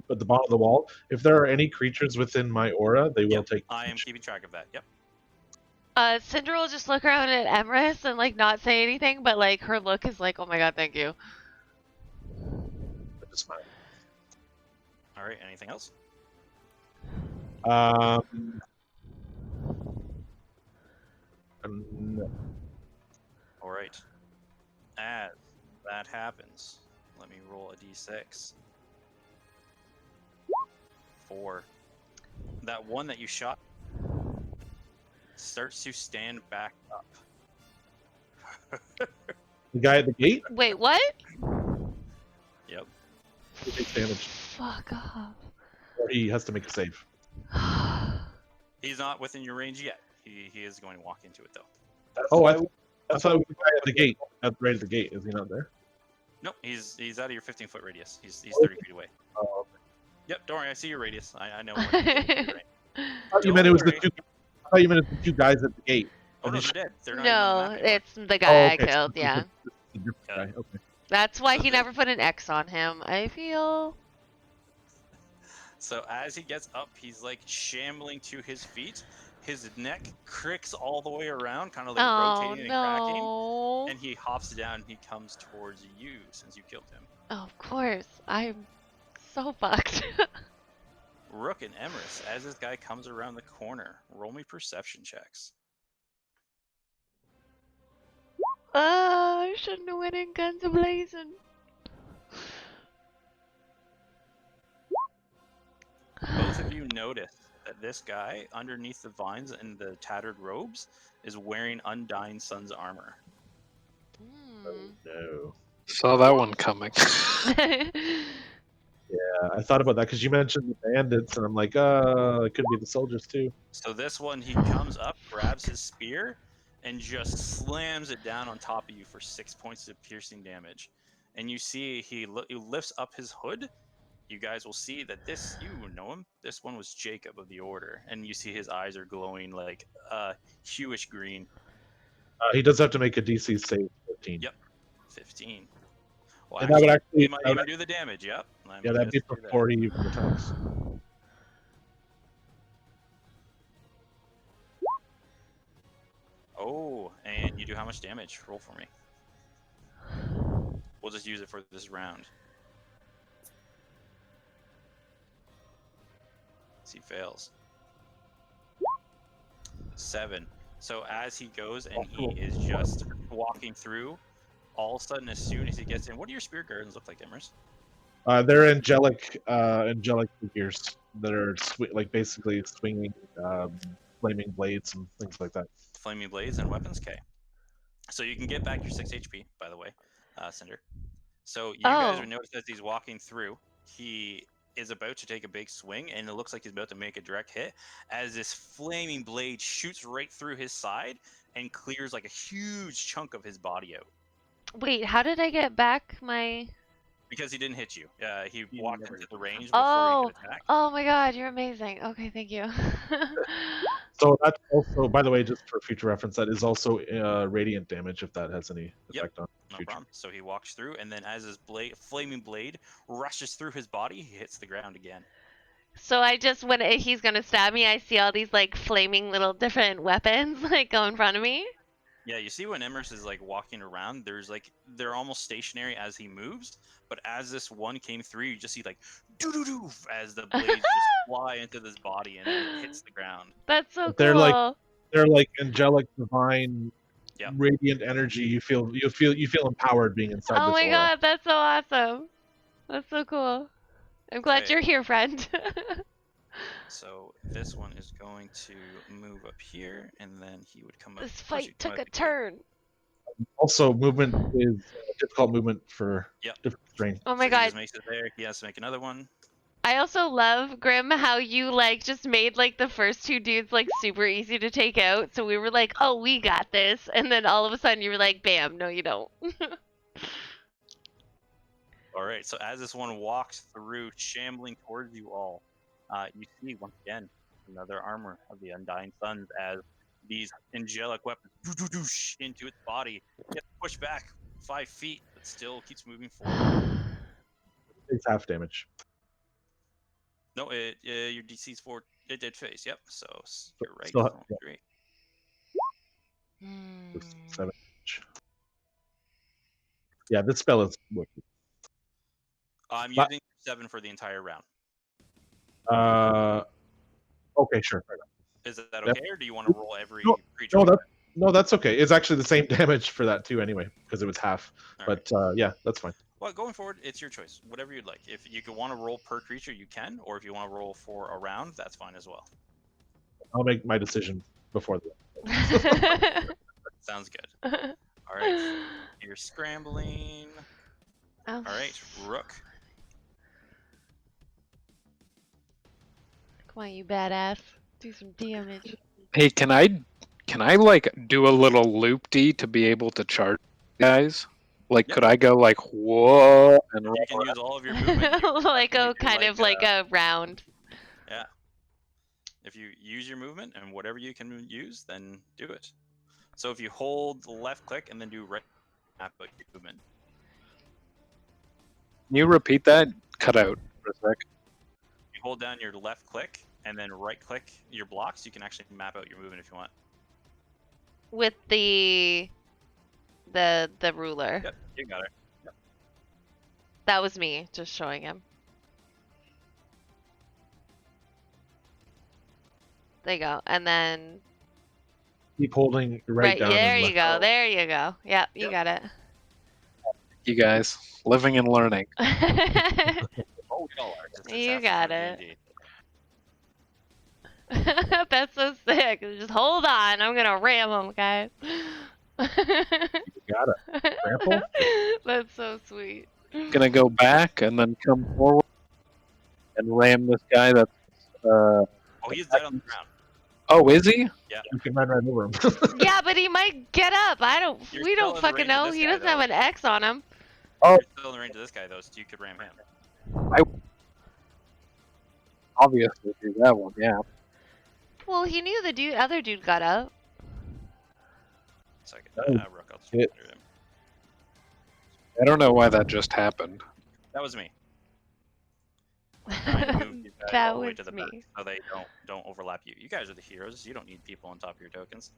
at the bottom of the wall. If there are any creatures within my aura, they will take. I am keeping track of that. Yep. Cinder will just look around at Emrys and like not say anything, but like her look is like, oh my god, thank you. Just fine. All right. Anything else? No. All right. As that happens, let me roll a d6. 4. That one that you shot starts to stand back up. The guy at the gate. Wait, what? Yep. He takes damage, Fuck off. or he has to make a save. He's not within your range yet. He is going to walk into it though. Oh, I thought it was the guy at the gate. Right at the gate. Is he not there? Nope, he's out of your 15-foot radius. He's 30 feet away. Oh, okay. Yep, don't worry, I see your radius. I know. When you're right. I thought you meant it was the two. I thought you meant it was the two guys at the gate. Oh no, they're dead. They're not No, even on the map it's the guy I okay. killed, yeah. It's a different guy. Okay. That's why So he the- never put an X on him, I feel. So as he gets up, he's like shambling to his feet. His neck cricks all the way around, kind of like Oh rotating and cracking. no. And he hops down and he comes towards you since you killed him. Oh, of course. I'm so fucked. Rook and Emrys, as this guy comes around the corner, roll me perception checks. I shouldn't have went in guns a-blazing. Both of you notice that this guy, underneath the vines and the tattered robes, is wearing Undying Sun's armor. No. Saw that one coming. Yeah, I thought about that because you mentioned the bandits, and I'm like, it could be the soldiers too. So this one, he comes up, grabs his spear, and just slams it down on top of you for 6 points of piercing damage. And you see he lifts up his hood. You guys will see that this, you know him, this one was Jacob of the Order. And you see his eyes are glowing like hueish green. He does have to make a DC save 15. Yep. 15. Well, And that would actually, he might even do the damage, yep. yeah, that'd be before he even attacks. Oh, and you do how much damage? Roll for me. We'll just use it for this round. He fails. 7. So as he goes and he is just walking through, all of a sudden, as soon as he gets in, what do your spirit guardians look like, Emrys? They're angelic figures that are like basically swinging flaming blades and things like that. Flaming blades and weapons. Okay. So you can get back your 6 HP, by the way, Cinder. So you guys will notice as he's walking through, he is about to take a big swing, and it looks like he's about to make a direct hit as this flaming blade shoots right through his side and clears like a huge chunk of his body out. Wait, how did I get back my... Because he didn't hit you. He walked into the range before Oh, he could attack. oh my god, you're amazing. Okay, thank you. So that's also, by the way, just for future reference, that is also radiant damage if that has any effect on No future. problem. So he walks through, and then as his flaming blade rushes through his body, he hits the ground again. So I just, when he's gonna stab me, I see all these like flaming little different weapons like go in front of me. Yeah, you see when Emrys is like walking around, they're almost stationary as he moves, but as this one came through, you just see like doo-doo-doo as the blades just fly into this body and it hits the ground. That's so They're cool. They're like angelic, divine, Yep. radiant energy. You feel empowered being inside Oh this my aura. god, that's so awesome. That's so cool. I'm glad Okay. you're here, friend. So this one is going to move up here, and then he would come up. This of course, he'd fight come took out a the gate. turn. Also, movement is difficult movement for Yep. different terrain. Oh my So he god. just makes it there. He has to make another one. I also love, Grim, how you like just made like the first two dudes like super easy to take out. So we were like, oh, we got this. And then all of a sudden you were like, bam, no, you don't. All right, so as this one walks through, shambling towards you all, you see once again another armor of the Undying Suns as these angelic weapons into its body, gets pushed back 5 feet, but still keeps moving forward. It's half damage. No, your DC's 4. It did face. Yep. So you're right. Still, Only 3. it's 7 damage. Yeah, this spell is wicked. I'm using 7 for the entire round. Okay, sure. Fair enough. Is that okay, or do you want to roll every creature? No, that's okay. It's actually the same damage for that too, anyway, because it was half. All but yeah, that's fine. Well, going forward, it's your choice. Whatever you'd like. If you want to roll per creature, you can, or if you want to roll for a round, that's fine as well. I'll make my decision before the. Sounds good. All right, you're scrambling. Oh. All right, Rook. Come on, you badass. Do some damage. Hey, can I like do a little loop-de to be able to charge guys? Like, Yep. could I go like whoa and You can use all of your movement. Like You a do kind of like a round. Yeah. If you use your movement and whatever you can use, then do it. So if you hold left click and then do right map out your movement. Can you repeat that? Cut out for a sec. You hold down your left click and then right click your blocks, you can actually map out your movement if you want. With the ruler. Yep, you got it. Yep. That was me just showing him. There you go. And then Keep holding right down. there and you go. There you go. Yep, you Yep. got it. You guys, living and learning. Oh, we all are. It's You half got for it. D&D. That's so sick. Just hold on. I'm gonna ram him, guys. You got it. Trample? That's so sweet. Gonna go back and then come forward and ram this guy that's Oh, he's dead on the ground. Oh, is he? You can run right over him. Yeah, but he might get up. You're We still don't in the fucking range of know. this He guy, doesn't have though. an X on him. Oh. You're still in the range of this guy though, so you could ram him. Obviously, do that one. Yeah. Well, he knew the other dude got up. Second, Oh, Rook, I'll just shit. under him. I don't know why that just happened. That was me. Trying to move these guys That all the way was to the me. back so they don't overlap you. You guys are the heroes. You don't need people on top of your tokens.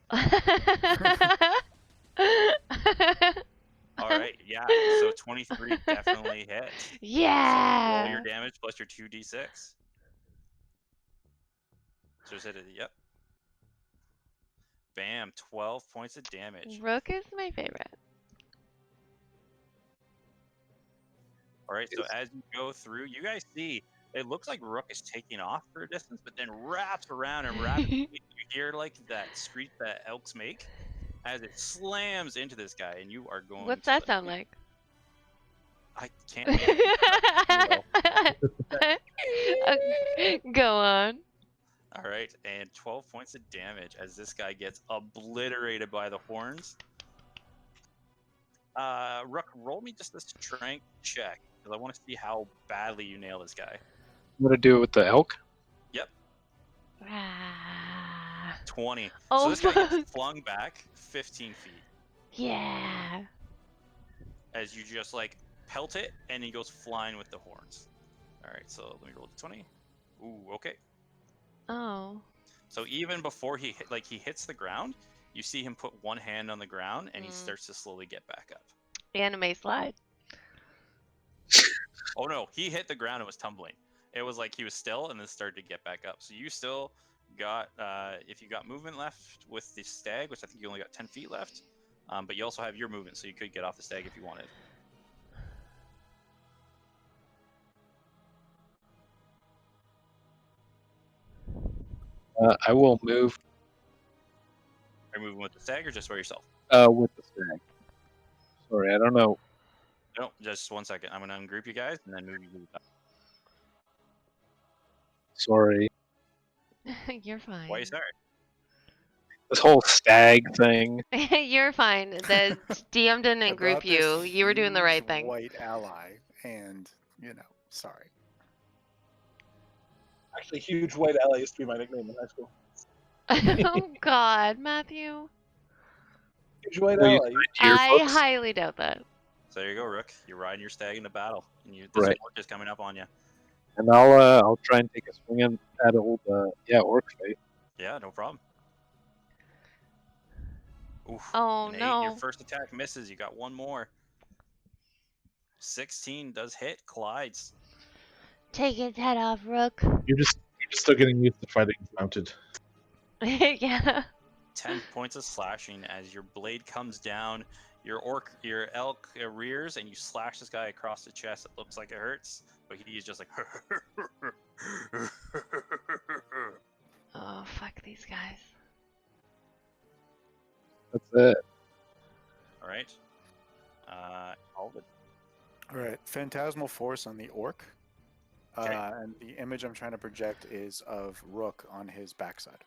All right, yeah. So 23 definitely hit. Yeah. So roll your damage plus your 2d6. So just hit it. Yep. Bam, 12 points of damage. Rook is my favorite. All right, so as you go through, you guys see it looks like Rook is taking off for a distance, but then wraps around and rapidly you hear like that screech that elks make as it slams into this guy, and you are going. What's that sound like? I can't. Make it. Go on. All right, and 12 points of damage as this guy gets obliterated by the horns. Rook, roll me just a strength check because I want to see how badly you nail this guy. I'm gonna do it with the elk. Yep, Ah. 20. Oh, So this guy fuck. gets flung back 15 feet Yeah. as you just like pelt it, and he goes flying with the horns. All right, so let me roll the 20. Ooh, okay. Oh. So even before he hits the ground, you see him put one hand on the ground, and he starts to slowly get back up. Anime slide. Oh no, he hit the ground and was tumbling. It was like he was still and then started to get back up. So you still got, if you got movement left with the stag, which I think you only got 10 feet left, but you also have your movement, so you could get off the stag if you wanted. I will move Are you moving with the stag or just by yourself? with the stag. Sorry, I don't know. No, just 1 second. I'm going to ungroup you guys and then move you to the top. Sorry. You're fine. Why are you sorry? This whole stag thing. You're fine. The DM didn't I group brought this you. You were doing the right huge thing. white ally, and sorry. Actually, huge white ally used to be my nickname in high school. Oh God, Matthew. Huge white Well, you ally. I yearbooks? highly doubt that. So there you go, Rook. You're riding your stag into battle, and this Right. orc is coming up on you. And I'll try and take a swing at old orc face. Yeah, no problem. Oof. Oh an 8. Your no. first attack misses. You got one more. 16 does hit. Collides. Take his head off, Rook. You're just still getting used to fighting mounted. Yeah. 10 points of slashing as your blade comes down. Your elk rears, and you slash this guy across the chest. It looks like it hurts, but he is just like. Oh fuck these guys. That's it. All right. Alvin. All right, phantasmal force on the orc, Okay. and the image I'm trying to project is of Rook on his backside.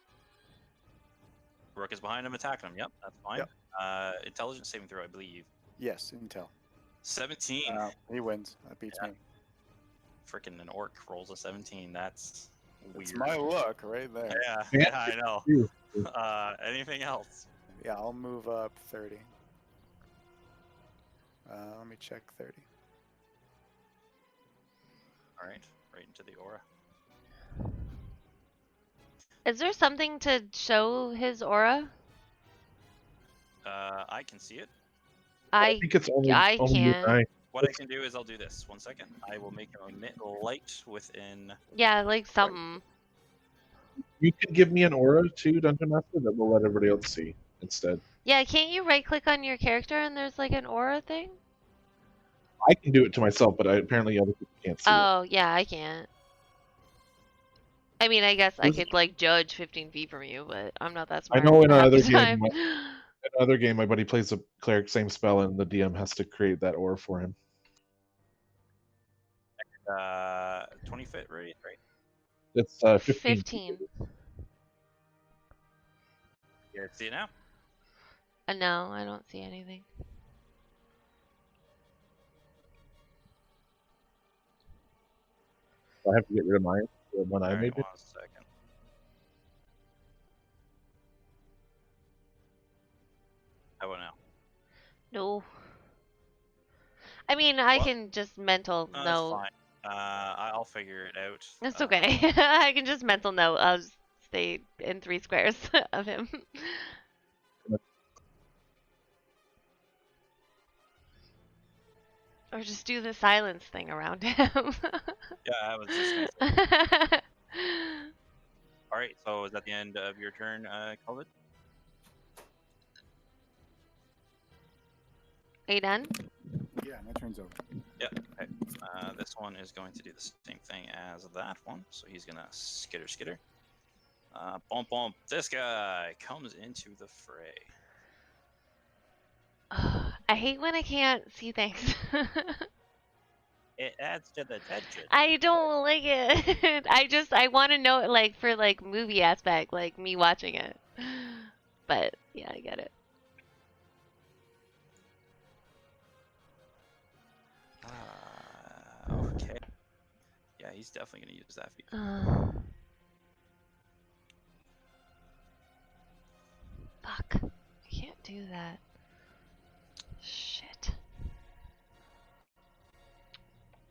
Rook is behind him, attacking him. Yep, that's fine. Yep. Intelligence saving throw, I believe. Yes, intel. 17. He wins. That beats me. Freaking an orc rolls a 17. That's weird. It's my luck right there. Yeah, I know. You. Anything else? Yeah, I'll move up 30. Let me check 30. All right, right into the aura. Is there something to show his aura? I can see it. I think it's only I only you can't. and I. What I can do is I'll do this. 1 second. I will make him emit light within. Yeah, like something. You could give me an aura too, Dungeon Master, that we'll let everybody else see instead. Yeah, can't you right click on your character and there's like an aura thing? I can do it to myself, but apparently other people can't see it. Oh, yeah, I can't. I mean, I guess I Who's- could like judge 15 feet from you, but I'm not that I smart. know in half the another game, time. in another game, my buddy plays a cleric, same spell, and the DM has to create that aura for him. 20 foot radius, right? It's 15. 15. Yeah, see it now. No, I don't see anything. I have to get rid of mine. The one I All right, made. 1 second. How about now? No. I mean, I What? can just mental No, that's note. fine. I'll figure it out. That's okay. I can just mental note. I'll just stay in 3 squares of him. Or just do the silence thing around him. Yeah, I was just gonna say. All right, so is that the end of your turn, Calvin? Are you done? Yeah, my turn's over. Yeah. Okay. This one is going to do the same thing as that one, so he's gonna skitter. Bump. This guy comes into the fray. I hate when I can't see things. It adds to the tension. I don't like it. I want to know it like for like movie aspect, like me watching it. But yeah, I get it. Okay. Yeah, he's definitely gonna use that feature. Fuck. I can't do that. Shit.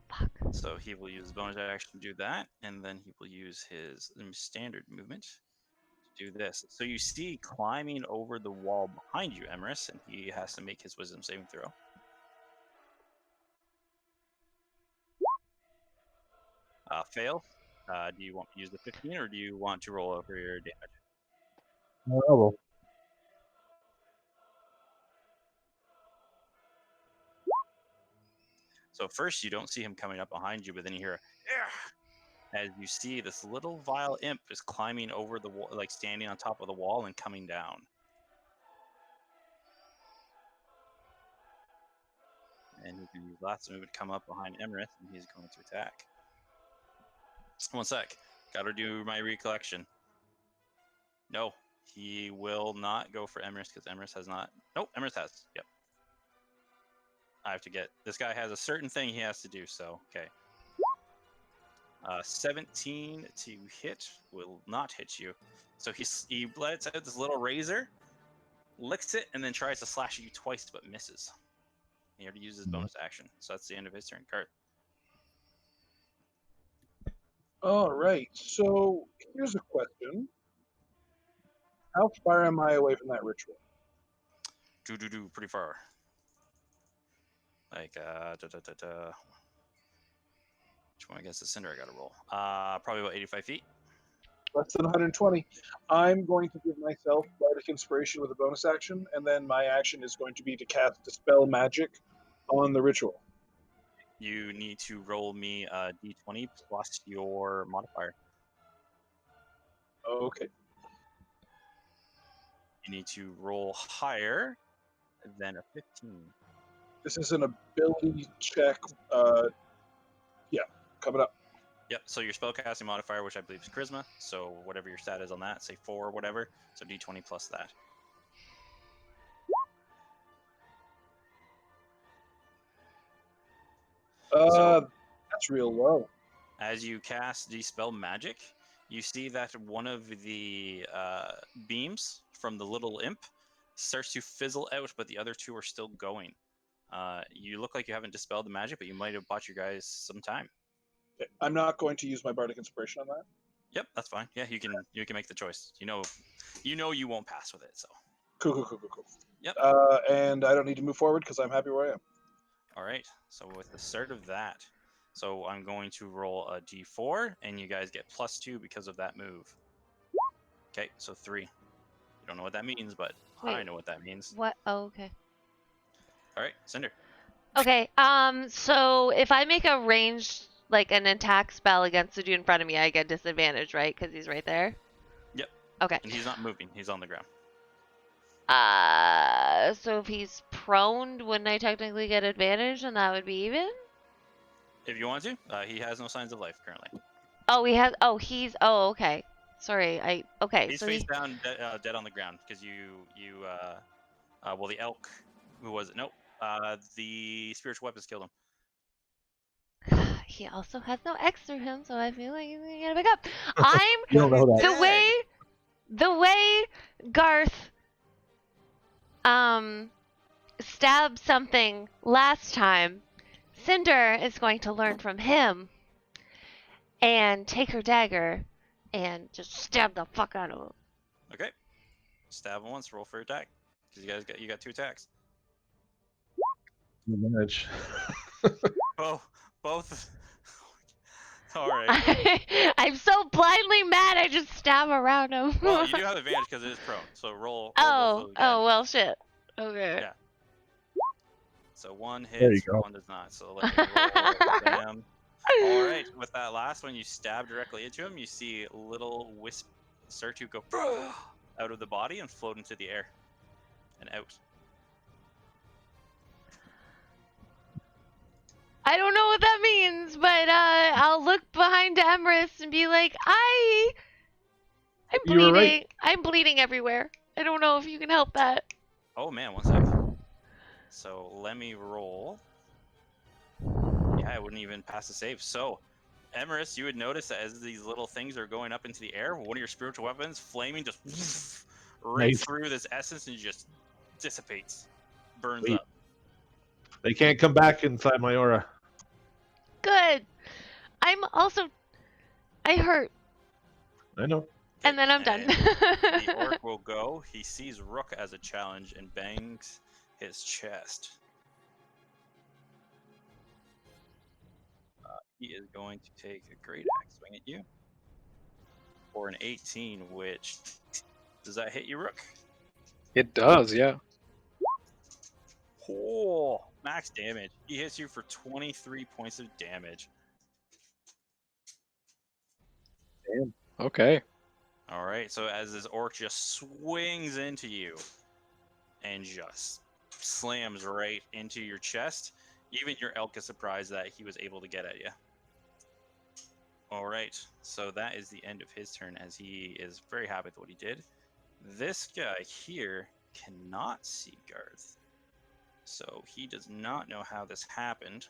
Fuck. So he will use bonus action to do that, and then he will use his standard movement to do this. So you see climbing over the wall behind you, Emerus, and he has to make his wisdom saving throw. Fail. Do you want to use the 15, or do you want to roll over your damage? Oh, well. So first you don't see him coming up behind you, but then you hear as you see this little vile imp is climbing over the wall, like standing on top of the wall and coming down. And he can use lots of movement to come up behind Emerith, and he's going to attack. 1 sec. Gotta do my recollection. No, he will not go for Emrys because Emrys has not. Nope, Emrys has. Yep. I have to get. This guy has a certain thing he has to do, so okay. 17 to hit will not hit you. So he lets out this little razor, licks it, and then tries to slash at you twice, but misses. He already used his bonus action, so that's the end of his turn. Card. All right. So here's a question: how far am I away from that ritual? Pretty far. Like which one against the cinder I gotta roll? Probably about 85 feet. Less than 120. I'm going to give myself Bardic Inspiration with a bonus action, and then my action is going to be to cast Dispel Magic on the ritual. You need to roll me a d20 plus your modifier. Okay. You need to roll higher than a 15. This is an ability check. Yeah, coming up. Yep, so your spellcasting modifier, which I believe is Charisma, so whatever your stat is on that, say 4 or whatever, so d20 plus that. That's real low. As you cast Dispel Magic, you see that one of the beams from the little imp starts to fizzle out, but the other two are still going. You look like you haven't dispelled the magic, but you might have bought your guys some time. I'm not going to use my Bardic Inspiration on that. Yep, that's fine. Yeah, you can make the choice. You know you won't pass with it, so. Cool. Yep. And I don't need to move forward because I'm happy where I am. All right. So with the start of that, so I'm going to roll a d4, and you guys get +2 because of that move. Okay, so 3. You don't know what that means, but I Wait. know what that means. What? Oh, okay. All right, Cinder. Okay. So if I make a ranged, like an attack spell against the dude in front of me, I get disadvantage, right? Because he's right there. Yep. Okay. And he's not moving. He's on the ground. So if he's prone, wouldn't I technically get advantage, and that would be even? If you want to, he has no signs of life currently. Oh, he has. Oh, he's. Oh, okay. Sorry. Okay. He's So face down, dead on the ground because well, the elk. Who was it? Nope. The spiritual weapons killed him. he also has no X through him, so I feel like he's gonna get a pick up. I'm You don't know that. the way Garth stabbed something last time. Cinder is going to learn from him and take her dagger and just stab the fuck out of him. Okay. Stab him once. Roll for attack. Because you got 2 attacks. Manage. Oh, both. All right. I'm so blindly mad. I just stab around him. Well, you do have advantage because it is prone. So roll. Oh well, shit. Okay. Yeah. So 1 There you hits, go. 1 does not. So let me roll them. All right. With that last one, you stab directly into him. You see little wisp start to go out of the body and float into the air and out. I don't know what that means, but I'll look behind Emrys and be like, I'm You were bleeding. right. I'm bleeding everywhere. I don't know if you can help that. Oh man, 1 sec. So let me roll. Yeah, I wouldn't even pass the save. So, Emrys, you would notice that as these little things are going up into the air, one of your spiritual weapons, flaming, just right Nice. through this essence and just dissipates, burns Sweet. up. They can't come back inside my aura. Good. I hurt, I know. and then I'm done. And the orc will go. He sees Rook as a challenge and bangs his chest. He is going to take a great axe swing at you for an 18, which does that hit you, Rook? It does, yeah. Oh, max damage. He hits you for 23 points of damage. Damn. Okay. All right, so as this orc just swings into you and just slams right into your chest, even your elk is surprised that he was able to get at you. All right, so that is the end of his turn, as he is very happy with what he did. This guy here cannot see Garth, so he does not know how this happened.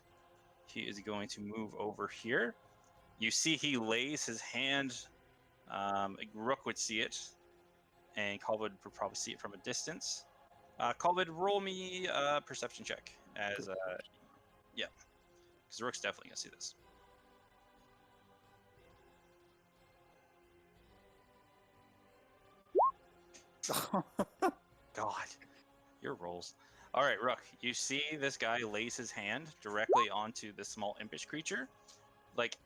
He is going to move over here. You see he lays his hand. Rook would see it, and Colwood would probably see it from a distance. Colwood, roll me a perception check, as yeah, because Rook's definitely gonna see this. God, your rolls. All right, Rook, you see this guy lays his hand directly onto this small impish creature, like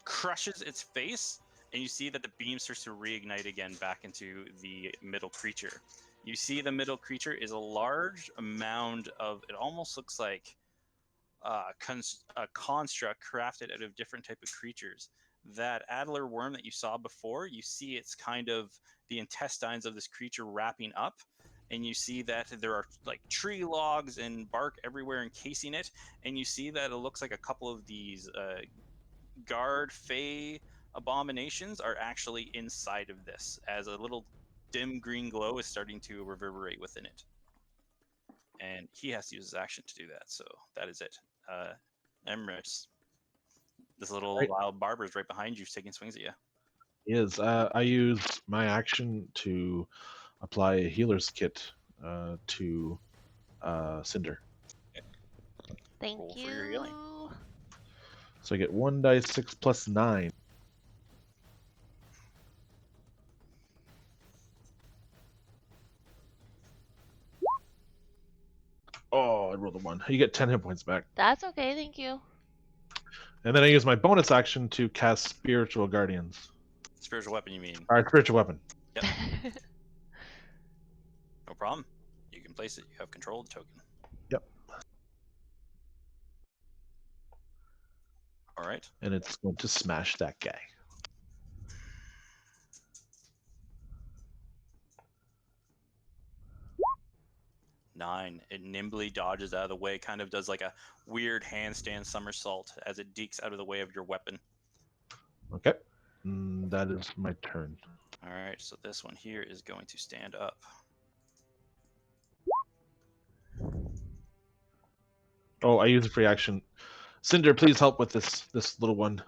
crushes its face, and you see that the beam starts to reignite again back into the middle creature. You see the middle creature is a large mound of, it almost looks like a construct crafted out of different type of creatures. That Adler worm that you saw before, you see it's kind of the intestines of this creature wrapping up, and you see that there are like tree logs and bark everywhere encasing it, and you see that it looks like a couple of these guard fey abominations are actually inside of this, as a little dim green glow is starting to reverberate within it. And he has to use his action to do that, so that is it. Emrys, this little Right. wild barber is right behind you, taking swings at you. Is I use my action to apply a healer's kit to Cinder. Thank Roll you. for your healing. So I get 1d6 plus 9. Oh, I rolled a 1. You get 10 hit points back. That's okay, thank you. And then I use my bonus action to cast Spiritual Guardians. Spiritual weapon, you mean? Alright, Spiritual Weapon. Yep. No problem. You can place it. You have control of the token. Yep. All right. And it's going to smash that guy. Nine. It nimbly dodges out of the way, kind of does like a weird handstand somersault as it dekes out of the way of your weapon. Okay. That is my turn. All right, so this one here is going to stand up. Oh, I use a free action. Cinder, please help with this little one.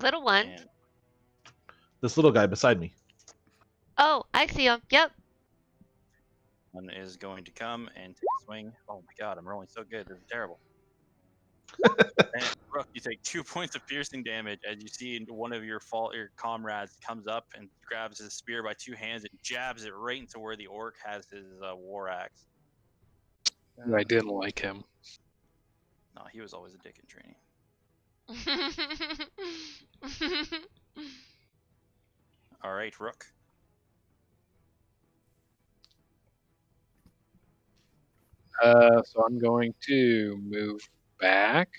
Little one. And This little guy beside me. Oh, I see him. Yep. one is going to come and take a swing. Oh my god, I'm rolling so good. This is terrible. And Rook, you take 2 points of piercing damage as you see one of your comrades comes up and grabs his spear by two hands and jabs it right into where the orc has his war axe. I didn't like him. No, he was always a dick in training. All right, Rook. So I'm going to move back.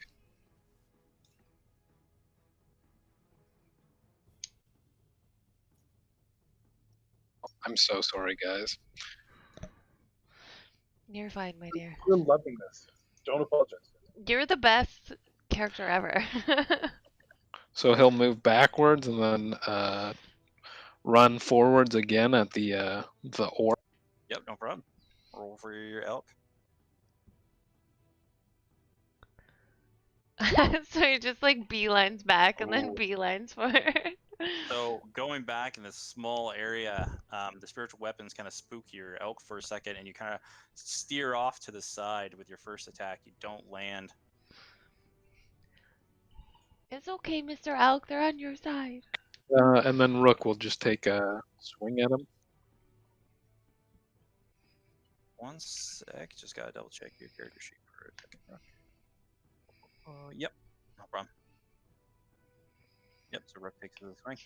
I'm so sorry, guys. You're fine, my dear. We're loving this. Don't apologize. You're the best character ever. So he'll move backwards and then run forwards again at the orc. Yep, no problem. Roll for your elk. So he just like beelines back and then Ooh. beelines forward. So going back in this small area, the spiritual weapons kind of spook your elk for a second, and you kind of steer off to the side with your first attack. You don't land. It's okay, Mr. Elk. They're on your side. And then Rook will just take a swing at him. One sec. Just gotta double check your character sheet for a second. Rook. Yep, no problem. Yep, so Rook takes the swing.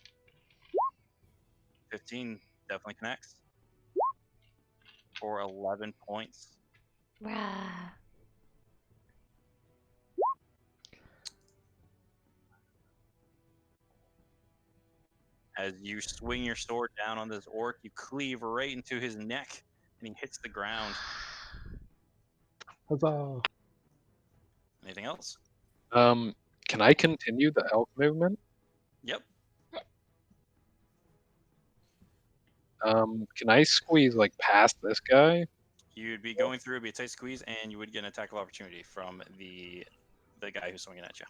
15 definitely connects. For 11 points. Rah. As you swing your sword down on this orc, you cleave right into his neck, and he hits the ground. Huzzah. Anything else? Can I continue the elk movement? Yep. Can I squeeze like past this guy? You'd be going through, it'd be a tight squeeze, and you would get an attack of opportunity from the guy who's swinging at you.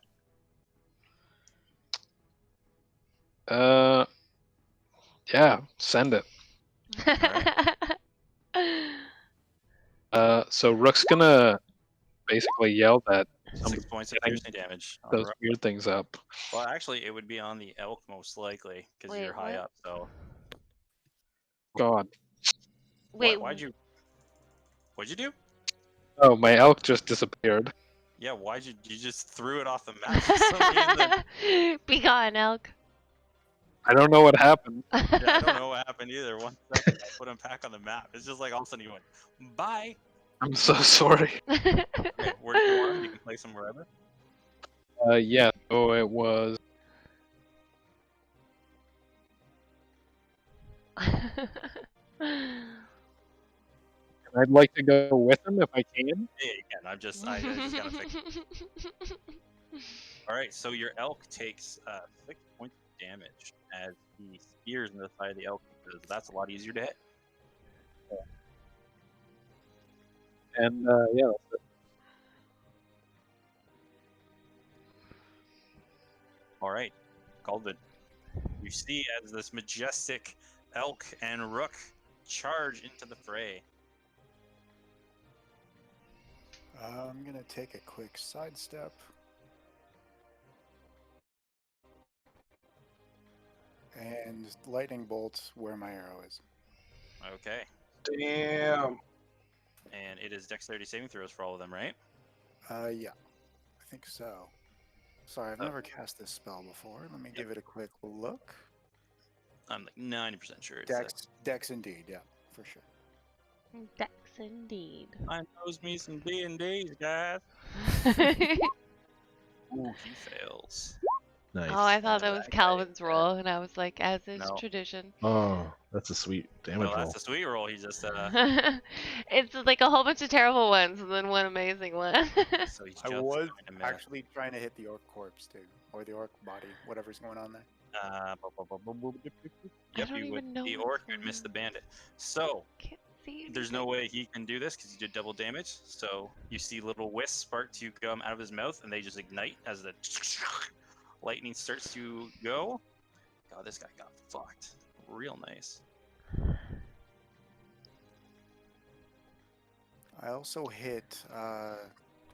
Yeah, send it. So Rook's gonna basically yell that 6 somebody's points of getting piercing damage. on those Rook. weird things up. Well, actually, it would be on the elk most likely because Wait, you're high what? up. So God. Wait, what'd you do? Oh, my elk just disappeared. Yeah, why'd you just threw it off the map for some reason? be gone, elk. I don't know what happened. Yeah, I don't know what happened either. 1 second, I put him back on the map. It's just like all of a sudden he went, bye. I'm so sorry. Okay, where do you want him? You can place him wherever. Yeah, so it was. I'd like to go with him if I can. Yeah, you can. I just gotta fix it. All right, so your elk takes 6 points of damage as he spears into the side of the elk because that's a lot easier to hit. And yeah, that's it. All right, Calvin. You see as this majestic elk and rook charge into the fray. I'm gonna take a quick sidestep. And lightning bolt where my arrow is. Okay, Damn. and it is dexterity saving throws for all of them, right? Yeah, I think so. Sorry, I've never cast this spell before. Let me give it a quick look. I'm like 90% sure it's Dex indeed, yeah, for sure. Dex indeed. I knows me some D&Ds, guys. Ooh, he fails. Nice. Oh, I thought that And was that guy Calvin's is roll, and I was like, as is No. tradition. Oh, that's a sweet damage Well, roll. that's a sweet roll. He just It's like a whole bunch of terrible ones, and then one amazing one. so he's I just was going to miss. actually trying to hit the orc corpse too, or the orc body, whatever's going on there. Yep, don't you would. even know The what's orc would going miss the on. bandit. So Can't see there's no anything. way he can do this because he did double damage. So you see little wisps start to come out of his mouth, and they just ignite as the lightning starts to go. God, this guy got fucked. Real nice. I also hit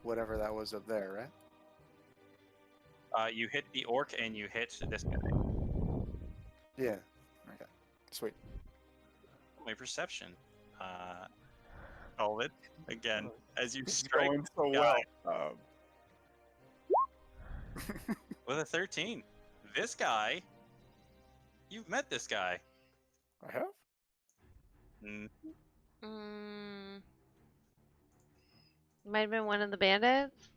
whatever that was up there, right? You hit the orc and you hit this guy. Yeah. Okay. Sweet. My perception. All it again as you It's strike going so guy. well. With a 13. This guy, you've met this guy. I have? Mm, Might have been one of the bandits.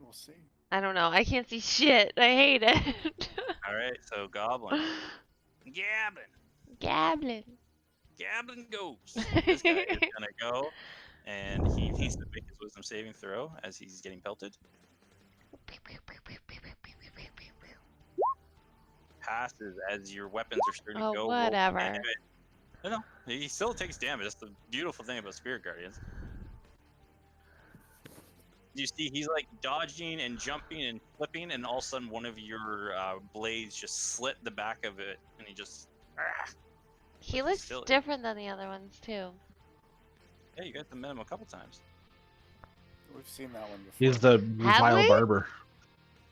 We'll see. I don't know. I can't see shit. I hate it. all right, so goblin. Gablin. Gablin goes. This guy is gonna go, and he needs to make his wisdom saving throw as he's getting pelted. Passes as your weapons are starting to Oh, go. roll whatever. damage. No, he still takes damage. That's the beautiful thing about Spirit Guardians. You see, he's like dodging and jumping and flipping, and all of a sudden, one of your blades just slit the back of it, and he just. He looks Silly. different than the other ones too. Yeah, you guys have met him a couple times. We've seen that one before. He's the vile we? barber.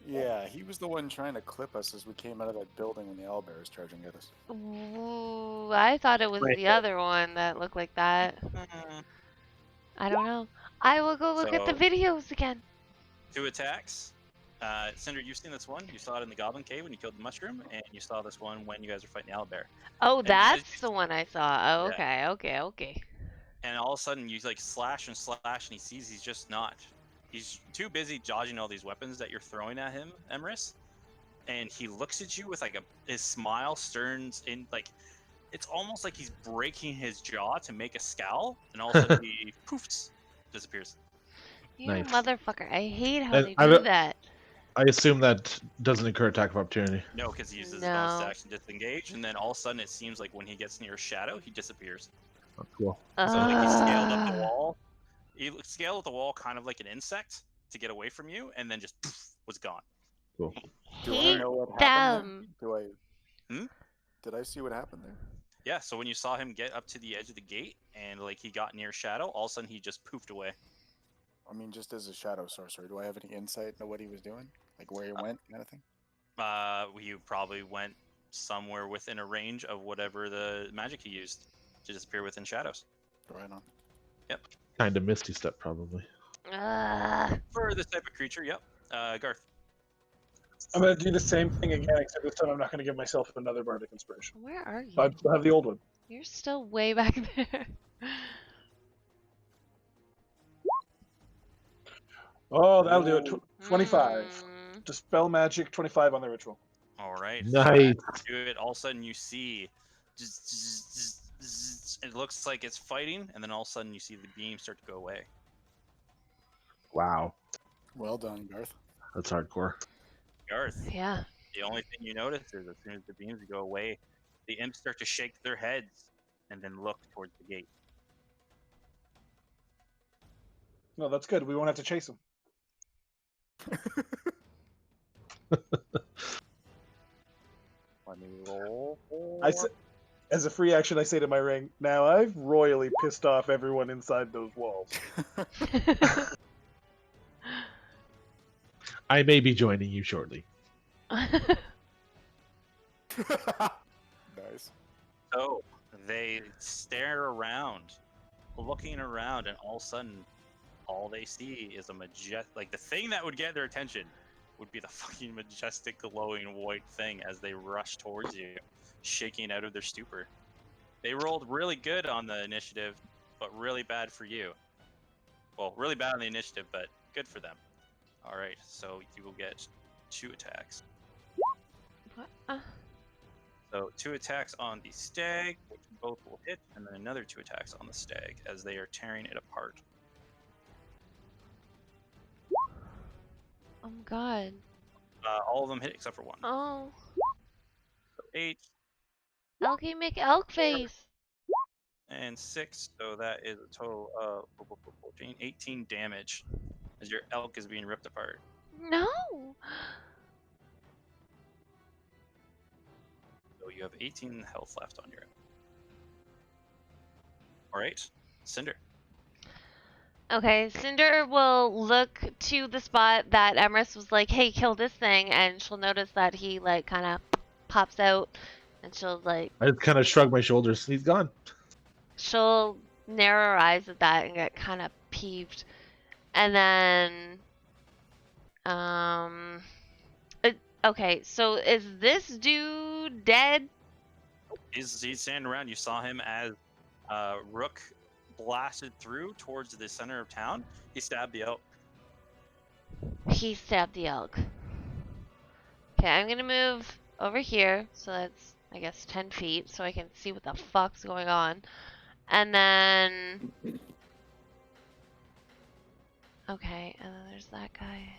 Yeah, he was the one trying to clip us as we came out of that building when the owlbear was charging at us. Ooh, I thought it was the other one that looked like that. I don't know. I will go look at the So- videos again. 2 attacks. Cinder, you've seen this one. You saw it in the Goblin Cave when you killed the mushroom, and you saw this one when you guys were fighting the owlbear. Oh, as that's you- the one I saw. Oh, Yeah. okay. And all of a sudden, you like slash and slash, and he sees he's just not. He's too busy dodging all these weapons that you're throwing at him, Emrys. And he looks at you with like his smile turns in like it's almost like he's breaking his jaw to make a scowl, and all of a sudden he poofs, disappears. You Nice. motherfucker. I hate how And they I do don't- that. I assume that doesn't incur attack of opportunity. No, because he uses his bonus No. action to disengage, and then all of a sudden it seems like when he gets near a shadow, he disappears. Oh, cool. So like he scaled up the Ugh. wall. He scaled up the wall kind of like an insect to get away from you, and then just poof, was gone. Cool. Do I Hate know what happened them. there? Hmm? Did I see what happened there? Yeah, so when you saw him get up to the edge of the gate and like he got near shadow, all of a sudden he just poofed away. I mean, just as a shadow sorcerer, do I have any insight into what he was doing? Like where he went, kind of thing? He probably went somewhere within a range of whatever the magic he used to disappear within shadows. Right on. Kind of misty step, probably. For this type of creature, yep. Garth. I'm going to do the same thing again, except this time I'm not going to give myself another bardic inspiration. Where are you? I still have the old one. You're still way back there. Oh, that'll do it. 25. Mm. Dispel magic, 25 on the ritual. All right. Nice. Do it. All of a sudden you see, it looks like it's fighting, and then all of a sudden you see the beam start to go away. Wow. Well done, Garth. That's hardcore. Garth. Yeah. The only thing you notice is as soon as the beams go away, the imps start to shake their heads and then look towards the gate. No, that's good. We won't have to chase him. Let me roll. As a free action, I say to my ring, now I've royally pissed off everyone inside those walls. I may be joining you shortly. Nice. So they stare around, looking around, and all of a sudden, all they see is a like the thing that would get their attention would be the fucking majestic glowing white thing as they rush towards you, shaking out of their stupor. They rolled really good on the initiative, but really bad for you. Well, really bad on the initiative, but good for them. All right, so you will get 2 attacks. What? So 2 attacks on the stag, which both will hit, and then another 2 attacks on the stag as they are tearing it apart. Oh God. All of them hit except for 1. Oh. So 8 Elky make elk face. and 6, so that is a total of 14, 18 damage as your elk is being ripped apart. No. So you have 18 health left on your elk. All right, Cinder. Okay, Cinder will look to the spot that Emrys was like, hey, kill this thing, and she'll notice that he, like, kind of pops out, and she'll, like... I just kind of shrug my shoulders. He's gone. She'll narrow her eyes at that and get kind of peeved. And then... okay, so is this dude dead? He's standing around. You saw him as Rook blasted through towards the center of town. He stabbed the elk. He stabbed the elk. Okay, I'm gonna move over here, so that's, I guess, 10 feet, so I can see what the fuck's going on. And then... Okay, and then there's that guy.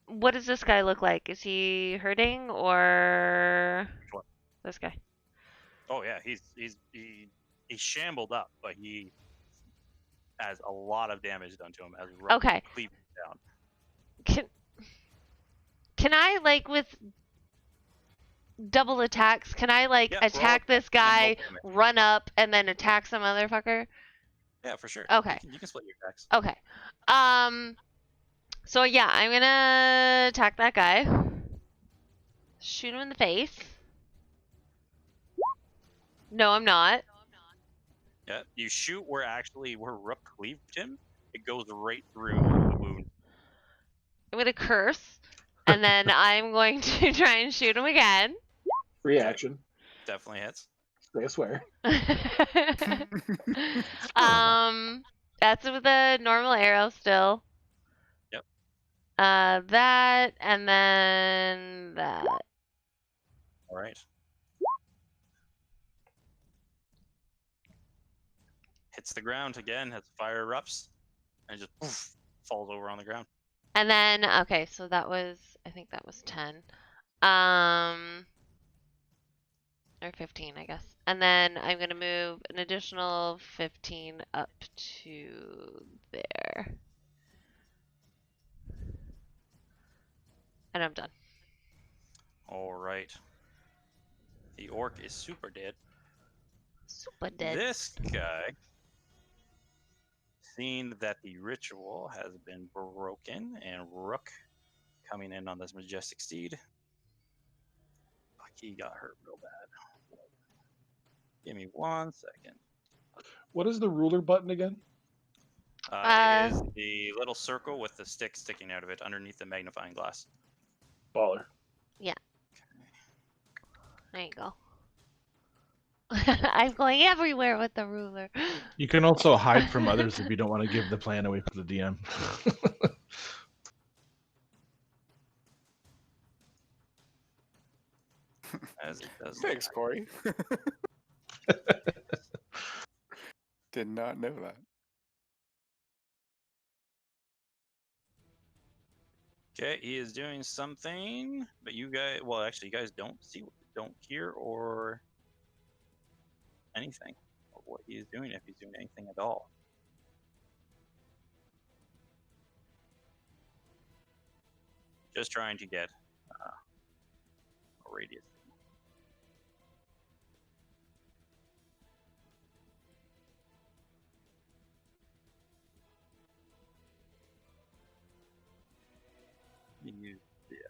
What does this guy look like? Is he hurting, or... What? This guy. Oh yeah, he's shambled up, but he has a lot of damage done to him as Rook Okay. cleaves him down. Can I, like, with double attacks, can I, like, Yeah, attack roll this guy, damage. run up, and then attack some motherfucker? Yeah, for sure. Okay. You can split your attacks. Okay. So yeah, I'm gonna attack that guy. Shoot him in the face. No, I'm not. Yeah, you shoot where Rook cleaved him. It goes right through the wound. I'm gonna curse, and then I'm going to try and shoot him again. Free action. Definitely hits. Say a swear. That's with a normal arrow still. Yep. That, and then that. All right. Hits the ground again as the fire erupts, and just poof, falls over on the ground. And then, okay, so that was, I think that was 10. Or 15, I guess. And then I'm going to move an additional 15 up to there. And I'm done. All right. The orc is super dead. Super dead. This guy, seeing that the ritual has been broken, and Rook coming in on this majestic steed. Fuck, he got hurt real bad. Give me 1 second. What is the ruler button again? It is the little circle with the stick sticking out of it underneath the magnifying glass. Baller. There you go. I'm going everywhere with the ruler. You can also hide from others if you don't want to give the plan away for the DM. As it does. Thanks, Corey. Did not know that. Okay, he is doing something, but you guys, well, actually, you guys don't see, don't hear, or anything of what he is doing, if he's doing anything at all. Just trying to get a radius. Yes.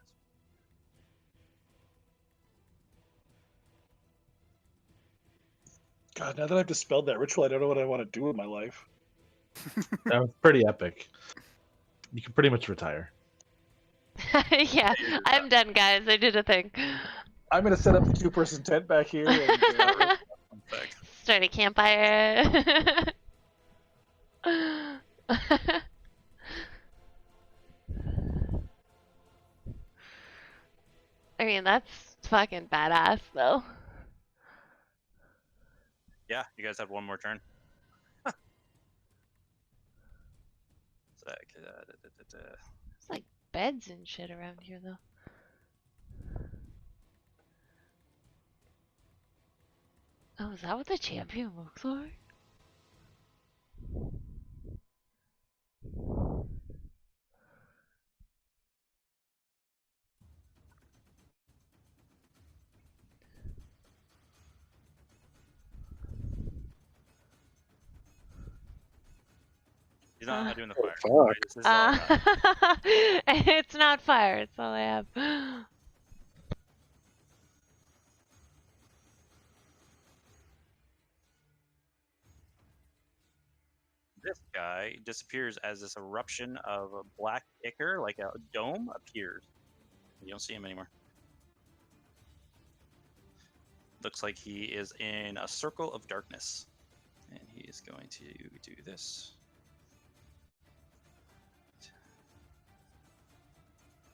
God, now that I've dispelled that ritual, I don't know what I want to do with my life. That was pretty epic. You can pretty much retire. Yeah, I'm done, guys. I did a thing. I'm going to set up the 2-person tent back here. And, Start a campfire. I mean, that's fucking badass, though. Yeah, you guys have one more turn. There's like beds and shit around here, though. Oh, is that what the champion looks like? He's not doing the fire. fuck. Right, this is all that. It's not fire. It's all I have. This guy disappears as this eruption of a black ichor, like a dome, appears. You don't see him anymore. Looks like he is in a circle of darkness. And he is going to do this.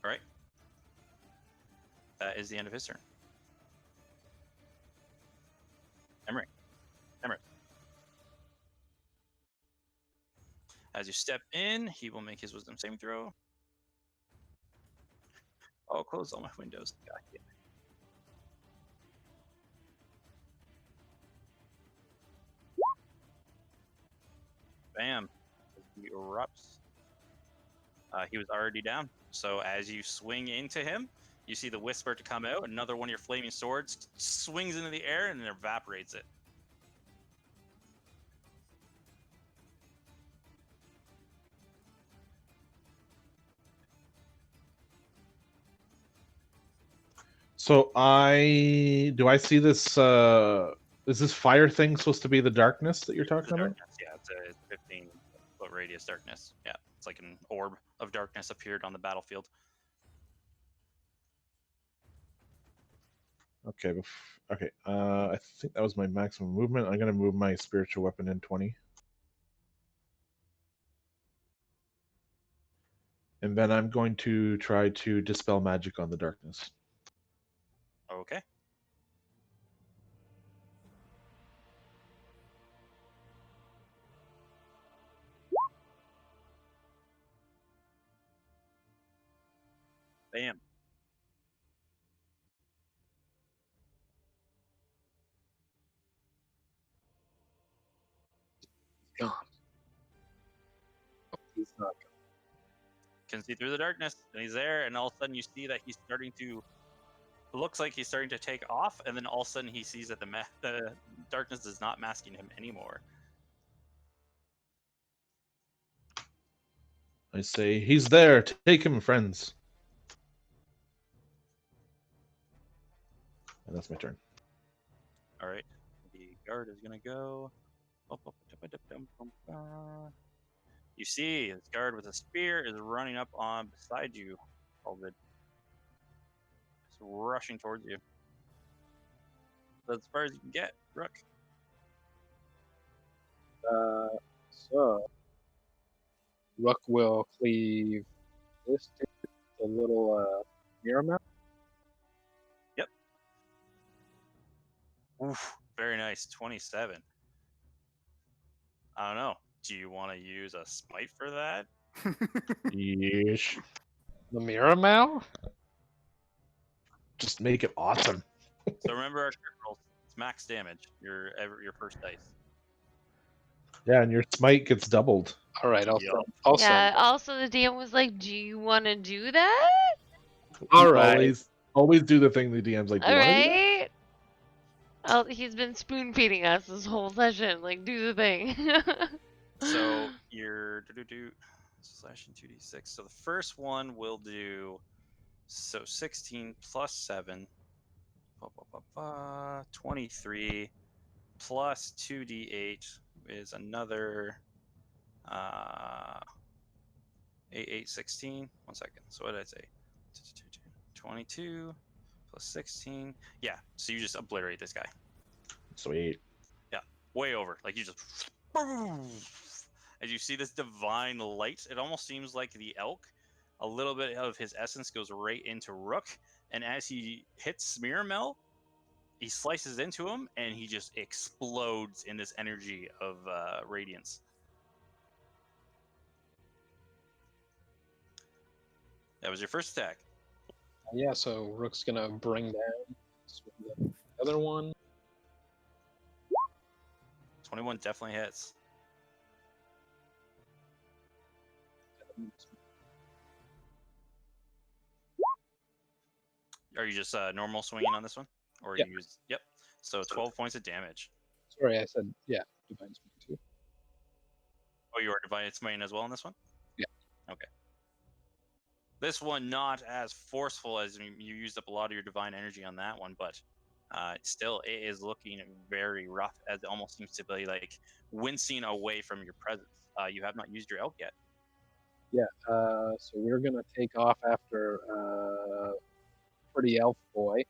All right. That is the end of his turn. Emery. As you step in, he will make his wisdom saving throw. I'll close all my windows. God damn it. Bam. He erupts. He was already down. So as you swing into him, you see the whisper to come out. Another one of your flaming swords swings into the air and then evaporates it. So do I see this? Is this fire thing supposed to be the darkness that you're talking about? Darkness, yeah, it's a 15-foot radius darkness. Yeah, it's like an orb of darkness appeared on the battlefield. Okay, okay. I think that was my maximum movement. I'm gonna move my spiritual weapon in 20, and then I'm going to try to dispel magic on the darkness. Okay. Bam. Gone. He's not. Can see through the darkness, and he's there, and all of a sudden you see that he's starting to. It looks like he's starting to take off, and then all of a sudden he sees that the darkness is not masking him anymore. I say, he's there. Take him, friends. And that's my turn. All right, the guard is gonna go. You see, this guard with a spear is running up on beside you, Alvid. It's rushing towards you. That's as far as you can get, Rook. So Rook will cleave this to the little mirror map. Yep. Oof, very nice. 27. I don't know. Do you want to use a smite for that? Yeesh. The mirror mouth? Just make it awesome. So remember our crit rolls. It's max damage. Your first dice. Yeah, and your smite gets doubled. All right, I'll Yup. send. I'll Yeah. send. Also, the DM was like, "Do you want to do that?" All right. Always do the thing the DM's like, do you All want to do that? right. Oh, he's been spoon feeding us this whole session. Like, do the thing. So your slashing 2d6. So the first one will do 16 plus 7. 23 plus 2d8 is another 8, 16. 1 second. So what did I say? 22 plus 16. Yeah, so you just obliterate this guy. Sweet. Yeah, way over. Like you just. As you see this divine light, it almost seems like the elk. A little bit of his essence goes right into Rook, and as he hits Smearmel, he slices into him, and he just explodes in this energy of radiance. That was your first attack. Yeah, so Rook's gonna bring down the other one. 21 definitely hits. Are you just normal swinging on this one? Or Yep. you use... Yep. So 12 points of damage. Sorry, I said yeah. Divine Smite too. Oh, you are Divine Smiting as well on this one? Yeah. Okay. This one not as forceful as you used up a lot of your divine energy on that one, but still it is looking very rough, as it almost seems to be like wincing away from your presence. You have not used your elk yet. Yeah. So we're gonna take off after pretty elf boy.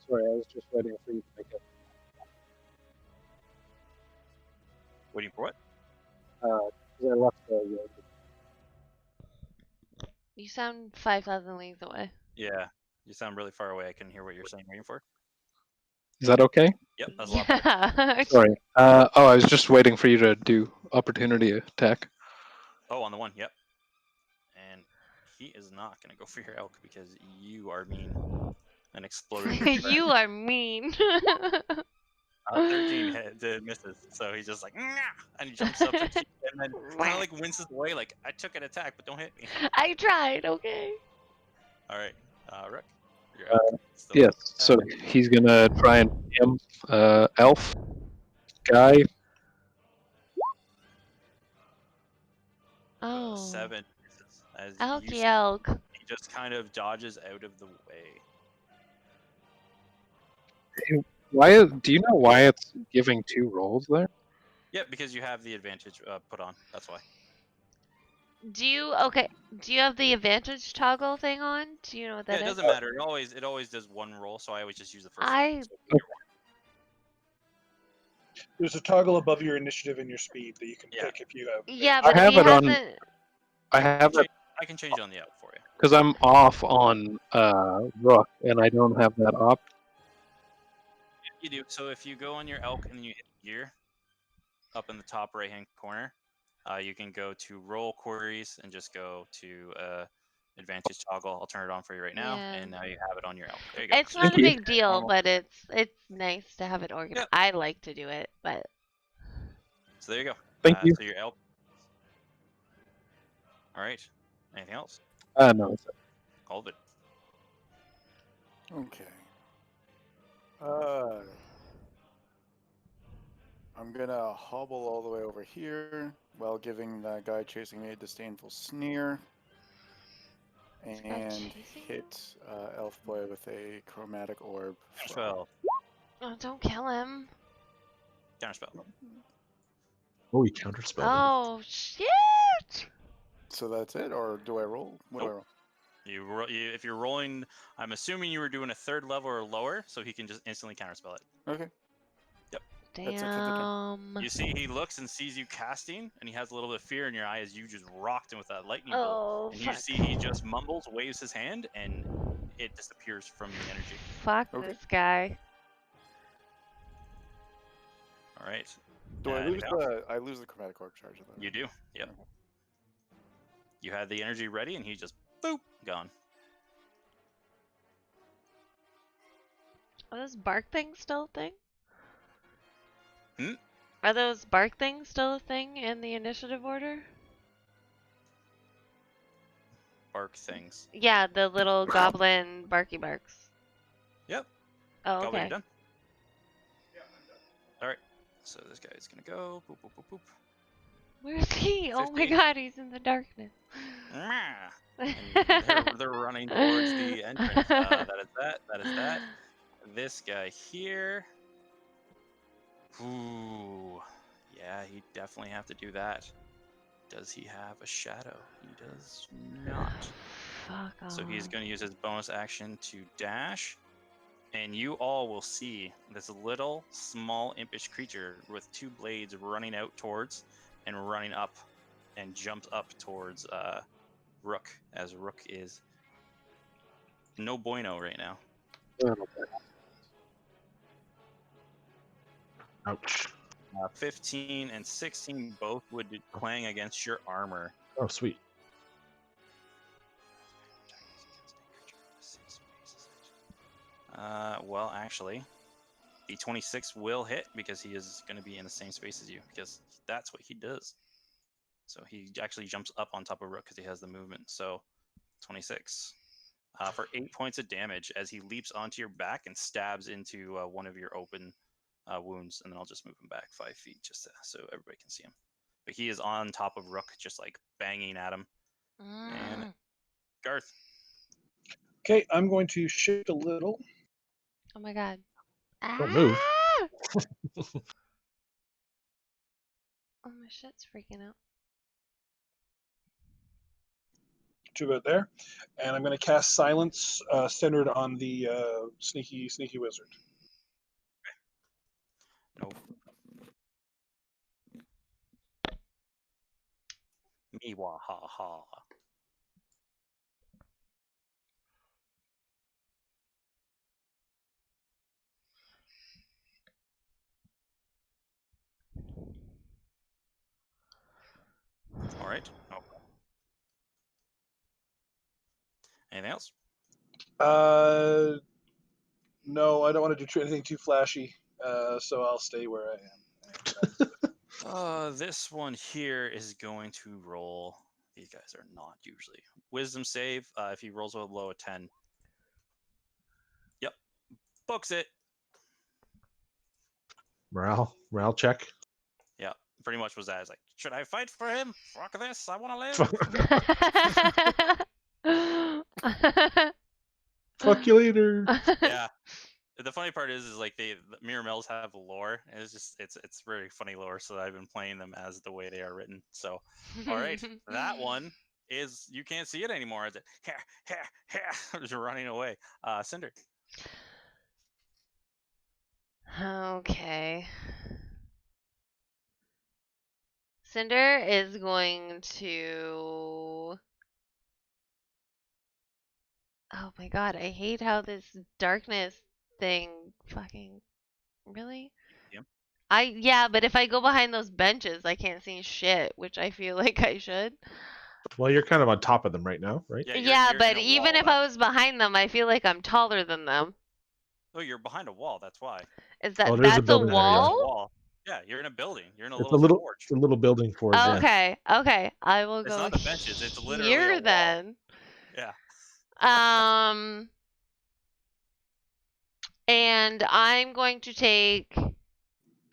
Sorry, I was just waiting for you to make it. Waiting for what? Because I left the. You sound 5,000 leagues away. Yeah, you sound really far away. I couldn't hear what you're saying. Waiting for? Is that okay? Yep, that's a lot better. Yeah. Sorry. I was just waiting for you to do opportunity attack. Oh, on the one, yep. And he is not going to go for your elk because you are mean and exploded. You are mean. 13 misses, so he's just like, "Nah!" and he jumps up and then kind of like winces away, like, I took an attack, but don't hit me. I tried, okay. All right, Rick. You're up. Still Yes. So he's gonna try and PM elf guy. Oh. 7 misses. As Elky you elk. he just kind of dodges out of the way. Why? Do you know why it's giving 2 rolls there? Yeah, because you have the advantage put on. That's why. Do you have the advantage toggle thing on? Do you know what that Yeah, it is? doesn't matter. It always does one roll, so I always just use the first I- one. So There's a toggle above your initiative and your speed that you can Yeah. pick if you have. Yeah, I but if have he it on- hasn't. I have it I can change it on the out for you. because I'm off on Rook, and I don't have that option. You do. So if you go on your elk and you hit gear up in the top right hand corner, you can go to roll queries and just go to advantage toggle. I'll turn it on for you right now, Yeah. and now you have it on your elk. There you go. It's So not a you. big deal, normal. but it's nice to have it organized. Yep. I like to do it, but So there you go. Thank you. So your elk. All right. Anything else? No. All of it. Okay. I'm gonna hobble all the way over here while giving that guy chasing me a disdainful sneer, guy and chasing hit Elf Boy with a chromatic orb. Counterspell. oh, don't kill him. Counterspell. Oh, he counterspelled it. Oh shit! So that's it, or do I roll? What do I roll? If you're rolling, I'm assuming you were doing a third level or lower, so he can just instantly counterspell it. Okay. That's it for the turn. Damn. You see, he looks and sees you casting, and he has a little bit of fear in your eye as you just rocked him with that lightning bolt. Oh And you fuck. see he just mumbles, waves his hand, and it disappears from the energy. Fuck Okay. this guy. All right. Do I lose anything else? I lose the chromatic orb charge? Though. You do. Yep. Okay. You had the energy ready, and he just boop gone. Are those bark things still a thing? Hmm? Are those bark things still a thing in the initiative order? Bark things. Yeah, the little goblin barky barks. Yep. Oh, Goblin, okay. you're done. All right. So this guy's gonna go. Boop boop boop boop. Where's he? Oh my 50. god, he's in the darkness. Mwah. And they're running towards the entrance. That is that. That is that. This guy here. Ooh. Yeah, he definitely have to do that. Does he have a shadow? He does not. Fuck off. So he's going to use his bonus action to dash. And you all will see this little, small, impish creature with two blades running out towards and running up and jumps up towards Rook, as Rook is no bueno right now. Ouch. 15 and 16 both would be playing against your armor. Oh, sweet. Well, actually, the 26 will hit because he is going to be in the same space as you, because that's what he does. So he actually jumps up on top of Rook because he has the movement. So 26 for 8 points of damage as he leaps onto your back and stabs into one of your open wounds. And then I'll just move him back 5 feet just so everybody can see him. But he is on top of Rook, just like banging at him. And Garth. Okay, I'm going to shift a little. Oh my god. Don't move. Ah! Oh, my shit's freaking out. To about there, and I'm going to cast Silence centered on the sneaky wizard. Nope. Me wah ha ha. All right. No. Anything else? No, I don't want to do anything too flashy, so I'll stay where I am. This one here is going to roll. These guys are not usually wisdom save. If he rolls below a 10, yep, books it. Morale check. Yeah, pretty much was that. It's like, should I fight for him? Fuck this! I want to live. Fuck you later. Yeah. The funny part is like the Miracles have lore, and it's very funny lore. So I've been playing them as the way they are written. So, all right, that one is you can't see it anymore. Is it? Just running away. Cinder. Okay. Cinder is going to. Oh my god, I hate how this darkness thing fucking. Really? Yeah. Yeah, but if I go behind those benches, I can't see shit, which I feel like I should. Well, you're kind of on top of them right now, right? Yeah, Yeah, you're but in a even wall. if I was behind them, I feel like I'm taller than them. Oh, you're behind a wall. That's why. Is Oh, that there's a that's a building there, yeah. There's a wall? wall. Yeah, you're in a building. You're in a It's little forge. a little building forge, yeah. Okay, okay. I will It's go not the benches. It's literally a here wall. then. Yeah. And I'm going to take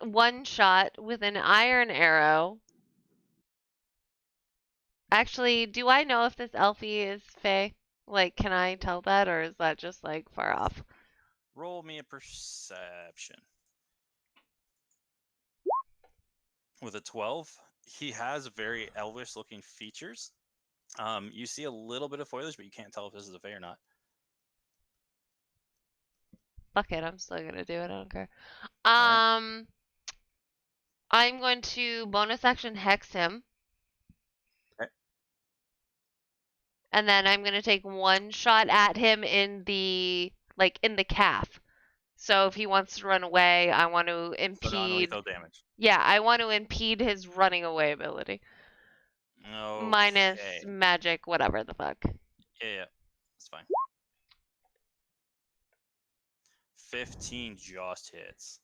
one shot with an iron arrow. Actually, do I know if this Elfie is Fae? Like, can I tell that, or is that just like far off? Roll me a perception. With a 12, he has very elvish looking features. You see a little bit of foliage, but you can't tell if this is a Fae or not. Fuck it, I'm still gonna do it. I don't care. Alright. I'm going to bonus action hex him. Okay. And then I'm gonna take one shot at him in the calf. So if he wants to run away, I want to So impede. non-lethal damage. Yeah, I want to impede his running away ability. Okay. Minus magic, whatever the fuck. Yeah, that's fine. 15 just hits.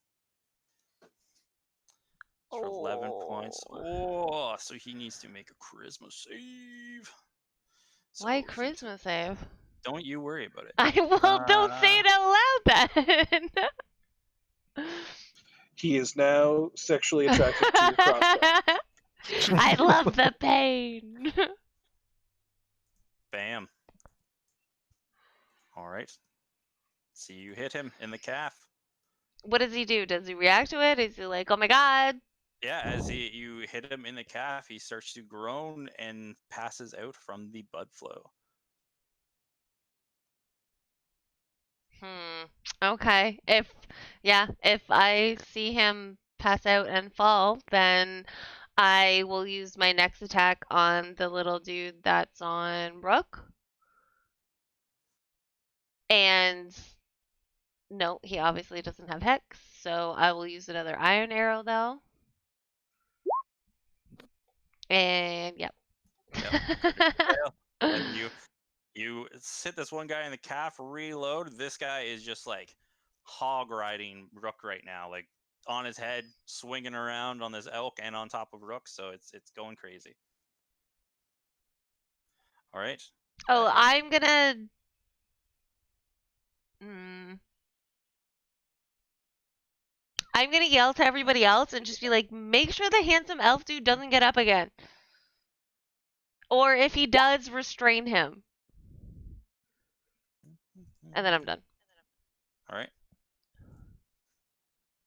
For 11 points. Oh, so he needs to make a charisma save. Why charisma save? Don't you worry about it. Don't say it out loud then. He is now sexually attracted to your crossbow. I love the pain. Bam. All right. See, you hit him in the calf. What does he do? Does he react to it? Is he like, oh my god? Yeah, as you hit him in the calf, he starts to groan and passes out from the blood flow. Okay. If I see him pass out and fall, then I will use my next attack on the little dude that's on Rook. And no, he obviously doesn't have Hex, so I will use another Iron Arrow though. And yep. And you hit this one guy in the calf, reload. This guy is just like hog riding Rook right now, like on his head, swinging around on this elk and on top of Rook. So it's going crazy. All right. Oh, I'm gonna. I'm gonna yell to everybody else and just be like, make sure the handsome elf dude doesn't get up again. Or if he does, restrain him. And then I'm done. All right.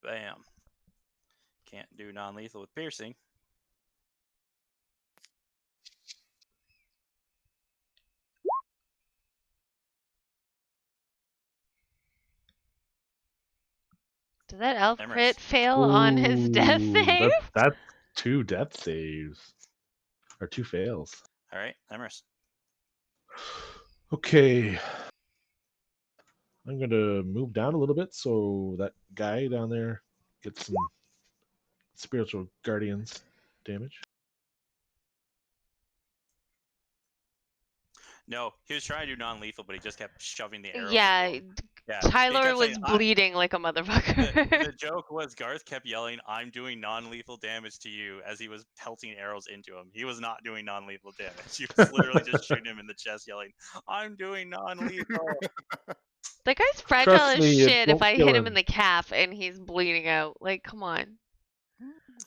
Bam. Can't do non-lethal with piercing. Did that elf Emrys. crit fail on his death save? That's 2 death saves. Or 2 fails. All right, Emrys. Okay. I'm going to move down a little bit so that guy down there gets some spiritual guardians damage. No, he was trying to do non-lethal, but he just kept shoving the arrows. Yeah, Tyler was bleeding like a motherfucker. The joke was Garth kept yelling, "I'm doing non-lethal damage to you," as he was pelting arrows into him. He was not doing non-lethal damage. He was literally just shooting him in the chest, yelling, "I'm doing non-lethal." That guy's fragile as shit if I hit him in the calf and he's bleeding out. Like, come on.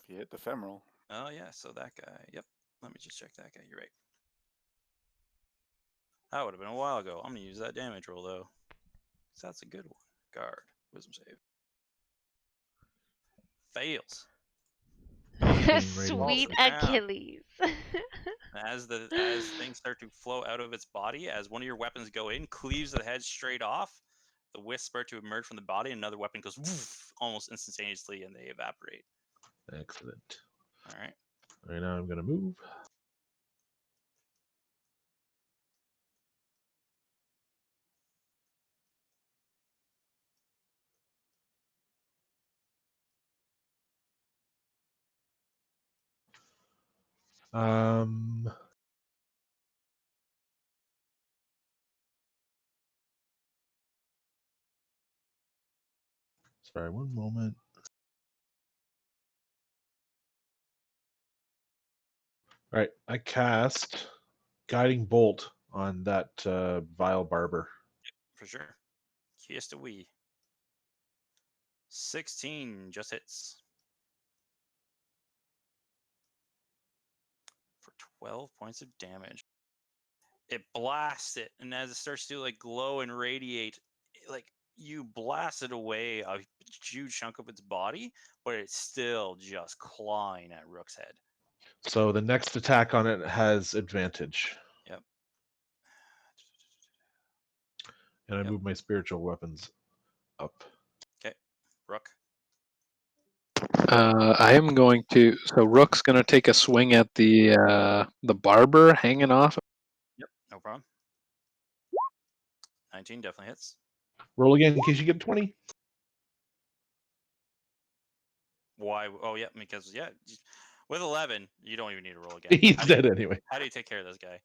You hit the femoral. Oh, yeah, so that guy. Yep. Let me just check that guy. You're right. That would have been a while ago. I'm going to use that damage roll, though. Because that's a good one. Guard. Wisdom save. Fails. Sweet Achilles. As things start to flow out of its body, as one of your weapons go in, cleaves the head straight off, the wisps start to emerge from the body, and another weapon goes woof, almost instantaneously, and they evaporate. Excellent. All right. Right now I'm going to move. Sorry, one moment. All right, I cast Guiding Bolt on that Vile Barber. For sure. Kiss to Wii. 16 just hits. For 12 points of damage. It blasts it, and as it starts to like glow and radiate, like you blast it away a huge chunk of its body, but it's still just clawing at Rook's head. So the next attack on it has advantage. Yep. And I move my spiritual weapons up. Okay, Rook. I am going to. So Rook's going to take a swing at the barber hanging off. Yep, no problem. 19 definitely hits. Roll again in case you get 20. Why? Oh, yeah, because with 11, you don't even need to roll again. He's dead anyway. How do you take care of this guy?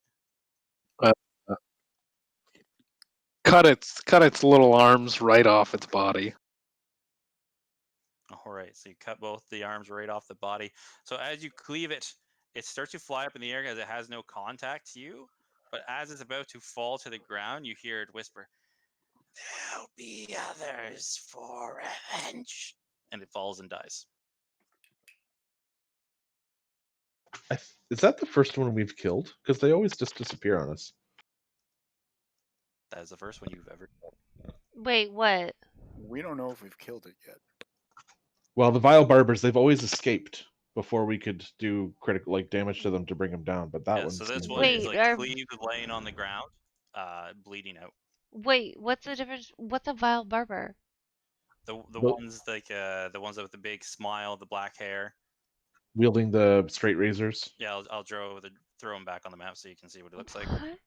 Cut its little arms right off its body. All right, so you cut both the arms right off the body. So as you cleave it, it starts to fly up in the air because it has no contact to you. But as it's about to fall to the ground, you hear it whisper, "There'll be others for revenge." And it falls and dies. Is that the first one we've killed? Because they always just disappear on us. That is the first one you've ever killed. Wait, what? We don't know if we've killed it yet. Well, the Vile Barbers, they've always escaped before we could do critical damage to them to bring them down. But that one. So this seemed one like- is Wait, like cleaved, laying on the ground, bleeding out. Wait, what's the difference? What's a vile barber? The ones like the ones with the big smile, the black hair. Wielding the straight razors. Yeah, I'll throw them back on the map so you can see what it looks like. What?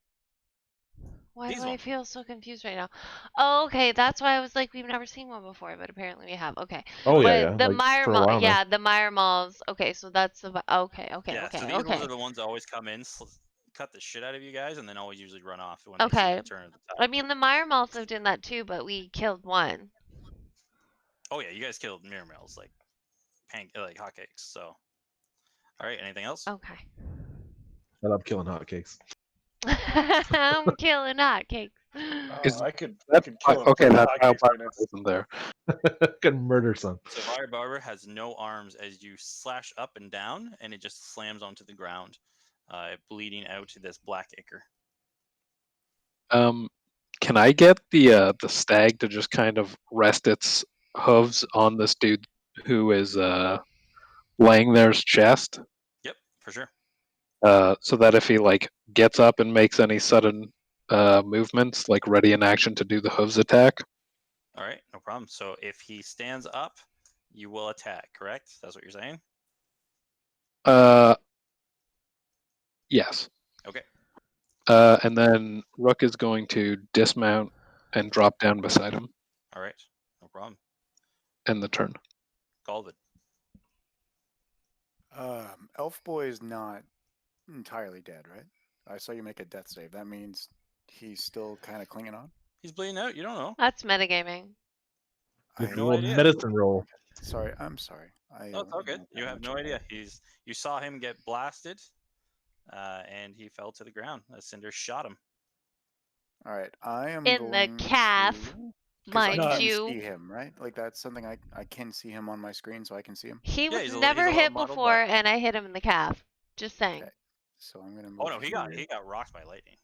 Why These do I ones. feel so confused right now? Oh, okay, that's why I was like, we've never seen one before, but apparently we have. Okay. Oh But yeah. the Like, Meyer for a while now. yeah, the Meyer malls. Okay, so that's the okay, Yeah, so these ones are the ones that always come in, cut the shit out of you guys, and then always usually run off when they see the turn of the tide. I mean, the Meyer malls have done that too, but we killed one. Oh yeah, you guys killed mirror mills like hotcakes. So, all right, anything else? Okay. I love killing hotcakes. I'm killing hotcakes. I could kill him. Okay, that hotcakes right now. isn't there. Can murder some. So Fire Barber has no arms as you slash up and down, and it just slams onto the ground, bleeding out to this black ichor. Can I get the stag to just kind of rest its hooves on this dude who is laying there's chest? Yep, for sure. So that if he like gets up and makes any sudden movements, like ready in action to do the hooves attack. All right, no problem. So if he stands up, you will attack, correct? That's what you're saying? Yes. Okay. And then Rook is going to dismount and drop down beside him. All right, no problem. End the turn. Calvin. Elf Boy is not entirely dead, right? I saw you make a death save. That means he's still kind of clinging on? He's bleeding out. You don't know. That's metagaming. I no idea. Medicine roll. Sorry, I'm sorry. No, it's all good. You have no idea. You saw him get blasted, and he fell to the ground. A cinder shot him. All right, I am In the going calf, to... 'cause mind I can you. see him, right? Like that's something I can see him on my screen, so I can see him. He Yeah, was he's a never little hit muddled, before, but- and I hit him in the calf. Just saying. Okay, so I'm gonna move. Oh no, he got here. rocked by lightning.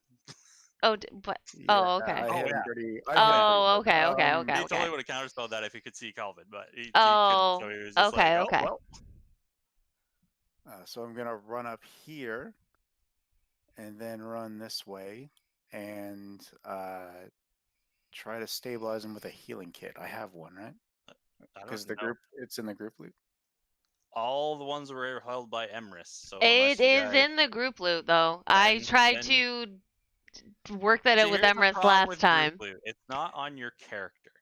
Oh, but oh, okay. I hit him pretty. I hit him pretty Oh, good. okay. He totally would have counterspelled that if he could see Calvin, but he Oh, couldn't. So he was just okay, like, okay. oh, well. So I'm gonna run up here, and then run this way, and try to stabilize him with a healing kit. I have one, right? I don't Because even the know. group, it's in the group loot. All the ones were held by Emrys. So It unless you is guys, in the group loot, though. I tried to work that See, out with here's the Emrys problem last with time. group loot. It's not on your character.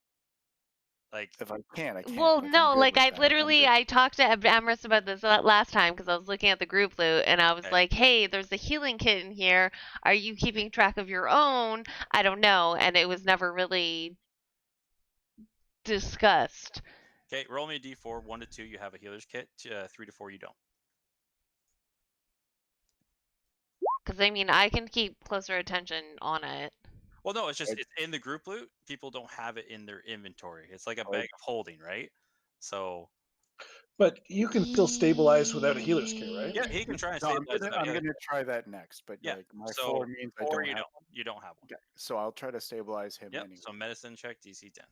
Like, If I can't, I can't. Well, Like, I'm no, good like with I that. literally I talked to Amrys about this last time because I was looking at the group loot and I was Okay. like, "Hey, there's a healing kit in here. Are you keeping track of your own?" I don't know, and it was never really discussed. okay, roll me a d4. 1 to 2, you have a healer's kit. 3 to 4, you don't. Because I mean, I can keep closer attention on it. Well, no, it's just it's in the group loot. People don't have it in their inventory. It's like a bag of holding, right? So But you can still stabilize without a healer's kit, right? yeah, he can try and No, I'm stabilize. gonna, I'm gonna try that next, but Yeah, like my so 4 means I 4 don't you have don't. You don't have one. Okay, so I'll try to stabilize him Yep. anyway. So medicine check DC 10.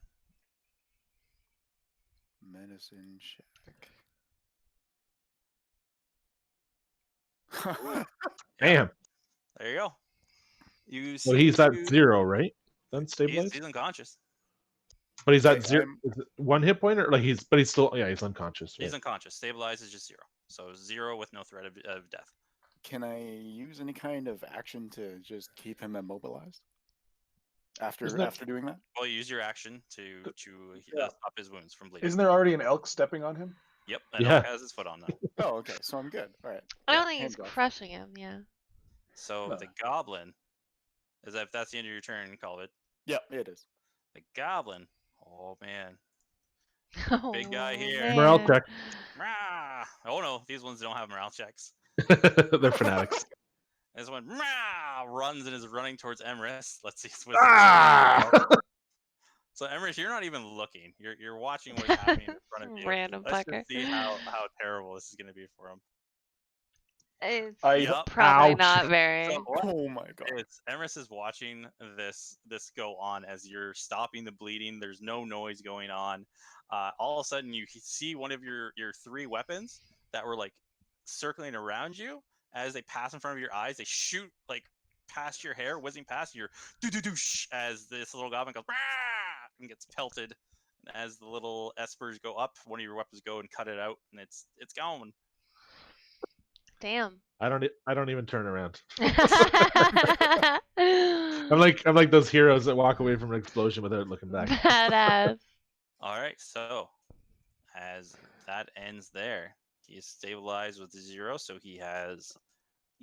Medicine check. Damn. There you go. You So see he's at two- 0, right? Then stabilized. He's unconscious. But he's at Okay, 0. Is it 1 hit point, or like he's still he's unconscious. He's Right? unconscious. Stabilize is just 0. So 0 with no threat of death. Can I use any kind of action to just keep him immobilized? After doing that? Well, you use your action to stop his wounds from bleeding. Isn't there already an elk stepping on him? Yep, and Yeah. Elk has his foot on now. Oh, okay, so I'm good. All right. I Yeah, don't think he's hands off. crushing him. Yeah. So No. the goblin, is that if that's the end of your turn, call it. Yep, it is. The goblin, oh man, Oh, big guy here. Morale man. check. Rah! Oh no, these ones don't have morale checks. They're fanatics. This one rah! Runs and is running towards Emrys. Let's see. Ah! So Emrys, you're not even looking. You're watching what's happening in front of you. Random Let's fucker. just see how terrible this is going to be for him. It's Yup. probably Ouch. not very. So what Oh my god. it's Emrys is watching this go on as you're stopping the bleeding. There's no noise going on. All of a sudden, you see one of your 3 weapons that were like circling around you as they pass in front of your eyes. They shoot like past your hair, whizzing past. You're do as this little goblin goes Rah! And gets pelted. And as the little espers go up, one of your weapons go and cut it out, and it's gone. Damn. I don't even turn around. Badass. I'm like those heroes that walk away from an explosion without looking back. All right, so as that ends there, he is stabilized with 0, so he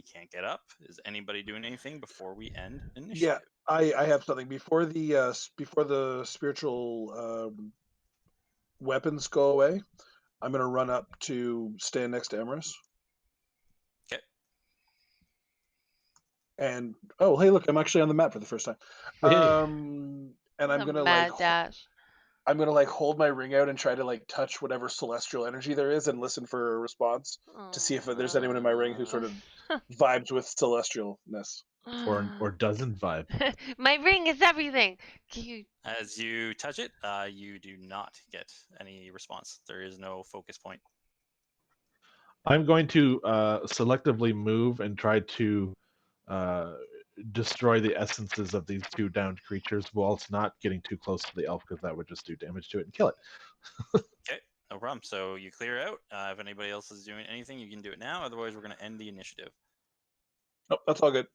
can't get up. Is anybody doing anything before we end initiative? Yeah, I have something before the spiritual weapons go away. I'm gonna run up to stand next to Emrys. Okay. And oh, hey, look, I'm actually on the map for the first time. And I'm gonna mad dash. I'm gonna like hold my ring out and try to like touch whatever celestial energy there is and listen for a response to see if there's anyone in my ring who sort of vibes with celestialness. Or doesn't vibe. My ring is everything. As you touch it, you do not get any response. There is no focus point. I'm going to selectively move and try to destroy the essences of these 2 downed creatures whilst not getting too close to the elf, because that would just do damage to it and kill it. Okay, no problem. So you clear out. If anybody else is doing anything, you can do it now. Otherwise, we're going to end the initiative. Oh, that's all good.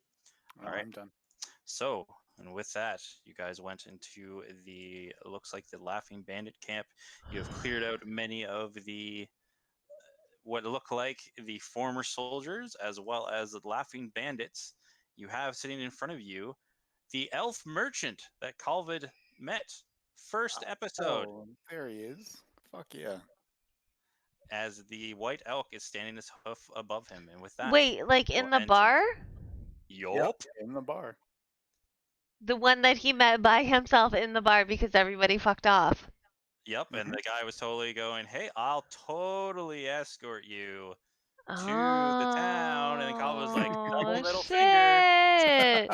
All right. I'm done. So, and with that, you guys went into looks like the Laughing Bandit camp. You have cleared out many of the what look like the former soldiers, as well as the Laughing Bandits. You have sitting in front of you the elf merchant that Calvid met. First episode. Oh, there he is. Fuck yeah. As the white elk is standing his hoof above him. And with that... Wait, like in we'll the end bar? Yup. In the bar. The one that he met by himself in the bar because everybody fucked off. Yep, and the guy was totally going, hey, I'll totally escort you to the town. And Calvin was like, double middle finger. Shit.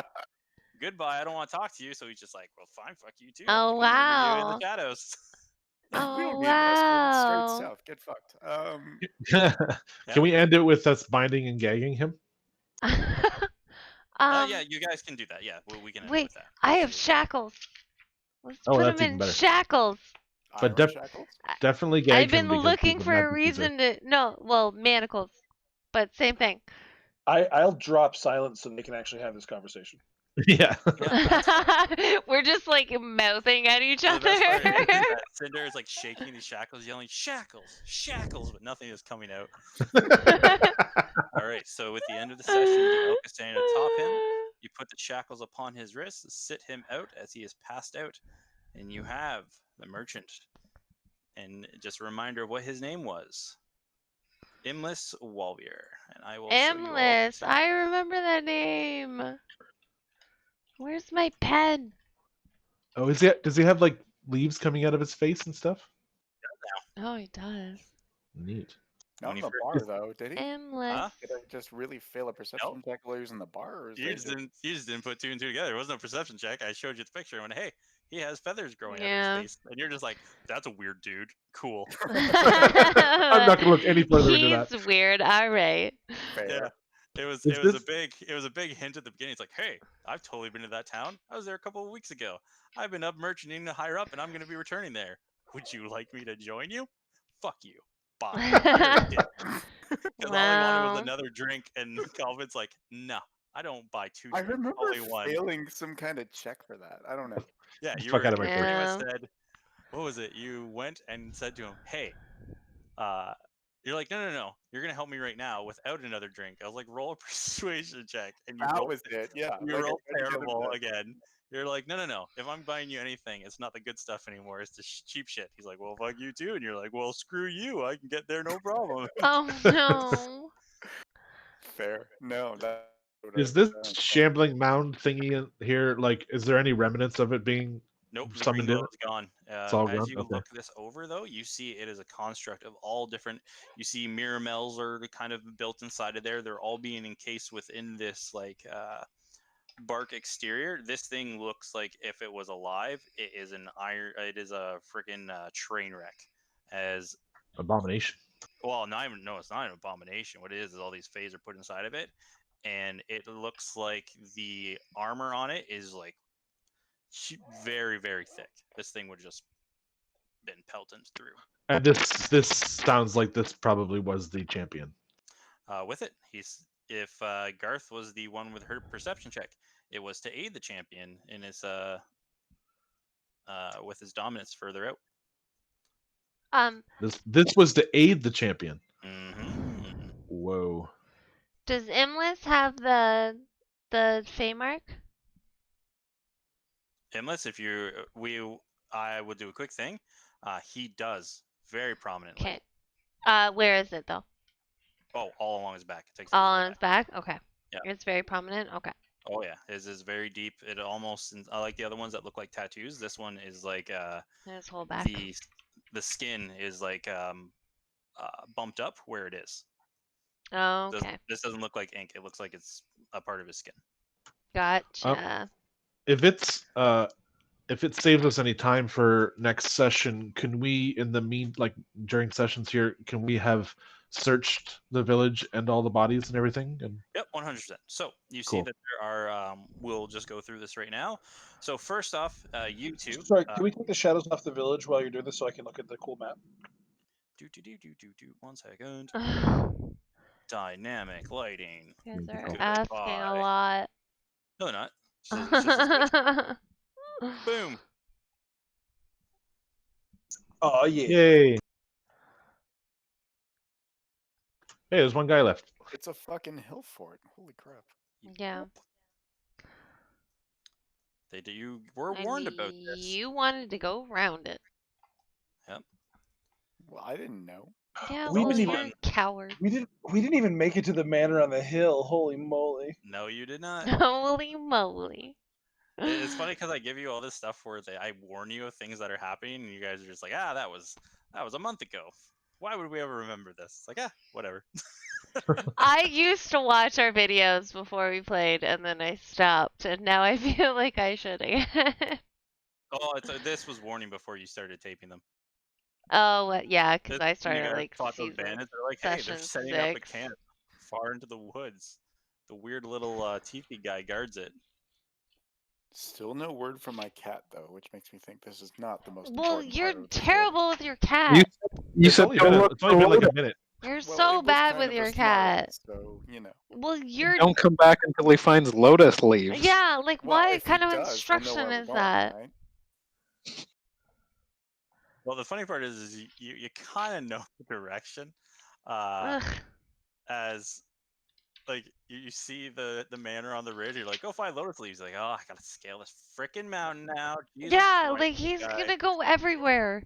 Goodbye, I don't want to talk to you. So he's just like, well, fine, fuck you too. Oh, I'm gonna murder you in wow. the shadows. We Oh, don't need an escort. It's wow. straight south. Get fucked. Can we end it with us binding and gagging him? Yeah, you guys can do that. Yeah, we can end it wait, with that. I have shackles. Let's Oh, put that's him even in better. shackles. But Iron shackles? definitely gag I've been him because looking he's for a magic user. reason to manacles, but same thing. I'll drop silence so they can actually have this conversation. Yeah. Yeah, that's fine. We're just like mouthing at each So the other. best part is that Cinder is like shaking these shackles, yelling "shackles, shackles," but nothing is coming out. All right. So with the end of the session, the elk is standing atop him. You put the shackles upon his wrists, sit him out as he is passed out, and you have the merchant. And just a reminder of what his name was. Imlis Walvier. And I will show you all. Emless, I remember that name. Where's my pen? Oh, does he have like leaves coming out of his face and stuff? Oh, he does. Neat. Not When in you the first- bar, though, did he? Emless. Huh? Did I just really fail a perception check while he was in the bar? Or is You they just didn't put two and two together. It wasn't a perception check. I showed you the picture and went, hey, he has feathers growing out of Yeah. his face. And you're just like, that's a weird dude. Cool. I'm not gonna look any further into that. He's weird. All right. fair? Yeah. It was Is a this- big hint at the beginning. It's like, hey, I've totally been to that town. I was there a couple of weeks ago. I've been up merchanting higher up and I'm gonna be returning there. Would you like me to join you? Fuck you. Bye. Because all I wanted was Wow. another drink, and Calvin's like, no, I don't buy two I drinks, remember only one. failing some kind of check for that. I don't know. Yeah, you Fuck were out of my pretty face. much said, what was it? You went and said to him, hey, you're like, no, you're gonna help me right now without another drink. I was like, roll a persuasion check, and you That rolled, was it. Yeah. you like, I rolled tried to get him terrible to- again. You're like, no. If I'm buying you anything, it's not the good stuff anymore. It's the cheap shit. He's like, well, fuck you too. And you're like, well, screw you. I can get there no problem. Oh no. Fair. No, that. Is this shambling mound thingy in here? Like, is there any remnants of it being Nope, the green summoned in? glow is gone. all As gone? you Okay. look this over, though, you see it is a construct of all different. You see Miramel's are kind of built inside of there. They're all being encased within this like bark exterior. This thing looks like if it was alive, it is an iron. It is a freaking train wreck. As Abomination. well, not even no, it's not an abomination. What it is all these phase are put inside of it, and it looks like the armor on it is like very, very thick. This thing would just been pelted through. And this sounds like this probably was the champion. With it, if Garth was the one with her perception check, it was to aid the champion in his with his dominance further out. This was to aid the champion. Mm-hmm. Whoa. Does Emless have the Fey mark? Unless if you I would do a quick thing. He does very prominently. Okay. Where is it though? Oh, all along his back. It takes All on his back? Okay. Yeah. It's very prominent. Okay. Oh yeah, his is very deep. It almost, I like the other ones that look like tattoos. This one is like His whole back. the skin is like bumped up where it is. Oh, okay. This doesn't look like ink. It looks like it's a part of his skin. Gotcha. If it saves us any time for next session, can we during sessions here, can we have searched the village and all the bodies and everything? And Yep, 100%. So you see Cool. that there are. We'll just go through this right now. So first off, you two. Sorry, can we take the shadows off the village while you're doing this so I can look at the cool map? Do. 1 second. Dynamic lighting. You guys are Goodbye. asking a lot. No, they're not. It's just as good. Boom. Oh yeah. yay! Hey, there's one guy left. It's a fucking hill fort. Holy crap. Yeah. They do. You were warned about this. You wanted to go around it. Well, I didn't know. Yeah, We well, didn't you're even- a coward. We didn't even make it to the manor on the hill. Holy moly. No, you did not. Holy moly. It's funny because I give you all this stuff where I warn you of things that are happening, and you guys are just like, that was a month ago. Why would we ever remember this? It's like, whatever. I used to watch our videos before we played, and then I stopped, and now I feel like I should again. Oh, this was warning before you started taping them. Oh, yeah, because I When you started guys like fought those season. bandits, they're like, hey, they're session setting up a 6. camp far into the woods. The weird little teethy guy guards it. Still no word from my cat, though, which makes me think this is not the most Well, important you're part of the story. terrible with your cat. You It's said only don't been, look it's only been like a minute. You're Well, so it was bad kind with of your a smart cat. ass, so, you know. Well, you're Don't come back until he finds lotus leaves. yeah. Like, Well, what if he kind of does, we'll know instruction where we're is going, that? right? Well, the funny part is you kind of know the direction, Ugh. as like you see the manor on the ridge. You're like, go find lotus leaves. Like, oh, I gotta scale this freaking mountain now. Jesus Yeah, Christ, like he's guy. gonna go everywhere.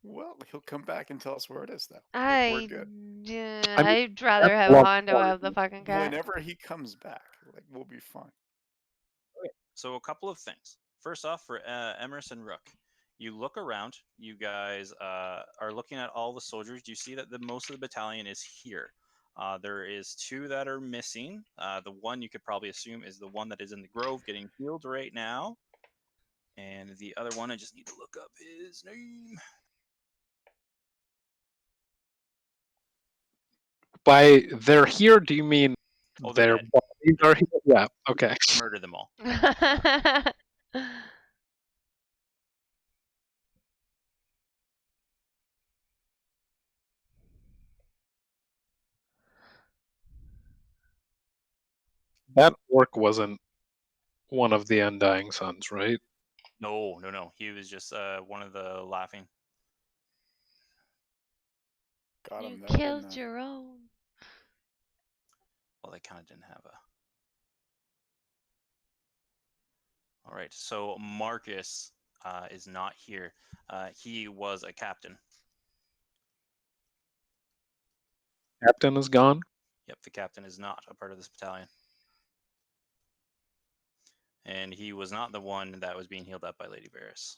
Well, he'll come back and tell us where it is, though. Like, we're good. I mean, I'd rather that's have a lot Hondo more. have the fucking cat. Whenever he comes back, like, we'll be fine. So a couple of things. First off, for Emrys and Rook, you look around. You guys are looking at all the soldiers. You see that most of the battalion is here. There is 2 that are missing. The one you could probably assume is the one that is in the grove getting healed right now. And the other one, I just need to look up his name. By they're here, do you mean Oh, they're their dead. bodies are here? Yeah, okay. Murder them all. That orc wasn't one of the Undying Sons, right? No. He was just one of the laughing. Got You him, though, killed didn't I? your own. Well, they kind of didn't have a. All right, so Marcus is not here. He was a captain. Captain is gone. Yep, the captain is not a part of this battalion. And he was not the one that was being healed up by Lady Varys.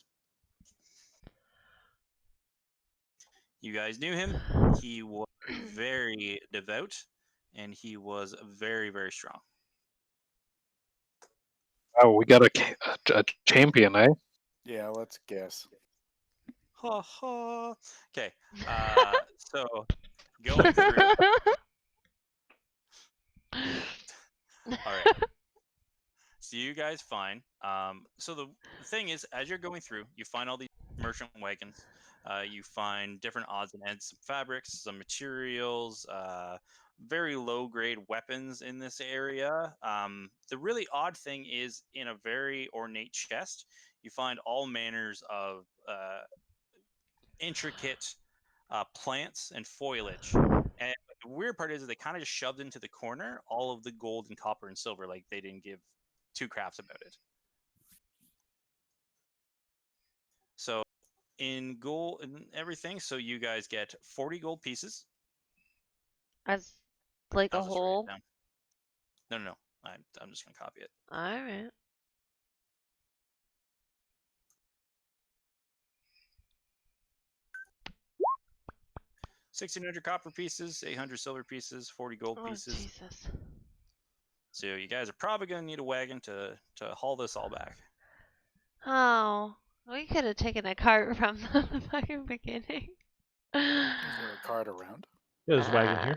You guys knew him. He was very devout, and he was very, very strong. Oh, we got a champion, eh? Yeah, let's guess. Ha ha. Okay, so going through. All right. So you guys find. So the thing is, as you're going through, you find all these merchant wagons. You find different odds and ends, some fabrics, some materials, very low grade weapons in this area. The really odd thing is, in a very ornate chest, you find all manners of intricate plants and foliage. And the weird part is they kind of just shoved into the corner all of the gold and copper and silver, like they didn't give 2 craps about it. So in gold and everything, so you guys get 40 gold pieces. As like I'll a just write it whole. down. No. I'm just gonna copy it. All right. 1,600 copper pieces, 800 silver pieces, 40 gold Oh pieces. Jesus. So you guys are probably gonna need a wagon to haul this all back. Oh, we could have taken a cart from the fucking beginning. Is there a cart around? Yeah, there's a wagon here.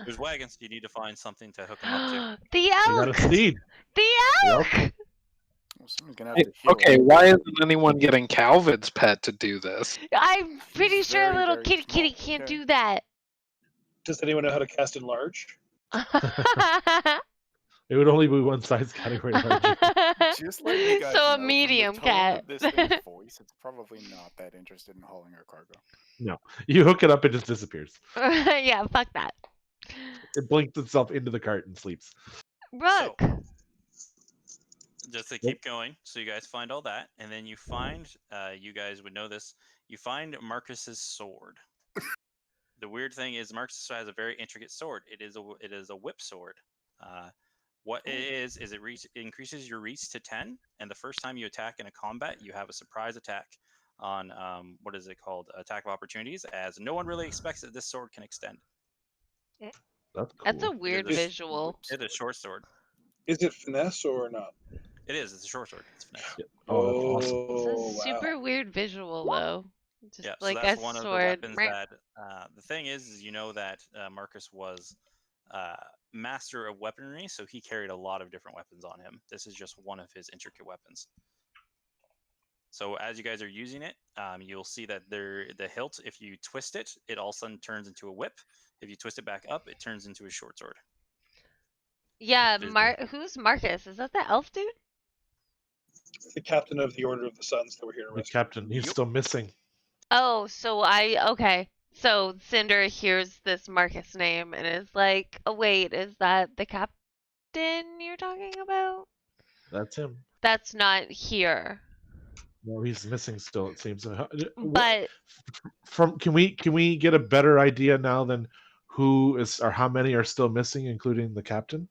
There's wagons. You need to find something to hook them up to. The You got elk. a steed. The elk. Well, someone's gonna have to heal Okay, him. why isn't anyone getting Calvid's pet to do this? I'm pretty He's sure very, little very kitty small, can't okay? do that. Does anyone know how to cast enlarge? It would only be one size category larger. Just letting you guys So a know, medium from the tone cat. of this thing's voice, it's probably not that interested in hauling our cargo. No, you hook it up, it just disappears. Yeah, fuck that. It blinks itself into the cart and sleeps. Rook. Just to keep going, so you guys find all that, and then you find, you guys would know this, you find Marcus's sword. The weird thing is Marcus has a very intricate sword. It is a whip sword. What it is it increases your reach to 10, and the first time you attack in a combat, you have a surprise attack on, what is it called? Attack of opportunities, as no one really expects that this sword can extend. That's cool. That's a weird It is- visual. It's a short sword. Is it finesse or not? It is. It's a short sword. It's finesse. Yeah. Oh, that's awesome. It's a Oh, wow. super weird visual though. Just Yeah, like so that's a one of the sword. weapons that. The thing is you know that Marcus was master of weaponry, so he carried a lot of different weapons on him. This is just one of his intricate weapons. So as you guys are using it, you'll see that the hilt, if you twist it, it all of a sudden turns into a whip. If you twist it back up, it turns into a short sword. Yeah, Visit. who's Marcus? Is that the elf dude? It's the captain of the Order of the Suns that we're here to The rescue. captain, he's Yep. still missing. Oh, okay. So Cinder hears this Marcus name and is like, "Oh wait, is that the captain you're talking about? That's him. That's not here." No, he's missing still. It seems. But Can we get a better idea now than who is or how many are still missing, including the captain?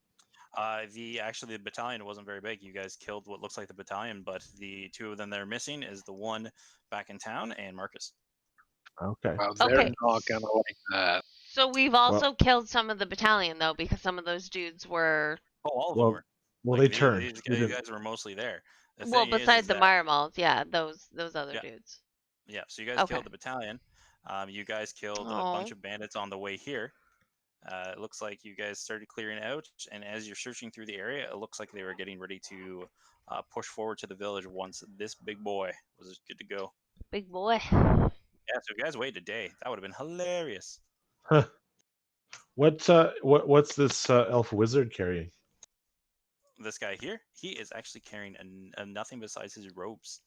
The battalion wasn't very big. You guys killed what looks like the battalion, but the two of them that are missing is the one back in town and Marcus. Okay. Wow, they're Okay. not gonna like that. So we've also killed some of the battalion though, because some of those dudes were Oh, all of Well, them were. well, Like, they turned. These guys were mostly there. The well, thing is besides the that, Marmals, yeah, those other Yeah. dudes. yeah, so you guys Okay. killed the battalion. You guys killed a bunch of bandits on the way here. It looks like you guys started clearing out, and as you're searching through the area, it looks like they were getting ready to push forward to the village once this big boy was good to go. Big boy. Yeah, so if you guys waited a day, that would have been hilarious. What's this elf wizard carrying? This guy here, he is actually carrying a nothing besides his robes.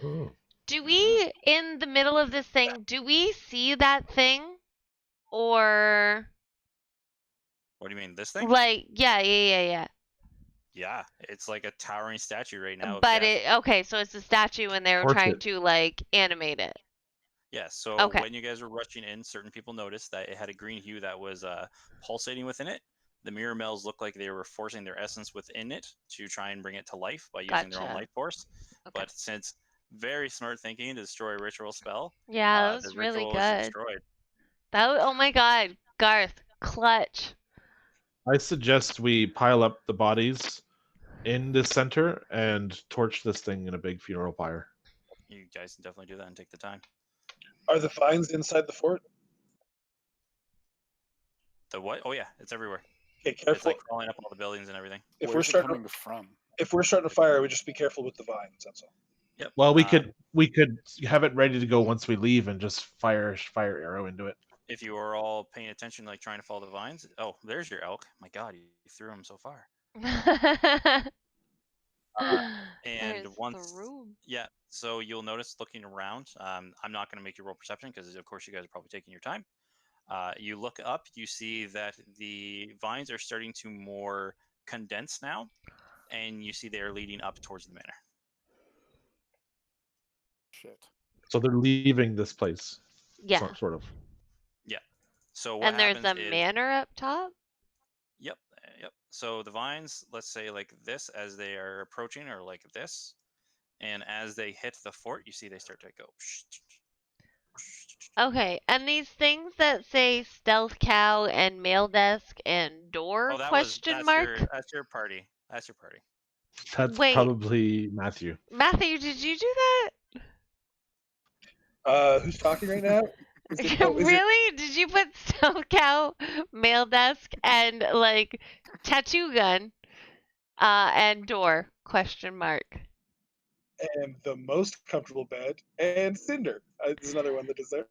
Oh. Do we, in the middle of this thing, do we see that thing? Or What do you mean, this thing? like, yeah. Yeah, it's like a towering statue right now. But okay, so it's a statue and they were trying Portrait. to like animate it. Yeah, so Okay. when you guys were rushing in, certain people noticed that it had a green hue that was pulsating within it. The mirror melds looked like they were forcing their essence within it to try and bring it to life by using their own Gotcha. life force. Okay. But since very smart thinking to destroy a ritual spell, Yeah, that the was really ritual is good. destroyed. Oh my god, Garth, clutch. I suggest we pile up the bodies in the center and torch this thing in a big funeral pyre. You guys can definitely do that and take the time. Are the vines inside the fort? The what? Oh yeah, it's everywhere. Okay, It's careful. like crawling up all the buildings and everything. If we're Where's it starting, coming from? if we're starting a fire, we just be careful with the vines. That's all. Yep. Well, we could have it ready to go once we leave and just fire arrow into it. If you are all paying attention, like trying to follow the vines. Oh, there's your elk. My God, you threw him so far. And There's once, the room. yeah, so you'll notice looking around. I'm not going to make you roll perception because, of course, you guys are probably taking your time. You look up, you see that the vines are starting to more condense now, and you see they are leading up towards the manor. Shit. So they're leaving this place. Yeah. Sort of. Yeah. So what And there's happens a is, manor up top? Yep. So the vines, let's say like this, as they are approaching, or like this, and as they hit the fort, you see they start to go. Okay, and these things that say stealth cow and mail desk and door Oh, question that's mark? That's your party. That's your party. That's Wait. probably Matthew. Matthew, did you do Who's talking right now? that? Really? Did you put stealth cow, mail desk, and like tattoo gun, and door question mark? And the most comfortable bed, and Cinder. There's another one that is there.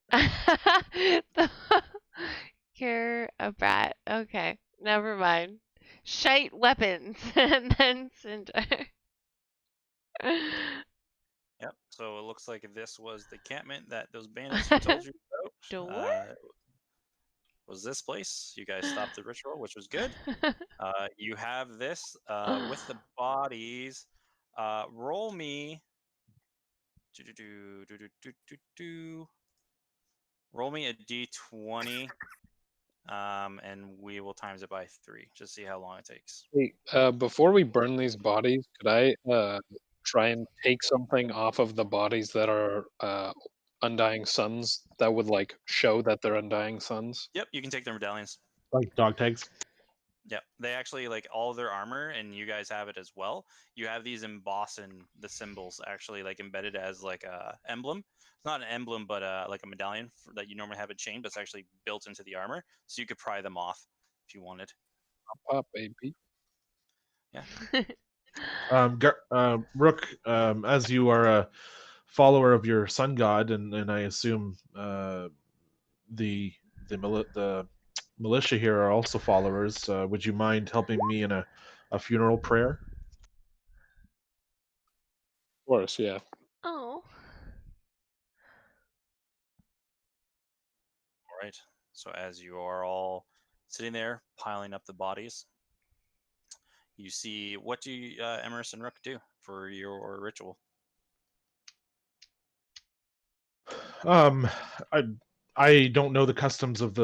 You're a brat. Okay, never mind. Shite weapons and then cinder. Yep. So it looks like this was the encampment that those bandits who told you about. Door? Was this place? You guys stopped the ritual, which was good. You have this with the bodies. Roll me. Roll me a d20. And we will times it by 3. Just see how long it takes. Hey, before we burn these bodies, could I try and take something off of the bodies that are Undying Suns that would like show that they're Undying Suns? Yep, you can take their medallions. Like dog tags. Yep, they actually like all of their armor, and you guys have it as well. You have these embossing the symbols actually like embedded as like a emblem. It's not an emblem, but like a medallion that you normally have a chain, but it's actually built into the armor, so you could pry them off if you wanted. Pop, baby. Rook, as you are a follower of your sun god, and I assume the militia here are also followers, would you mind helping me in a funeral prayer? Of course, yeah. Oh. All right. So as you are all sitting there piling up the bodies, you see, what do Emerus and Rook do for your ritual? I don't know the customs of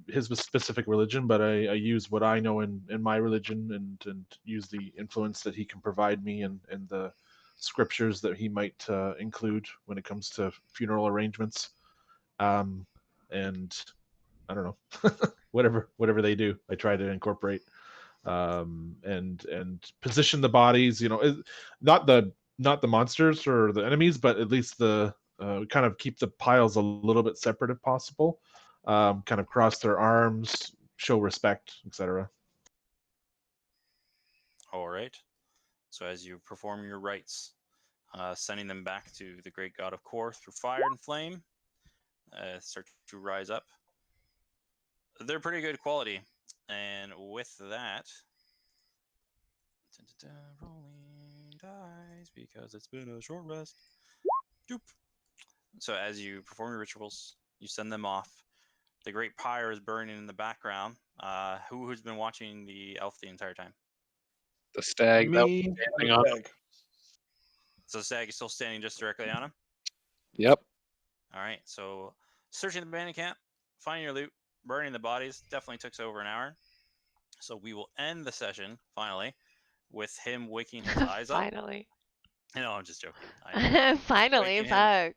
his specific religion, but I use what I know in my religion and use the influence that he can provide me and the scriptures that he might include when it comes to funeral arrangements. And I don't know, whatever they do, I try to incorporate and position the bodies. Not the monsters or the enemies, but at least the kind of keep the piles a little bit separate if possible. Kind of cross their arms, show respect, etc. All right. So as you perform your rites, sending them back to the great god of Kor through fire and flame, start to rise up. They're pretty good quality. And with that, rolling dice because it's been a short rest. Doop. So as you perform your rituals, you send them off. The great pyre is burning in the background. Who's been watching the elf the entire time? The stag. That was Me, standing on. Stag. So the stag is still standing just directly on him? Yep. All right. So searching the bandit camp, finding your loot, burning the bodies definitely took over an hour. So we will end the session, finally, with him waking his eyes up. Finally. No, I'm just joking. Finally, Waking him- fuck.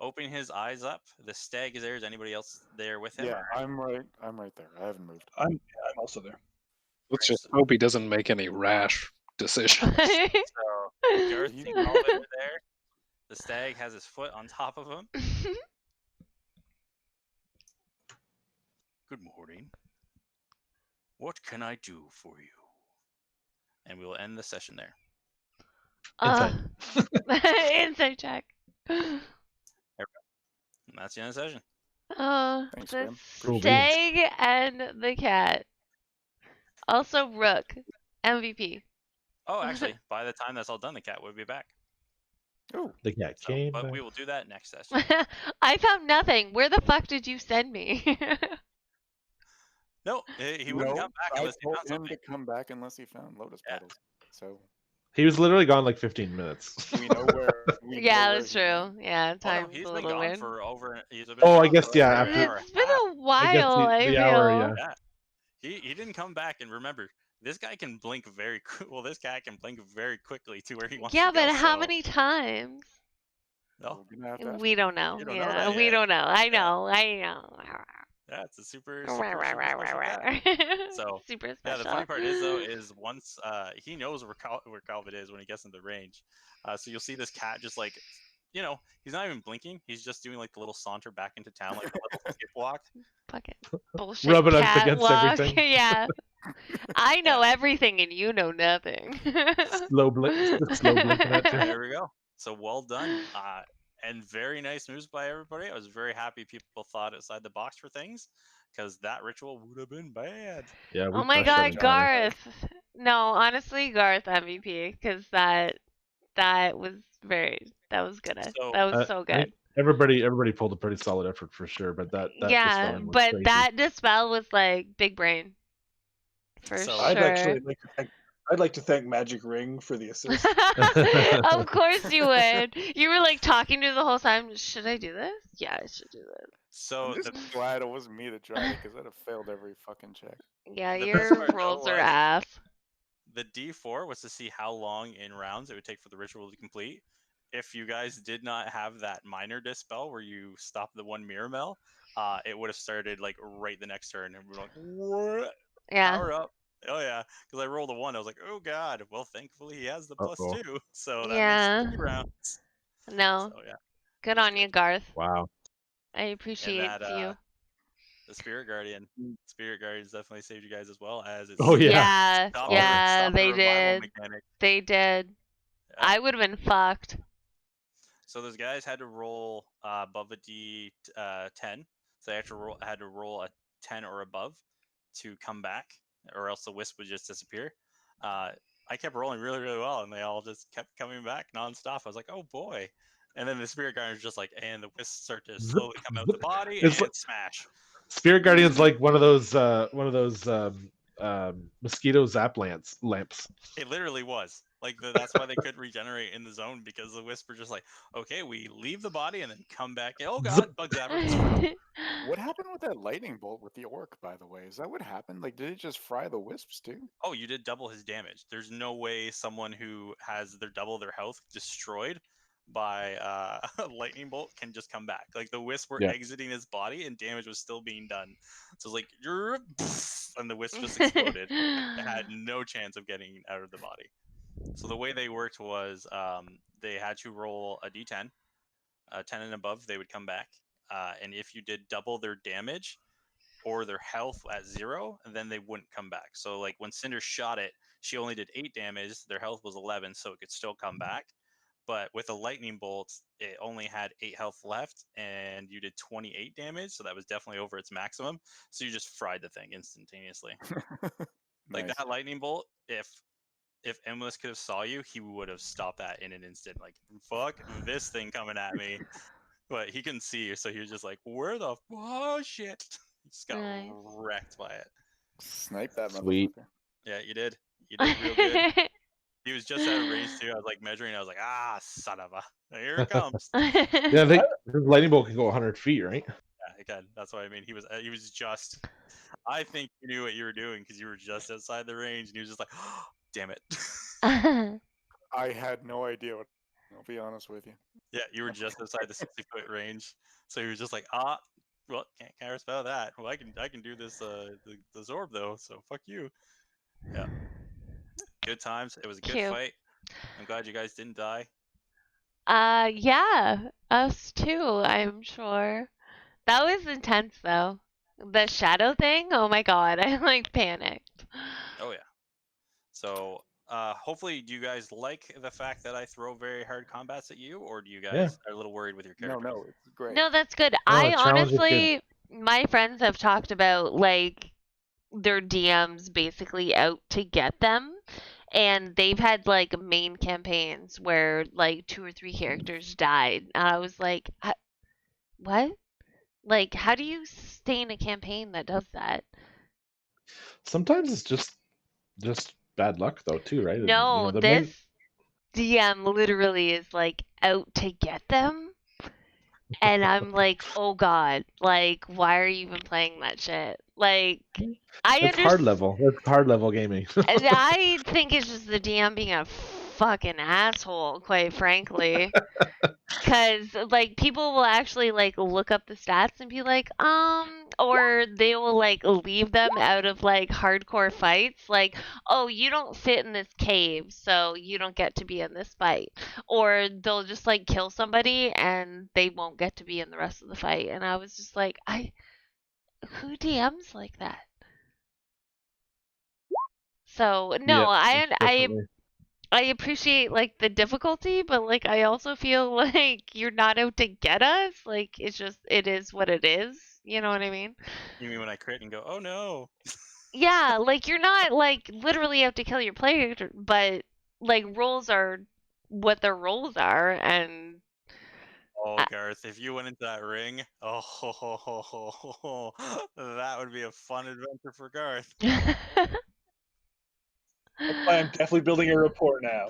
Opening his eyes up. The stag is there. Is anybody else there with him? Yeah, I'm right there. I haven't moved. I'm also there. Let's just hope he doesn't make any rash decisions. So Garth and Calvin are there. The stag has his foot on top of him. Good morning. What can I do for you? And we will end the session there. Insight check. And that's the end of the session. Thanks, The Graham. Cool stag and the cat. Also Rook. MVP. Oh, actually, by the time that's all done, the cat will be back. Oh, The cat So, came but back. we will do that next session. I found nothing. Where the fuck did you send me? No, he wouldn't come back I unless he told found him something. to come back unless he found lotus Yeah. petals. So He was literally gone like 15 minutes. we know where. Yeah, that's true. Yeah, Oh, no, time's he's a been little gone weird. for over. He's been Oh, I gone guess, for yeah, over an after- hour It's and been half. a while, I the feel. hour, yeah. Yeah. He didn't come back, and remember, this guy can blink very well. This guy can blink very quickly to where he wants Yeah, to go. but how so- many times? No, We're gonna have to ask We him. don't know. You don't know Yeah, that we yet. don't know. I Yeah. know. I know. yeah, it's a super special cat. So, Super special. Yeah, the funny part is though, is once he knows where Calvin is when he gets into range. So you'll see this cat just like, he's not even blinking. He's just doing like the little saunter back into town, like the little skip walk. Fucking bullshit Rubbing up cat against walk. everything. Yeah. I know everything and you know nothing. slow blinking at you. There we go. So well done. And very nice moves by everybody. I was very happy people thought outside the box for things, because that ritual would have been bad. Yeah. Oh my crushed that god, entire- Garth. No, honestly, Garth MVP, because that was good. So- That was so I good. think everybody pulled a pretty solid effort for sure, but that Yeah, dispelling was but crazy. that dispel was like big brain. For So- sure. I'd actually like to thank Magic Ring for the assist. Of course you would. You were like talking to the whole time. Should I do this? Yeah, I should do this. So I'm just glad it wasn't me that tried it because I'd have failed every fucking check. Yeah, The your best part, though, rolls are was- ass. the D4 was to see how long in rounds it would take for the ritual to complete. If you guys did not have that minor dispel where you stop the one mirror mel, it would have started like right the next turn, and we're like, "What? Yeah. Power up!" Oh yeah, because I rolled a 1. I was like, "Oh god!" Well, thankfully he has the Uh-oh. +2, so that Yeah. makes 3 rounds. No. So yeah, Good was on you, good. Garth. Wow. I appreciate that, you. The Spirit Guardian. Spirit Guardians definitely saved you guys as well as it's Oh, yeah. Yeah, Stop yeah, the they revival did. mechanic. They did. Yeah. I would have been fucked. So those guys had to roll above a D10. So they had to roll a 10 or above to come back, or else the wisp would just disappear. I kept rolling really, really well, and they all just kept coming back nonstop. I was like, oh boy. And then the Spirit Guardian was just like, and the wisps start to slowly come out the body It's and like- smash. Spirit Guardian's like one of those mosquito zap lamps. It literally was. Like that's why they couldn't regenerate in the zone, because the wisp were just like, okay, we leave the body and then come back. Oh god, bug zapper. What happened with that lightning bolt with the orc, by the way? Is that what happened? Like, did it just fry the wisps too? Oh, you did double his damage. There's no way someone who has double their health destroyed by a lightning bolt can just come back. Like the wisp were exiting his body and damage was still being done. So it's like and the wisp just exploded. It had no chance of getting out of the body. So the way they worked was they had to roll a d10, 10 and above, they would come back. And if you did double their damage or their health at 0, then they wouldn't come back. So like when Cinder shot it, she only did 8 damage. Their health was 11, so it could still come back. But with a lightning bolt, it only had 8 health left, and you did 28 damage, so that was definitely over its maximum. So you just fried the thing instantaneously. Like Nice. that lightning bolt, if Emless could have saw you, he would have stopped that in an instant. Like, fuck this thing coming at me. But he couldn't see you, so he was just like, where the oh shit. He just got Nice. wrecked by it. Snipe that Sweet. motherfucker. Yeah, you did. You did real good. He was just out of range too. I was like measuring. I was like, son of a, here it comes. Yeah, I think the lightning bolt can go 100 feet, right? Yeah, again, that's what I mean. He was just. I think you knew what you were doing because you were just outside the range, and he was just like, oh, damn it. I had no idea what. I'll be honest with you. Yeah, you were just outside the 60-foot range, so he was just like, well, can't spell that. Well, I can do this the Zorb though, so fuck you. Yeah, good times. It was a good Cute. fight. I'm glad you guys didn't die. Yeah, us too, I'm sure. That was intense though. The shadow thing, oh my god, I like panicked. Oh yeah. So hopefully, do you guys like the fact that I throw very hard combats at you, or do you guys are a little worried with your character? No, it's great. No, that's good. No, I the challenge is good. honestly, my friends have talked about like their DMs basically out to get them, and they've had like main campaigns where like 2 or 3 characters died. And I was like, what? Like, how do you stay in a campaign that does that? Sometimes it's just bad luck though too, right? No, the this DM literally is like out to get them. And I'm like, oh god, like why are you even playing that shit? Like it's hard level. It's hard level gaming. And I think it's just the DM being a fucking asshole, quite frankly. Because, like, people will actually, like, look up the stats and be like, or they will, like, leave them out of, like, hardcore fights. Like, oh, you don't fit in this cave, so you don't get to be in this fight. Or they'll just, like, kill somebody and they won't get to be in the rest of the fight. And I was just like, who DMs like that? So no, Yeah, I appreciate like the difficulty, but like I also feel like you're not out to get us. Like it is what it is. You know what I mean? You mean when I crit and go, oh no? Yeah, like you're not like literally out to kill your player, but like roles are what their roles are, and Oh, Garth, if you went into that ring, that would be a fun adventure for Garth. That's why I'm definitely building a rapport now.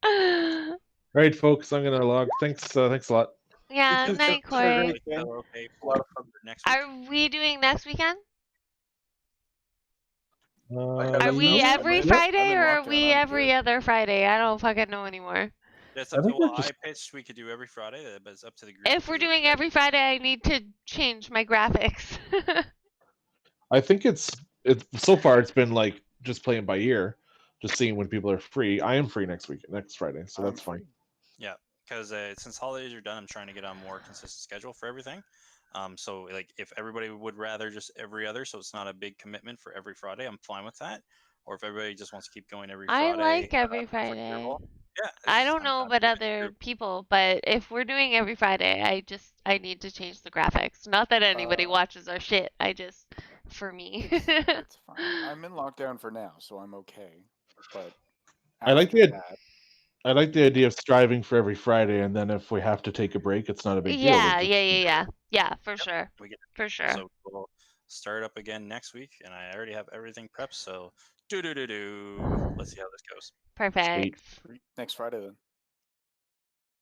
All right, folks, I'm gonna log. Thanks a lot. Yeah, It's night, a Corey. great game. Okay, A lot of fun. next week. Are we doing next weekend? have Are a we mouse. every I've Friday been or are locked we in, I'm every good. other Friday? I don't fucking know anymore. That's I up to think we're well, just- I pitched we could do every Friday, but it's up to the group. If we're doing every Friday, I need to change my graphics. I think it's so far it's been like just playing by ear, just seeing when people are free. I am free next Friday, so I'm that's fine. Yeah, because since holidays are done, I'm trying to get on a more consistent schedule for everything. So like if everybody would rather just every other, so it's not a big commitment for every Friday, I'm fine with that. Or if everybody just wants to keep going every I Friday, like every for Friday. interval, yeah, I don't I'm know happy about with it other too. people, but if we're doing every Friday, I need to change the graphics. Not that anybody watches our shit. I just, for me. It's fine. I'm in lockdown for now, so I'm okay. But I like after the that, I like the idea of striving for every Friday, and then if we have to take a break, it's not a big deal. Yeah, We yeah, just yeah, yeah. Yeah, for sure. We get For sure. So we'll start up again next week, and I already have everything prepped. So let's see how this goes. Perfect. Sweet. next Friday then.